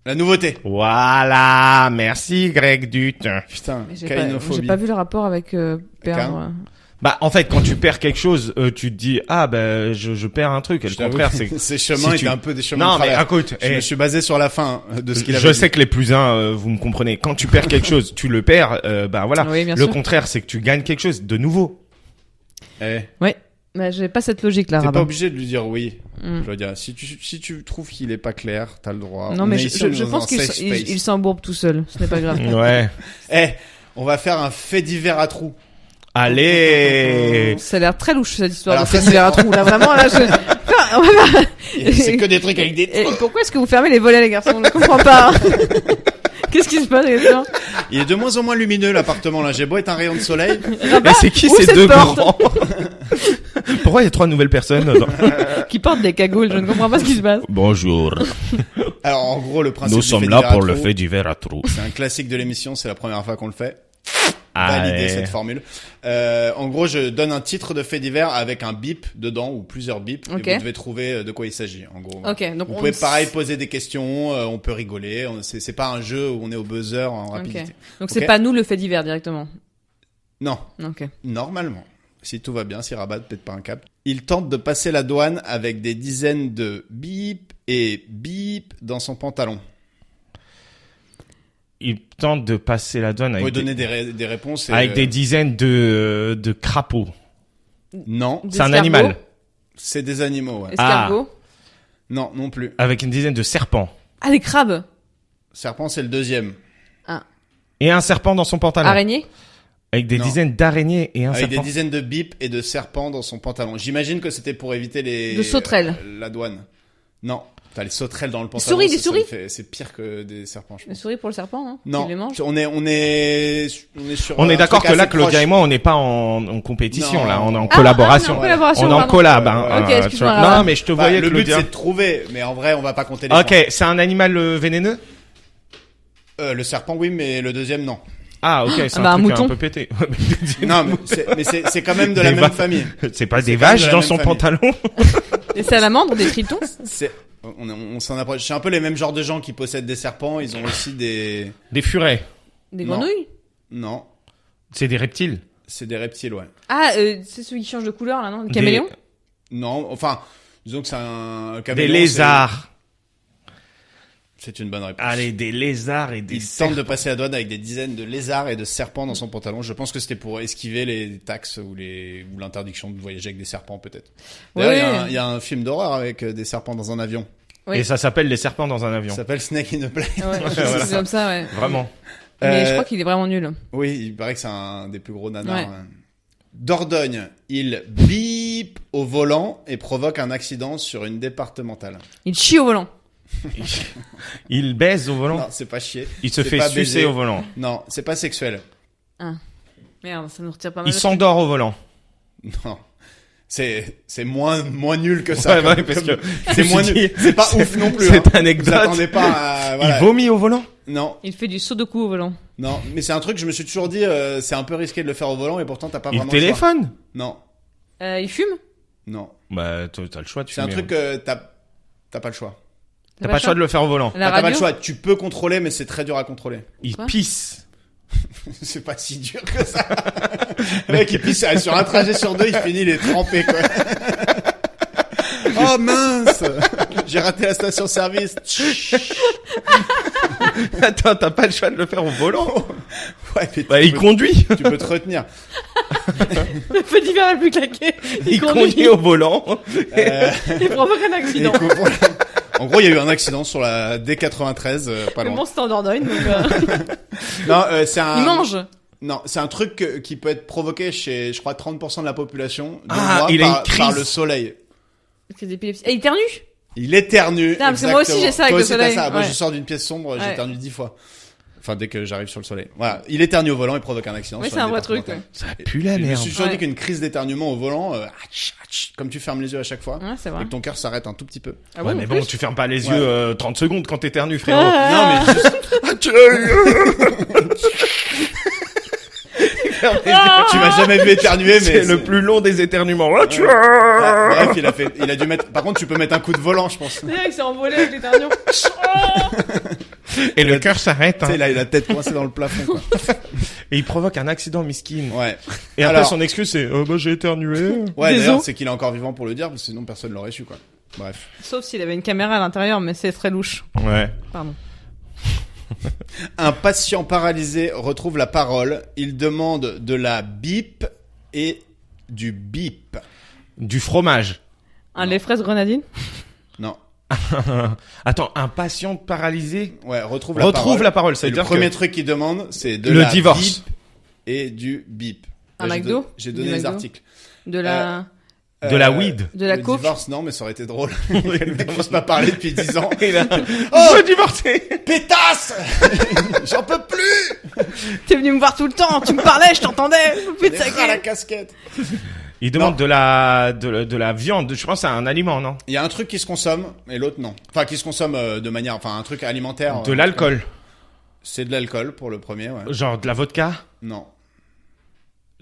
La nouveauté. Voilà. Merci, Greg Dut. Putain, J'ai caïnophobie. pas vu le rapport avec perdre... Bah, en fait, quand tu perds quelque chose, tu te dis, ah, ben, je perds un truc. Et le Je t'avoue contraire, que c'est... ces chemins si étaient tu- un peu des chemins Non, de mais travers. écoute, Je me suis basé sur la fin de ce qu'il avait je dit. sais que les plus vous me comprenez. Quand tu perds quelque chose, tu le perds, bah voilà. Oui, bien Le sûr. contraire, c'est que tu gagnes quelque chose de nouveau. Eh, Ouais. Mais j'ai pas cette logique-là, t'es pas Rabat. obligé de lui dire oui. Mm. Je veux dire, si tu trouves qu'il est pas clair, t'as le droit. Non, On mais est ici, on est je dans pense un qu'il safe space. il s'embourbe tout seul. Ce n'est pas grave. Ouais. Eh, on va faire un fait divers à trous. Allez. Ça a l'air très louche, cette histoire Alors de ça, fait divers à trous. Là, vraiment, là, on va faire- C'est que des trucs avec des Et trous. pourquoi est-ce que vous fermez les volets, les garçons? Je ne comprends pas. Qu'est-ce qui se passe, les gens? Il est de moins en moins lumineux, l'appartement, là. J'ai beau être un rayon de soleil. Mais c'est qui Ouvre ces cette deux porte. grands? Pourquoi il y a 3 nouvelles personnes dans... Qui portent des cagoules, je ne comprends pas ce qui se passe. Bonjour. Alors, en gros, le principe Nous du sommes fait là divers à pour le trous, fait divers à trous. C'est un classique de l'émission, c'est la première fois qu'on le fait. Valider Allez. cette formule. En gros, je donne un titre de fait divers avec un bip dedans ou plusieurs bips Ok. et vous devez trouver de quoi il s'agit. En gros, Ok, donc vous pouvez pareil poser des questions, on peut rigoler. C'est pas un jeu où on est au buzzer en rapidité. Donc c'est Ok. pas nous le fait divers directement. Non, Ok. normalement, si tout va bien, si Rabat peut-être pas un cap. Il tente de passer la douane avec des dizaines de bip et bip dans son pantalon. Il tente de passer la douane Vous avec, pouvez donner des réponses. Et, avec des dizaines de crapauds. Non, Des C'est un escargots, animal. c'est des animaux. Ouais. Escargot. Non, non plus. Avec une dizaine de serpents. Ah, des crabes. Serpent, c'est le deuxième. Et un serpent dans son pantalon. Araignée. Avec des Non. dizaines d'araignées et un Avec des serpent. dizaines de bips et de serpents dans son pantalon. J'imagine que c'était pour éviter les... De sauterelles. La douane. Non. T'as les sauterelles dans le pantalon. souris, des ça souris me fait- C'est pire que des serpents, je Une pense. souris pour le serpent, non? Non. Il les mange. On est sur On est un d'accord truc que là, assez Claudia proche. et moi, on n'est pas en compétition, Non. là. On est en Ah, collaboration. ah, on est en collaboration, On est en pardon. collab, Ouais, hein. ouais. Ok, tu excuse-moi, vois. Rabat. Non, mais je te Bah, voyais, le but Claudia. c'est de trouver, mais en vrai on va pas compter les Ok, c'est un animal vénéneux? points. Le serpent oui, mais le deuxième non. Ah, ok, c'est bah, un un truc mouton. un peu pété. Non, mais c'est quand même de la Des même vaches. famille. C'est pas C'est des quand même vaches de la dans même son famille. pantalon? Des salamandres, des tritons. C'est On s'en approche. C'est un peu les mêmes genres de gens qui possèdent des serpents. Ils ont aussi des... Des furets. Des Non. grenouilles? Non, C'est des reptiles. c'est des reptiles, ouais. Ah, c'est celui qui change de couleur, là, non? Le caméléon? Non, enfin, disons que c'est un Des caméléon, lézards. C'est une bonne réponse. Allez, des lézards et des Il tente de passer la douane avec des dizaines de lézards et de serpents dans son pantalon. Je pense que c'était pour esquiver les taxes ou l'interdiction de voyager avec des serpents, peut-être. D'ailleurs, Ouais. il y a un film d'horreur avec des serpents dans un avion. Oui. Et ça s'appelle les serpents dans un Ça avion. s'appelle Snake in a Plane. Ouais, c'est comme ça, ouais. Vraiment. Mais je crois qu'il est vraiment nul. Oui, il paraît que c'est un des plus gros nanars. Ouais. Hein. Dordogne, il bip au volant et provoque un accident sur une départementale. Il chie au volant. Il baise au volant. Non, c'est pas chier. Il se C'est fait pas sucer baiser. au volant. Non, c'est pas sexuel. Merde, ça nous retire pas mal. Il s'endort au volant. Non. C'est moins nul que ça. Ouais, parce que c'est moins je me suis nul. dit, C'est pas ouf non plus. Cette Hein. anecdote. Vous attendez pas à, voilà. Il vomit au volant. Non, Il fait du saut de cou au volant. non, mais c'est un truc que je me suis toujours dit, c'est un peu risqué de le faire au volant et pourtant t'as pas Il vraiment le choix. téléphone. Non, Il fume? non. Bah, t'as le choix de C'est un fumer, truc hein. que t'as pas le choix. T'as pas le choix de le faire au volant. La T'as pas le radio? choix. Tu peux contrôler, mais c'est très dur à contrôler. Il Quoi pisse. C'est pas si dur que ça. Le mec, il pisse sur un trajet sur deux, il finit, il est trempé, quoi. Oh mince! J'ai raté la station-service. Attends, t'as pas le choix de le faire au volant. Ouais, mais Bah, il conduit. tu peux te retenir. Le feu d'hiver est plus claqué. Il conduit au volant. Il provoque un accident. En gros, il y a eu un accident sur la D93, pas Mais loin. bon, c'était en Dordogne, donc Non, c'est un... il mange. Non, c'est un truc qui peut être provoqué chez, je crois, 30% de la population. de Ah, moi il a une par crise. le soleil. C'est d'épilepsie. Et il éternue? Il éternue. Putain, parce que moi aussi, exactement. j'ai ça avec Toi le aussi, t'as soleil. ça. Moi, Ouais. je sors d'une pièce sombre, Ouais. j'éternue 10 fois. Enfin, dès que j'arrive sur le soleil. Voilà. Il éternue au volant et provoque un accident. Oui, sur c'est une un vrai truc. départementale. Ça pue la Je me merde. suis toujours dit Ouais. qu'une crise d'éternuement au volant, comme tu fermes les yeux à chaque fois, Ouais, c'est vrai. et que ton cœur s'arrête un tout petit peu. Ah Ouais, bon, mais en bon, plus tu fermes pas les Ouais. yeux 30 secondes quand t'éternues, frérot. Ah. Non, mais juste, tu m'as jamais vu éternuer, mais C'est le plus long des éternuements. Ah, tu Bref, il a dû mettre, par contre, tu peux mettre un coup de volant, je pense. Le mec s'est envolé avec l'éternuement. Et le cœur s'arrête. Tu Hein. sais, il a la tête coincée dans le plafond, quoi. Et il provoque un accident miskin. Ouais. Et après, Alors- son excuse, c'est bah, j'ai éternué. Ouais, Des d'ailleurs, os. c'est qu'il est encore vivant pour le dire, parce que sinon personne l'aurait su, quoi. Bref. Sauf s'il avait une caméra à l'intérieur, mais c'est très louche. Ouais. Pardon. Un patient paralysé retrouve la parole. Il demande de la bip et du bip. Du fromage. Un lait fraise grenadine? Non. Attends, un patient paralysé Ouais, retrouve la parole. Ça Et veut le dire premier que truc qu'il demande, c'est de le la divorce. bip et du bip. Un Là, McDo J'ai Du donné les McDo articles. De la... De la weed. De la le coke. divorce, non, mais ça aurait été drôle. Le mec n'ose pas parler depuis 10 ans. Il a... Oh Je veux divorcer. Pétasse J'en peux plus. T'es venu me voir tout le temps, tu me parlais, je t'entendais. Plus de Des rats à la saké. casquette. Il demande Non. de la viande. Je pense à un aliment, non? Il y a un truc qui se consomme et l'autre non. Enfin, qui se consomme de manière, enfin, un truc alimentaire. De l'alcool. C'est de l'alcool pour le premier, ouais. Genre de la vodka. Non.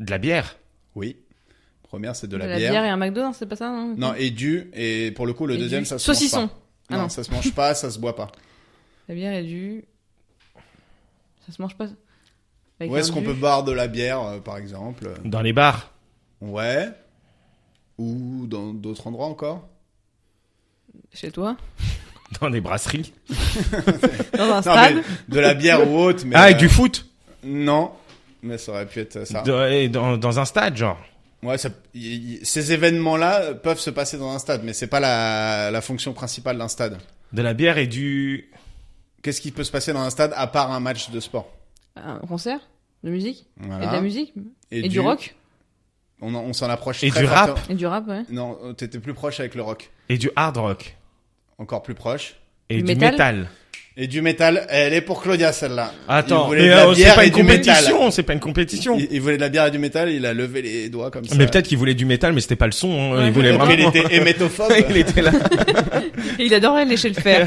De la bière. Oui. Première, c'est de De la la bière. bière et un McDo, non, c'est pas ça, non? Non, et pour le coup, le Et deuxième, du ça se saucisson. mange pas. Ah non, non. ça se mange pas, ça se boit pas. La bière et du... Ça se mange pas. Avec Où est-ce un qu'on du- peut boire de la bière, par exemple? Dans les bars. Ouais. Ou dans d'autres endroits encore? Chez toi? Dans les brasseries. Dans un Non, stade? mais de la bière ou autre, mais... Ah, et du foot. Non. Mais ça aurait pu être ça. Et dans un stade, genre. Ouais, ces événements-là peuvent se passer dans un stade, mais c'est pas la fonction principale d'un stade. De la bière et du... Qu'est-ce qui peut se passer dans un stade à part un match de sport? Un concert? De musique? Voilà. Et de la musique? Et du rock? On s'en approche Et très du rap. fortement. Et du rap, ouais. Non, t'étais plus proche avec le rock. Et du hard rock. Encore plus proche. Et Du du métal. métal. Et du métal, elle est pour Claudia celle-là. Attends, Il voulait mais de la c'est bière pas et une du métal. compétition, c'est pas une compétition. Il voulait de la bière et du métal, il a levé les doigts comme ça. Mais peut-être qu'il voulait du métal, mais c'était pas le son. Hein. Ouais. Il voulait Donc, vraiment. il était hémétophobe. Il était là. Et il adorait lécher le fer.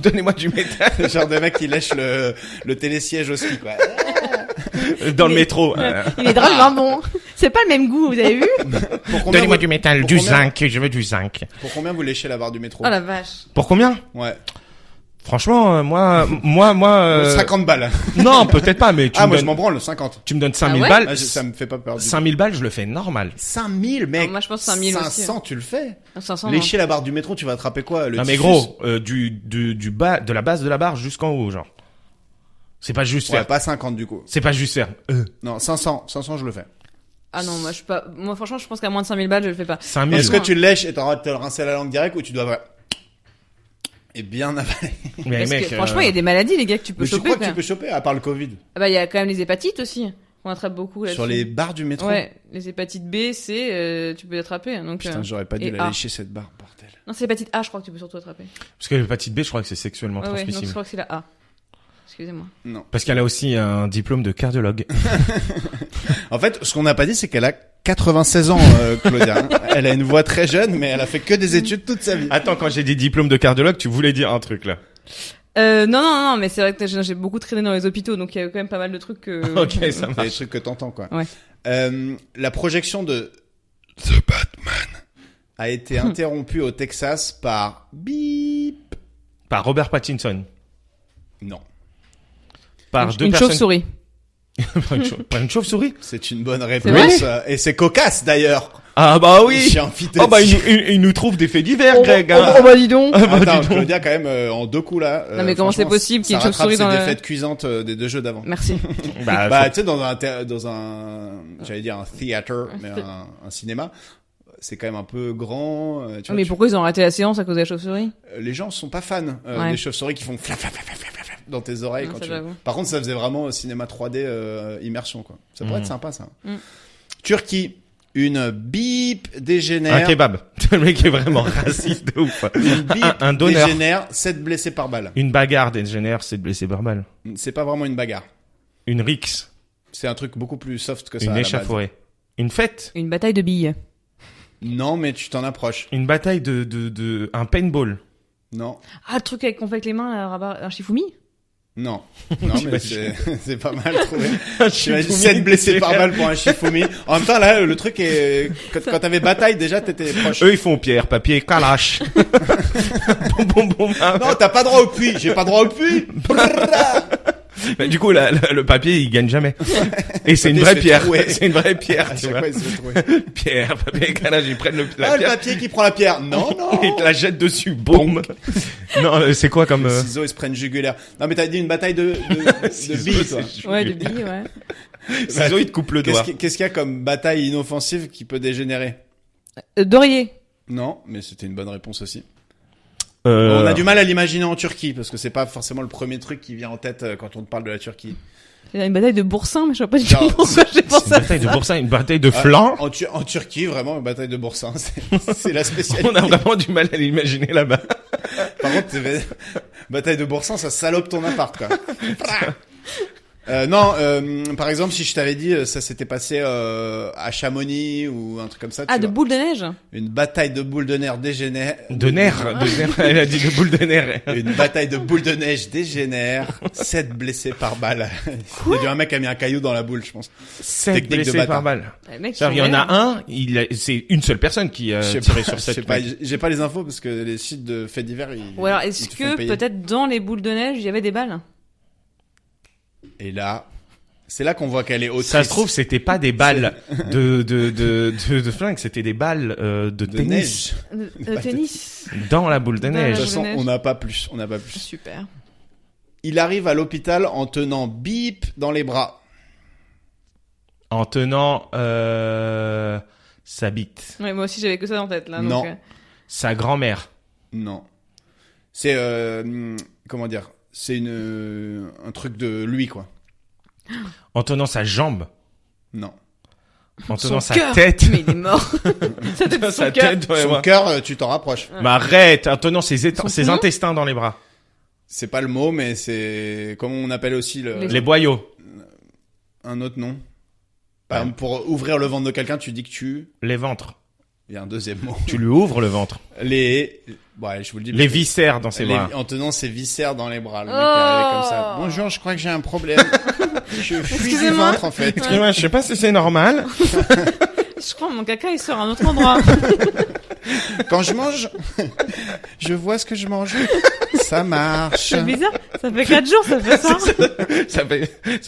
Donnez-moi du métal. Le genre de mec qui lèche le télésiège au ski, quoi. Dans le métro. Il est drôlement bon. C'est pas le même goût, vous avez vu? Pour combien Donnez-moi vous- du métal, pour du combien- zinc, je veux du zinc. Pour combien vous léchez la barre du métro? Oh la vache. Pour combien? Ouais. Franchement, moi, 50 balles. non, peut-être pas, mais Moi je m'en branle, 50. tu me donnes 5000 ouais balles. Ça me fait pas peur. 5000 balles, je le fais normal. 5000, mec. Ah, moi, je pense 5000 aussi. 500, tu le fais. 500, non. Lécher la barre du métro, tu vas attraper quoi? Le Non, mais typhus? gros, du bas, de la base de la barre jusqu'en haut, genre. C'est pas juste Ouais, faire. pas 50 du coup. C'est pas juste faire. Non, 500 je le fais. Ah non, moi, je suis pas, moi, franchement, je pense qu'à moins de 5000 balles, je le fais pas. 5000. Est-ce que tu le lèches et t'auras te le rincer la langue direct ou tu dois et bien avaler? Mais Parce mec, que, franchement, il y a des maladies, les gars, que tu peux Mais tu choper. crois que quoi. tu peux choper à part le Covid? Ah bah, il y a quand même les hépatites aussi. On attrape beaucoup là-dessus. Sur les barres du métro? Ouais, les hépatites B, C, tu peux les attraper. Donc, Putain, j'aurais pas dû et la A. lécher cette barre, bordel. Non, c'est l'hépatite A, je crois que tu peux surtout attraper. Parce que l'hépatite B, je crois que c'est sexuellement Ouais, donc je transmissible. crois que c'est la A. Excusez-moi. Non. Parce qu'elle a aussi un diplôme de cardiologue. En fait, ce qu'on n'a pas dit, c'est qu'elle a 96 ans, Claudia. Hein. Elle a une voix très jeune, mais elle a fait que des études toute sa vie. Attends, quand j'ai dit diplôme de cardiologue, tu voulais dire un truc, là. Non, mais c'est vrai que j'ai beaucoup traîné dans les hôpitaux, donc il y a quand même pas mal de trucs que... Ok, ça C'est des marche. trucs que t'entends, quoi. Ouais. La projection de The Batman a été interrompue au Texas par bip. Par Robert Pattinson. Non. Par deux une personnes. chauve-souris. Par une chauve-souris. C'est une bonne vrai réponse. Et c'est cocasse, d'ailleurs. Ah bah oui. J'ai invité. Oh bah il nous trouve des faits divers, Greg. Hein. bah dis donc. Ah, bah, Attends, dis donc. Claudia, quand même, en 2 coups, là. Non, mais comment c'est franchement, possible qu'il y ait ça une chauve-souris rattrape dans ses le- défaites cuisantes des 2 jeux d'avant. Merci. Bah, Bah, faut- tu sais, dans un, j'allais dire un theater, mais un cinéma, c'est quand même un peu grand. Tu vois, Mais pourquoi ils ont raté la séance à cause de la chauve-souris? les gens sont pas fans Ouais. des chauves-souris qui font flap, flap, flap, flap, flap, flap dans tes oreilles Non, quand ça, tu. j'avoue. Par contre, ça faisait vraiment cinéma 3D immersion, quoi. Ça pourrait Mhm. être sympa, ça. Mhm. Turquie, une bip un dégénère. kebab. Le mec est vraiment raciste de ouf. Une bip Un donneur. dégénère, 7 blessés par balle. Une bagarre dégénère, c'est de blessé par balle. C'est pas vraiment une bagarre. Une rixe. C'est un truc beaucoup plus soft que ça. à Une la base. échafaudée. Une fête. Une bataille de billes. Non, mais tu t'en approches. Une bataille de un paintball. Non. Ah, le truc qu'on fait avec les mains, là, un shifumi? Non. Non, mais T'imagines. c'est pas mal trouvé. Un T'imagines Shifumi 7 blessés par dégénère. balle pour un Shifumi. En même temps, là, le truc est, quand t'avais bataille, déjà, t'étais proche. Eux, ils font pierre, papier, calache. Bon. Non, t'as pas droit au puits. J'ai pas droit au puits. Mais du coup, le papier, il gagne jamais. Et c'est une papier vraie se fait pierre. trouer. C'est une vraie pierre, À tu chaque vois. fois, il se fait trouver. Pierre, papier, calache, ils prennent la Ah, le pierre. papier qui prend la pierre. Non, non. Ils te la jettent dessus, boum. Non, c'est quoi comme... Les ciseaux, ils se prennent jugulaire. Non, mais t'as dit une bataille de billes, toi. Ouais, de billes, ouais. Ciseaux, ils te coupent le doigt. Qu'est-ce qu'il y a comme bataille inoffensive qui peut dégénérer? Dorier. Non, mais c'était une bonne réponse aussi. On a du mal à l'imaginer en Turquie, parce que c'est pas forcément le premier truc qui vient en tête quand on te parle de la Turquie. Il y a une bataille de boursins, mais je sais pas du Genre, tout pourquoi j'ai Une pensé à bataille de ça. boursin, une bataille de flanc. En Turquie, vraiment, une bataille de boursins, c'est la spécialité. On a vraiment du mal à l'imaginer là-bas. Par contre, bataille de boursins, ça salope ton appart, quoi. Non, par exemple, si je t'avais dit, ça s'était passé à Chamonix ou un truc comme ça. Ah, tu de vois. boules de neige? Une bataille de boules de nerfs dégénère. De nerfs. Elle a dit de boule de nerfs. Une bataille de boules de neige dégénère. 7 blessés par balle. Il y a dû un mec qui a mis un caillou dans la boule, je pense. 7 Technique de blessés bâtard. par balle. Les mecs, C'est-à-dire, il y en a un, c'est une seule personne qui a Je sais tiré pas, sur je sais 7 pas, j'ai pas les infos parce que les sites de faits divers, ils. Ou alors, ils est-ce te font que payer. peut-être dans les boules de neige, il y avait des balles? Et là, c'est là qu'on voit qu'elle est autrice. Ça se trouve, c'était pas des balles de flingue, c'était des balles de de tennis neige. Tennis. dans la boule de Dans la De neige. toute façon, neige. on n'a pas plus, on n'a pas plus. Super. Il arrive à l'hôpital en tenant bip dans les bras. En tenant sa bite, Ouais, moi aussi, j'avais que ça en tête, là. Non. Donc, sa grand-mère. Non. C'est comment dire? C'est un truc de lui, quoi. En tenant sa jambe. Non. En son tenant sa cœur. tête. Mais il est mort. Ça tête, Sa son cœur. tête, ouais, Son ouais. cœur, tu t'en rapproches. Mais arrête, en tenant ses Son ses poumon intestins dans les bras. C'est pas le mot, mais c'est comment on appelle aussi Les boyaux. un autre nom. Par exemple, pour ouvrir le ventre de quelqu'un, tu dis que Les ventres. il y a un deuxième mot. Tu lui ouvres le ventre. Ouais, je vous le dis. Les viscères dans ses bras. En tenant ses viscères dans les bras. Le mec Oh. est arrivé comme ça. Bonjour, je crois que j'ai un problème. Je fuis du Excusez-moi. ventre, en fait. Excuse-moi, je sais pas si c'est normal. Je crois que mon caca il sort à un autre endroit. Quand je mange, je vois ce que je mange. Ça marche. C'est bizarre. Ça fait 4 jours, ça fait ça. Ça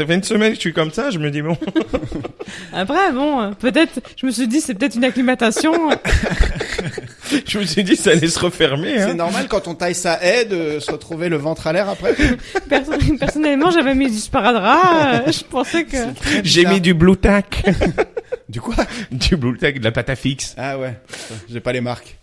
fait une semaine que je suis comme ça, je me dis bon. Après, bon, peut-être, je me suis dit, c'est peut-être une acclimatation. Je me suis dit ça allait se refermer, C'est hein. normal quand on taille sa haie de se retrouver le ventre à l'air après. Personnellement, j'avais mis du sparadrap. Je pensais que... J'ai mis du Blue Tack. Du quoi? Du Blue Tack, de la pâte à fixe. Ah ouais, j'ai pas les marques.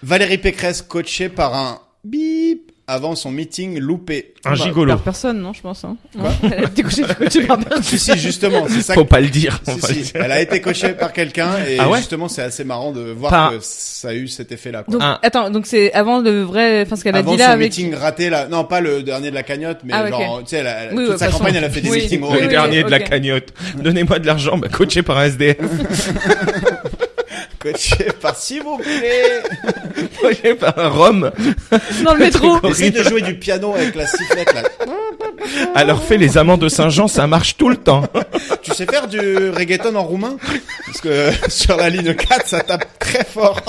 Valérie Pécresse coachée par un bip avant son meeting loupé. Un gigolo. Par personne, non, je pense. Hein. Non, elle a été coachée par personne. Si, justement, c'est ça. Faut pas le dire. Si, Faut pas si. le dire. Elle a été coachée par quelqu'un et Ah ouais justement c'est assez marrant de voir Par- que ça a eu cet effet-là. Quoi. Donc, Ah. attends, donc c'est avant le vrai, enfin, ce qu'elle a Avant dit là son avec... meeting raté là, non pas le dernier de la cagnotte, mais Ah, ok. genre tu sais, Oui, toute ouais, sa de toute campagne façon. elle a fait des Oui. meetings Le Oui, horribles. oui. dernier de la ok. cagnotte. Donnez-moi de l'argent, bah, coaché par un SDF. Coachée par s'il vous plaît. Coaché par un Rome. Dans le métro. Essaye de jouer du piano avec la sifflette là. Alors fait les amants de Saint-Jean, ça marche tout le temps. Tu sais faire du reggaeton en roumain? Parce que sur la ligne 4 ça tape très fort.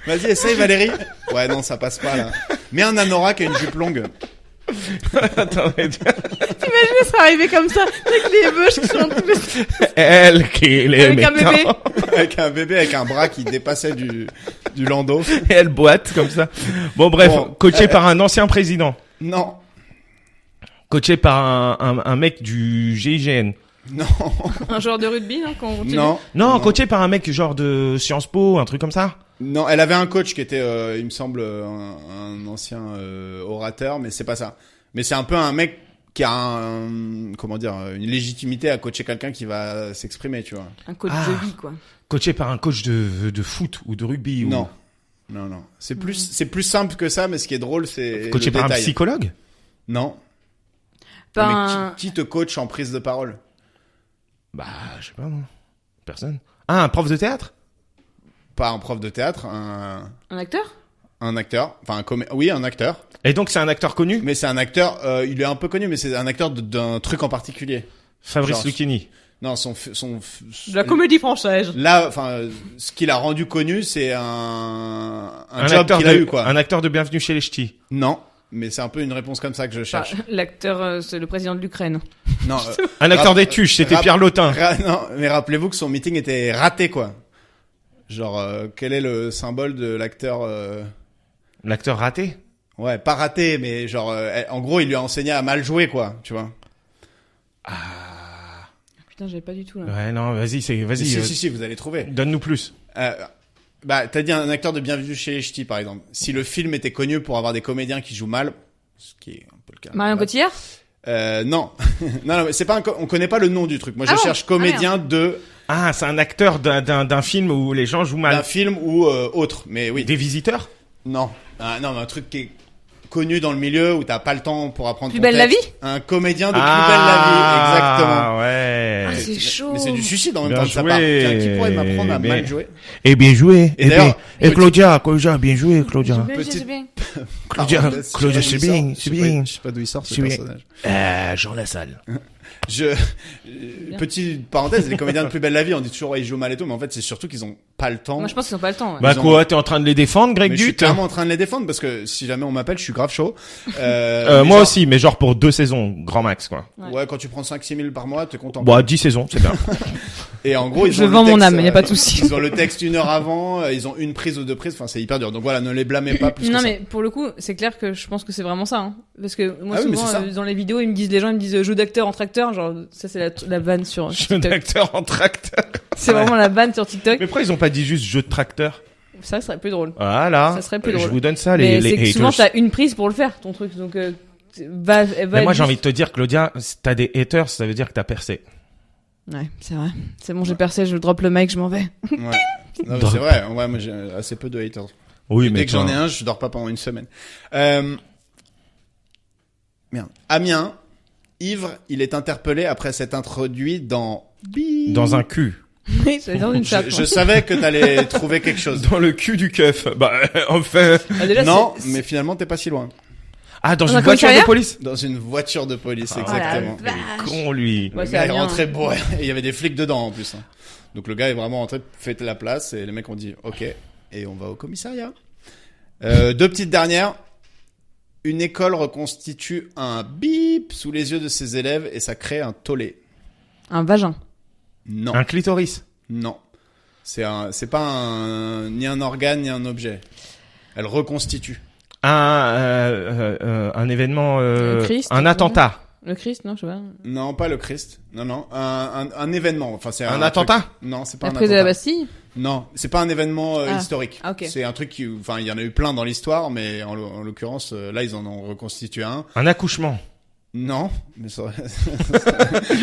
Vas-y, essaye Valérie. Ouais, non, ça passe pas là. Mets un anorak et une jupe longue. Attendez. T'imagines, elle serait arrivée comme ça, avec les bûches qui sont tous les... Elle qui les Avec un bébé. Avec un bébé avec un bras qui dépassait du landau. Et elle boite comme ça. Bon bref, Bon, coaché par un ancien président. Non. Coaché par un mec du GIGN. Non. Un joueur de rugby, non, quand on continue. Non. Non, coaché par un mec genre de Sciences Po, un truc comme ça. Non, elle avait un coach qui était, il me semble, un ancien orateur, mais c'est pas ça. Mais c'est un peu un mec qui a comment dire, une légitimité à coacher quelqu'un qui va s'exprimer, tu vois. Un coach Ah. de vie, quoi. Coaché par un coach de foot ou de rugby. Non. Non, non. C'est plus simple que ça, mais ce qui est drôle, c'est Coaché le par un détail. psychologue. Non. Pas Non, mais un... qui te coach en prise de parole? Bah, je sais pas, non. Personne. Ah, un prof de théâtre? Pas un prof de théâtre, Un acteur? un acteur. Enfin, oui, un acteur. Et donc c'est un acteur connu? Mais c'est un acteur, il est un peu connu, mais c'est un acteur d'un truc en particulier. Fabrice Genre- Lucchini. Non, De la comédie française. là, enfin, ce qui l'a rendu connu, c'est un Un job acteur qu'il a de, eu, quoi. un acteur de Bienvenue chez les Ch'tis. Non, mais c'est un peu une réponse comme ça que je cherche. L'acteur, c'est le président de l'Ukraine. Non, Un acteur Rap- des Tuches, c'était rap- Pierre Lotin. non, mais rappelez-vous que son meeting était raté, quoi. Genre, quel est le symbole de l'acteur L'acteur raté? Ouais, pas raté, mais genre, en gros, il lui a enseigné à mal jouer, quoi, tu vois. Putain, j'avais pas du tout, là. Ouais, non, vas-y, vas-y, Si, vous allez trouver. donne-nous plus. Bah, t'as dit un acteur de Bienvenue chez les Ch'tis, par exemple. Si le film était connu pour avoir des comédiens qui jouent mal, ce qui est un peu le cas. Marion Cotillard? Non. non, mais c'est pas on connaît pas le nom du truc. Moi, je Ah bon cherche comédien de Ah, c'est un acteur d'un film où les gens jouent d'un mal. film ou autre. Mais oui. Des visiteurs? Non. Non, mais un truc qui est connu dans le milieu où t'as pas le temps pour apprendre Plus ton belle la texte. vie Un comédien de Plus belle la vie, exactement. Ah, ouais. Ah, c'est chaud. Mais c'est du suicide en même Bien temps de sa joué. part. Tiens, qui pourrait m'apprendre à Mais- mal jouer? Eh bien joué. Et d'ailleurs, Claudia, bien joué, Claudia. Petite- C'est bien. Claudia, Parenthèse, je sais Claudia, pas c'est d'où il bien, sort. c'est Je sais pas- bien. Je sais pas d'où il sort ce C'est bien. personnage. Jean Lassalle. Petite parenthèse, les comédiens de Plus belle la vie, on dit toujours ouais, ils jouent mal et tout, mais en fait c'est surtout qu'ils ont pas le temps. Moi, je pense qu'ils ont pas le temps. Ouais. Bah Ils ont- quoi, t'es en train de les défendre, Greg Mais je suis Dutt? clairement en train de les défendre parce que si jamais on m'appelle, je suis grave chaud. Mais Moi genre, aussi, mais genre pour 2 saisons, grand max, quoi. Ouais, quand tu prends 5-6 000 par mois, t'es content. Bon, 10 saisons, c'est bien. Et en gros, ils Je ont le vends mon texte, âme, y a pas de souci. Ils ont le texte 1 heure avant, ils ont une prise ou 2 prises, enfin c'est hyper dur. Donc voilà, ne les blâmez pas plus que Non, ça. mais pour le coup, c'est clair que je pense que c'est vraiment ça. Hein. Parce que moi, Ah oui, mais souvent, c'est ça. dans les vidéos, les gens ils me disent jeu d'acteur entre acteurs. Genre, ça, c'est la vanne sur Jeu TikTok. d'acteur en tracteur. C'est vraiment la vanne sur TikTok. Mais pourquoi ils ont pas dit juste jeu de tracteur? Ça serait plus drôle. Voilà. Ça serait plus Je drôle. vous donne ça, Mais les c'est que souvent, haters. t'as une prise pour le faire, ton truc. Donc, va Mais moi, j'ai juste- envie de te dire, Claudia, si t'as des haters, ça veut dire que t'as percé. Ouais, c'est vrai. C'est bon, j'ai percé, je drop le mic, je m'en vais. Ouais. Non, mais c'est vrai. Ouais, moi j'ai assez peu de haters. Oui, Dès que j'en ai un, je dors pas pendant une semaine. Merde. Amiens, ivre, il est interpellé après s'être introduit dans Dans un cul. Oui, j'allais dans une chape. Je savais que t'allais trouver quelque chose. Dans le cul du keuf. Bah, enfin. Ah, déjà, Non, c'est- mais finalement t'es pas si loin. Ah, dans Dans une un voiture de commissariat police. Dans une voiture de police, Ah, exactement. Oh la vache. Con, lui. Ouais, Le ça va gars est bien, rentré hein. bourré. Et il y avait des flics dedans en plus. Hein. Donc le gars est vraiment rentré, fait la place et les mecs ont dit ok et on va au commissariat. Deux petites dernières. Une école reconstitue un bip sous les yeux de ses élèves et ça crée un tollé. Un vagin. Non, Un clitoris. non. C'est pas ni un organe ni un objet. Elle reconstitue. Un événement, Le Christ, un attentat. Le Christ, non, je sais pas. Non, pas le Christ. Non. Un événement. Enfin, c'est Un attentat? truc- Non, c'est pas La un prise de la attentat. Bastille. Non, c'est pas un événement Ah. historique. Ah, ok. C'est un truc qui, enfin, il y en a eu plein dans l'histoire, mais en l'occurrence, là, ils en ont reconstitué un. Un accouchement. Non, mais ça aurait,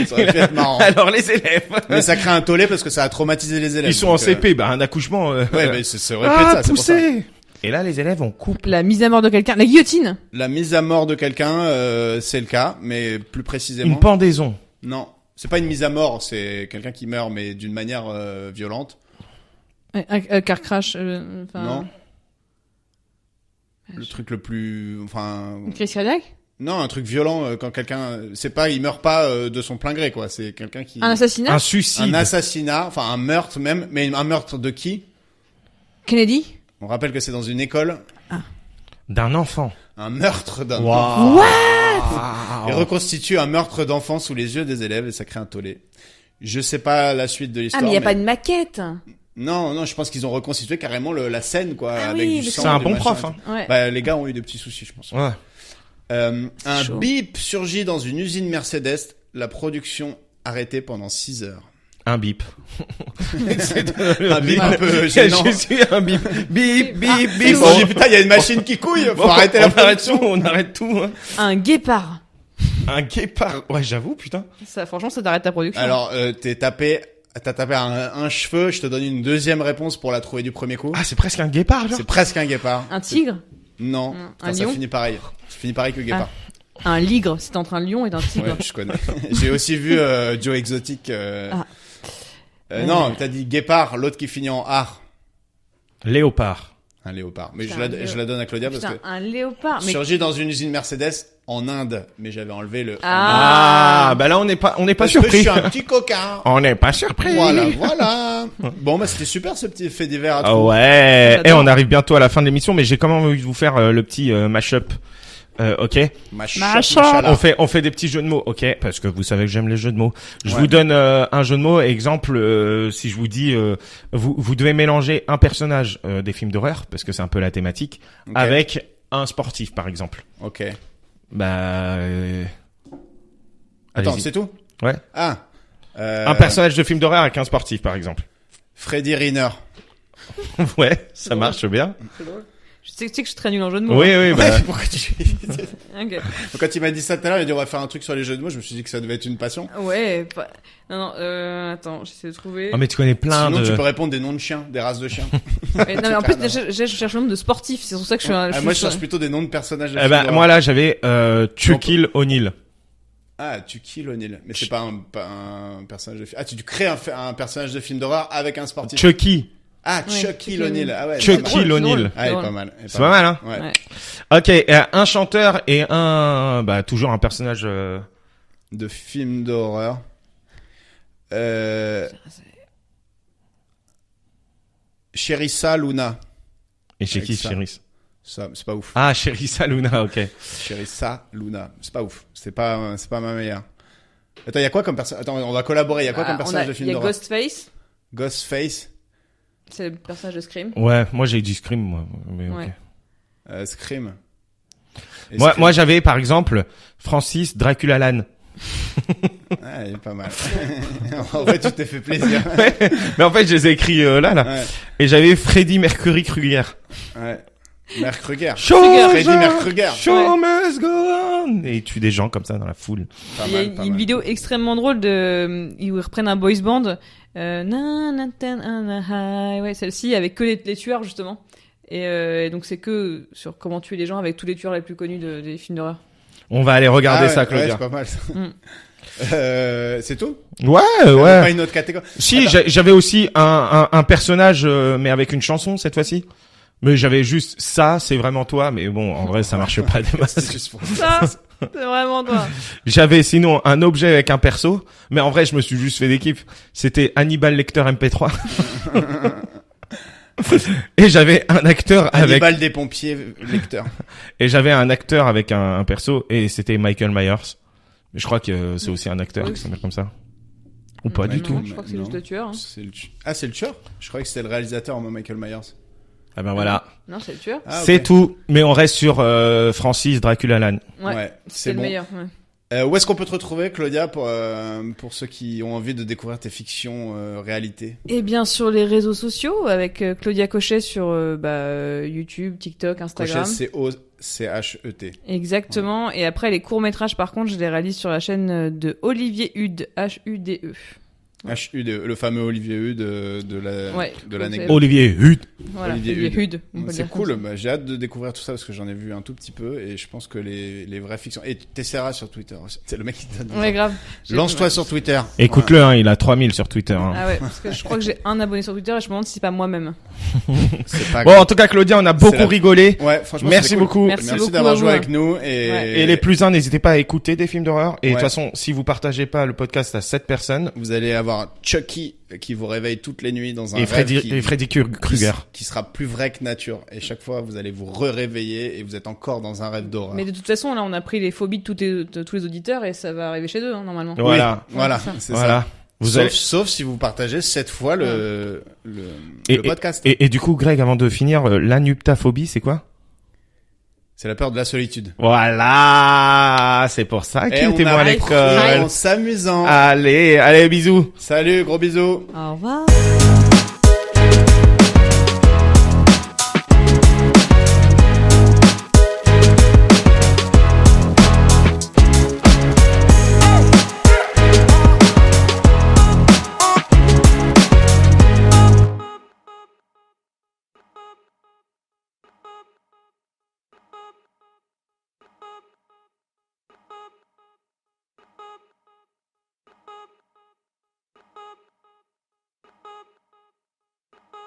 ça aurait pu être marrant. Alors, les élèves. Mais ça crée un tollé parce que ça a traumatisé les élèves. Ils sont en donc, CP. Bah, un accouchement. Ouais, mais ça aurait pu être ça, c'est pour ça. poussé. Et là, les élèves, on coupe. La mise à mort de quelqu'un. La guillotine. La mise à mort de quelqu'un, c'est le cas, mais plus précisément. Une pendaison. Non, c'est pas une mise à mort, c'est quelqu'un qui meurt, mais d'une manière violente. Un car crash. Enfin, Non. Le truc le plus, enfin, Une crise cardiaque. non, un truc violent quand quelqu'un, c'est pas, il meurt pas de son plein gré, quoi. C'est quelqu'un qui, Un assassinat. Un suicide. un assassinat, enfin un meurtre même, mais un meurtre de qui? Kennedy. On rappelle que c'est dans une école, D'un enfant. un meurtre d'un Wow. enfant. What? Et reconstitue un meurtre d'enfant sous les yeux des élèves et ça crée un tollé. Je sais pas la suite de Ah, l'histoire. mais il y a pas une maquette. Non, je pense qu'ils ont reconstitué carrément la scène, quoi, Ah avec oui, du parce sang. C'est un du bon machin prof, et hein. tout. Ouais. Bah, les gars ont eu des petits soucis, je pense. Ouais. Un chaud. bip surgit dans une usine Mercedes, la production arrêtée pendant 6 heures. Un bip. Un bip un peu gênant. Je suis un bip. Bip, bip, Ils bip. se sont dit, putain, il y a une machine qui couille, faut Bon, arrêter la on arrête tout, production. on arrête tout. Hein. Un guépard. Un guépard. Ouais, j'avoue, putain. Ça, franchement, ça t'arrête ta production. Alors, t'as tapé un cheveu, je te donne une deuxième réponse pour la trouver du premier coup. Ah, c'est presque un guépard, genre. C'est presque un guépard. Un tigre. Non. Un Ça lion finit pareil. Ça finit pareil que le guépard. Un ligre. C'est entre un lion et un tigre. Ouais, je connais. J'ai aussi vu Joe Exotic. Non, t'as dit guépard, l'autre qui finit en art. Léopard. Un léopard. Mais Putain, je la donne à Claudia parce Putain, que un léopard. Mais surgit dans une usine Mercedes en Inde, mais j'avais enlevé le. Ah, bah là, on n'est pas Parce que surpris. je suis un petit coquin. On n'est pas surpris. Voilà. Bon, bah c'était super ce petit fait divers à Ah trouver. ouais. J'adore. Et on arrive bientôt à la fin de l'émission, mais j'ai quand même envie de vous faire le petit mash-up. Ok. Machala. On fait des petits jeux de mots, ok, parce que vous savez que j'aime les jeux de mots. Je Ouais. vous donne un jeu de mots. Exemple, si je vous dis, vous devez mélanger un personnage des films d'horreur, parce que c'est un peu la thématique, Ok. avec un sportif, par exemple. Ok. Bah, Attends, allez-y. c'est tout? Ouais. Ah. Un personnage de film d'horreur avec un sportif, par exemple. Freddy Riner. Ouais, ça marche bien. Je sais que je suis très nul en jeu de mots. Oui, oui, bah. Pourquoi tu... Ok. Quand il m'a dit ça tout à l'heure, il a dit on va faire un truc sur les jeux de mots, je me suis dit que ça devait être une passion. Ouais. Non, attends, j'essaie de trouver. Ah, mais tu connais plein Sinon, de. tu peux répondre des noms de chiens, des races de chiens. Non, mais en plus, Super, déjà, je cherche le nom de sportif. C'est pour ça que je suis un. Ah, moi, je cherche plutôt des noms de personnages de Eh films ben, d'horreur. moi là, j'avais Chucky O'Neill. Ah, tu kills O'Neill. Mais c'est pas un personnage de film. Ah, tu crées un personnage de film d'horreur avec un sportif. Chucky. Ah, Ouais, Chucky Chucky O'Neill. Ah ouais. Chucky pas mal. O'Neill. Ah, il est pas mal. C'est pas mal, hein? Ouais. Ouais. Ok, un chanteur et toujours un personnage. De films d'horreur. Sherissa Luna. Et chez Avec qui, ça. Chéris? Ça, c'est pas ouf. Ah, Sherissa Luna, ok. Sherissa Luna. C'est pas ouf. C'est pas ma meilleure. Attends, il y a quoi comme personnage? Attends, on va collaborer. Il y a quoi comme personnage de Il film y a d'horreur? Ghostface. Ghostface. C'est le personnage de Scream. Ouais, moi j'ai dit Scream, moi. Mais ok. Ouais. Scream. Et Moi, Scream. moi j'avais par exemple Francis Dracula Lan. Ah, il est pas mal. En fait, tu t'es fait plaisir. Mais en fait, je les ai écrits là. Ouais. Et j'avais Freddy Mercury Krueger. Ouais. Mère Kruger. Show Freddy Mercury. Show must go on. Et il tue des gens comme ça dans la foule. Pas Il y a mal, pas une mal. vidéo extrêmement drôle de ils reprennent un boys band. Ouais, celle-ci avec que les tueurs justement. Et donc c'est que sur comment tuer les gens avec tous les tueurs les plus connus des films d'horreur. On va aller regarder Ah ouais, ça, ouais, Claudia. c'est pas mal. Ça. C'est tout? Ouais, Pas ouais. une autre catégorie. Si, Attends. j'avais aussi un personnage, mais avec une chanson cette fois-ci. Mais j'avais juste ça, c'est vraiment toi. Mais bon, en vrai, ça marche pas des masses. C'est juste pour ça. Ça, c'est vraiment toi. J'avais sinon un objet avec un perso, mais en vrai, je me suis juste fait d'équipe. C'était Hannibal Lecter MP3. Et j'avais un acteur avec Hannibal des pompiers lecteurs. et j'avais un acteur avec un perso et c'était Michael Myers. Je crois que c'est aussi un acteur Oui. qui s'appelle comme ça. Ou pas du Non, tout. Non, je crois que c'est Non. juste le tueur. Hein. C'est le tueur. Je croyais que c'était le réalisateur, moi, Michael Myers. Ah ben voilà. Non, c'est le tueur. Ah, ok. C'est tout. Mais on reste sur Francis Dracula Lan. Ouais. c'est C'est le bon. meilleur. Ouais. Où est-ce qu'on peut te retrouver, Claudia, pour ceux qui ont envie de découvrir tes fictions réalité? Et bien sur les réseaux sociaux avec Claudia Cochet sur YouTube, TikTok, Instagram. Cochet, C-O-C-H-E-T. Exactement. Et après les courts métrages par contre, je les réalise sur la chaîne de Olivier Hude, H-U-D-E. H-U-D-E, le fameux Olivier Hude de Ouais, l'anecdote. Olivier Hude. Voilà, Olivier Olivier Hude. Hude. on peut le C'est dire comme cool, ça. bah, j'ai hâte de découvrir tout ça parce que j'en ai vu un tout petit peu et je pense que les vraies fictions. Et t'essaieras sur Twitter aussi. C'est le mec qui te donne. Ouais, grave. Lance-toi sur Twitter. Écoute-le, hein, il a 3000 sur Twitter. Hein. Ah ouais, parce que je crois que j'ai un abonné sur Twitter et je me demande si c'est pas moi-même. C'est pas Bon, grave. en tout cas, Claudia, on a beaucoup la- rigolé. Ouais, franchement, Merci c'était cool. beaucoup. Merci beaucoup d'avoir à joué vous. avec nous Et les plus uns, n'hésitez pas à écouter des films d'horreur. Et de Ouais. toute façon, si vous partagez pas le podcast à 7 personnes, vous allez avoir Chucky qui vous réveille toutes les nuits dans un et rêve Freddy Krueger. qui sera plus vrai que nature. Et chaque fois, vous allez vous réveiller et vous êtes encore dans un rêve d'horreur. Mais de toute façon, là, on a pris les phobies de tous les auditeurs et ça va arriver chez eux, hein, normalement. Oui, Voilà. voilà, c'est ça. c'est Voilà. ça. Vous Sauf, avez... sauf si vous partagez 7 fois le Et- podcast. Et du coup, Greg, avant de finir, l'anuptaphobie, c'est quoi? C'est la peur de la solitude. Voilà, c'est pour ça qu'il Et on était bon a à appris l'école. en s'amusant. Allez, bisous. Salut, gros bisous. Au revoir.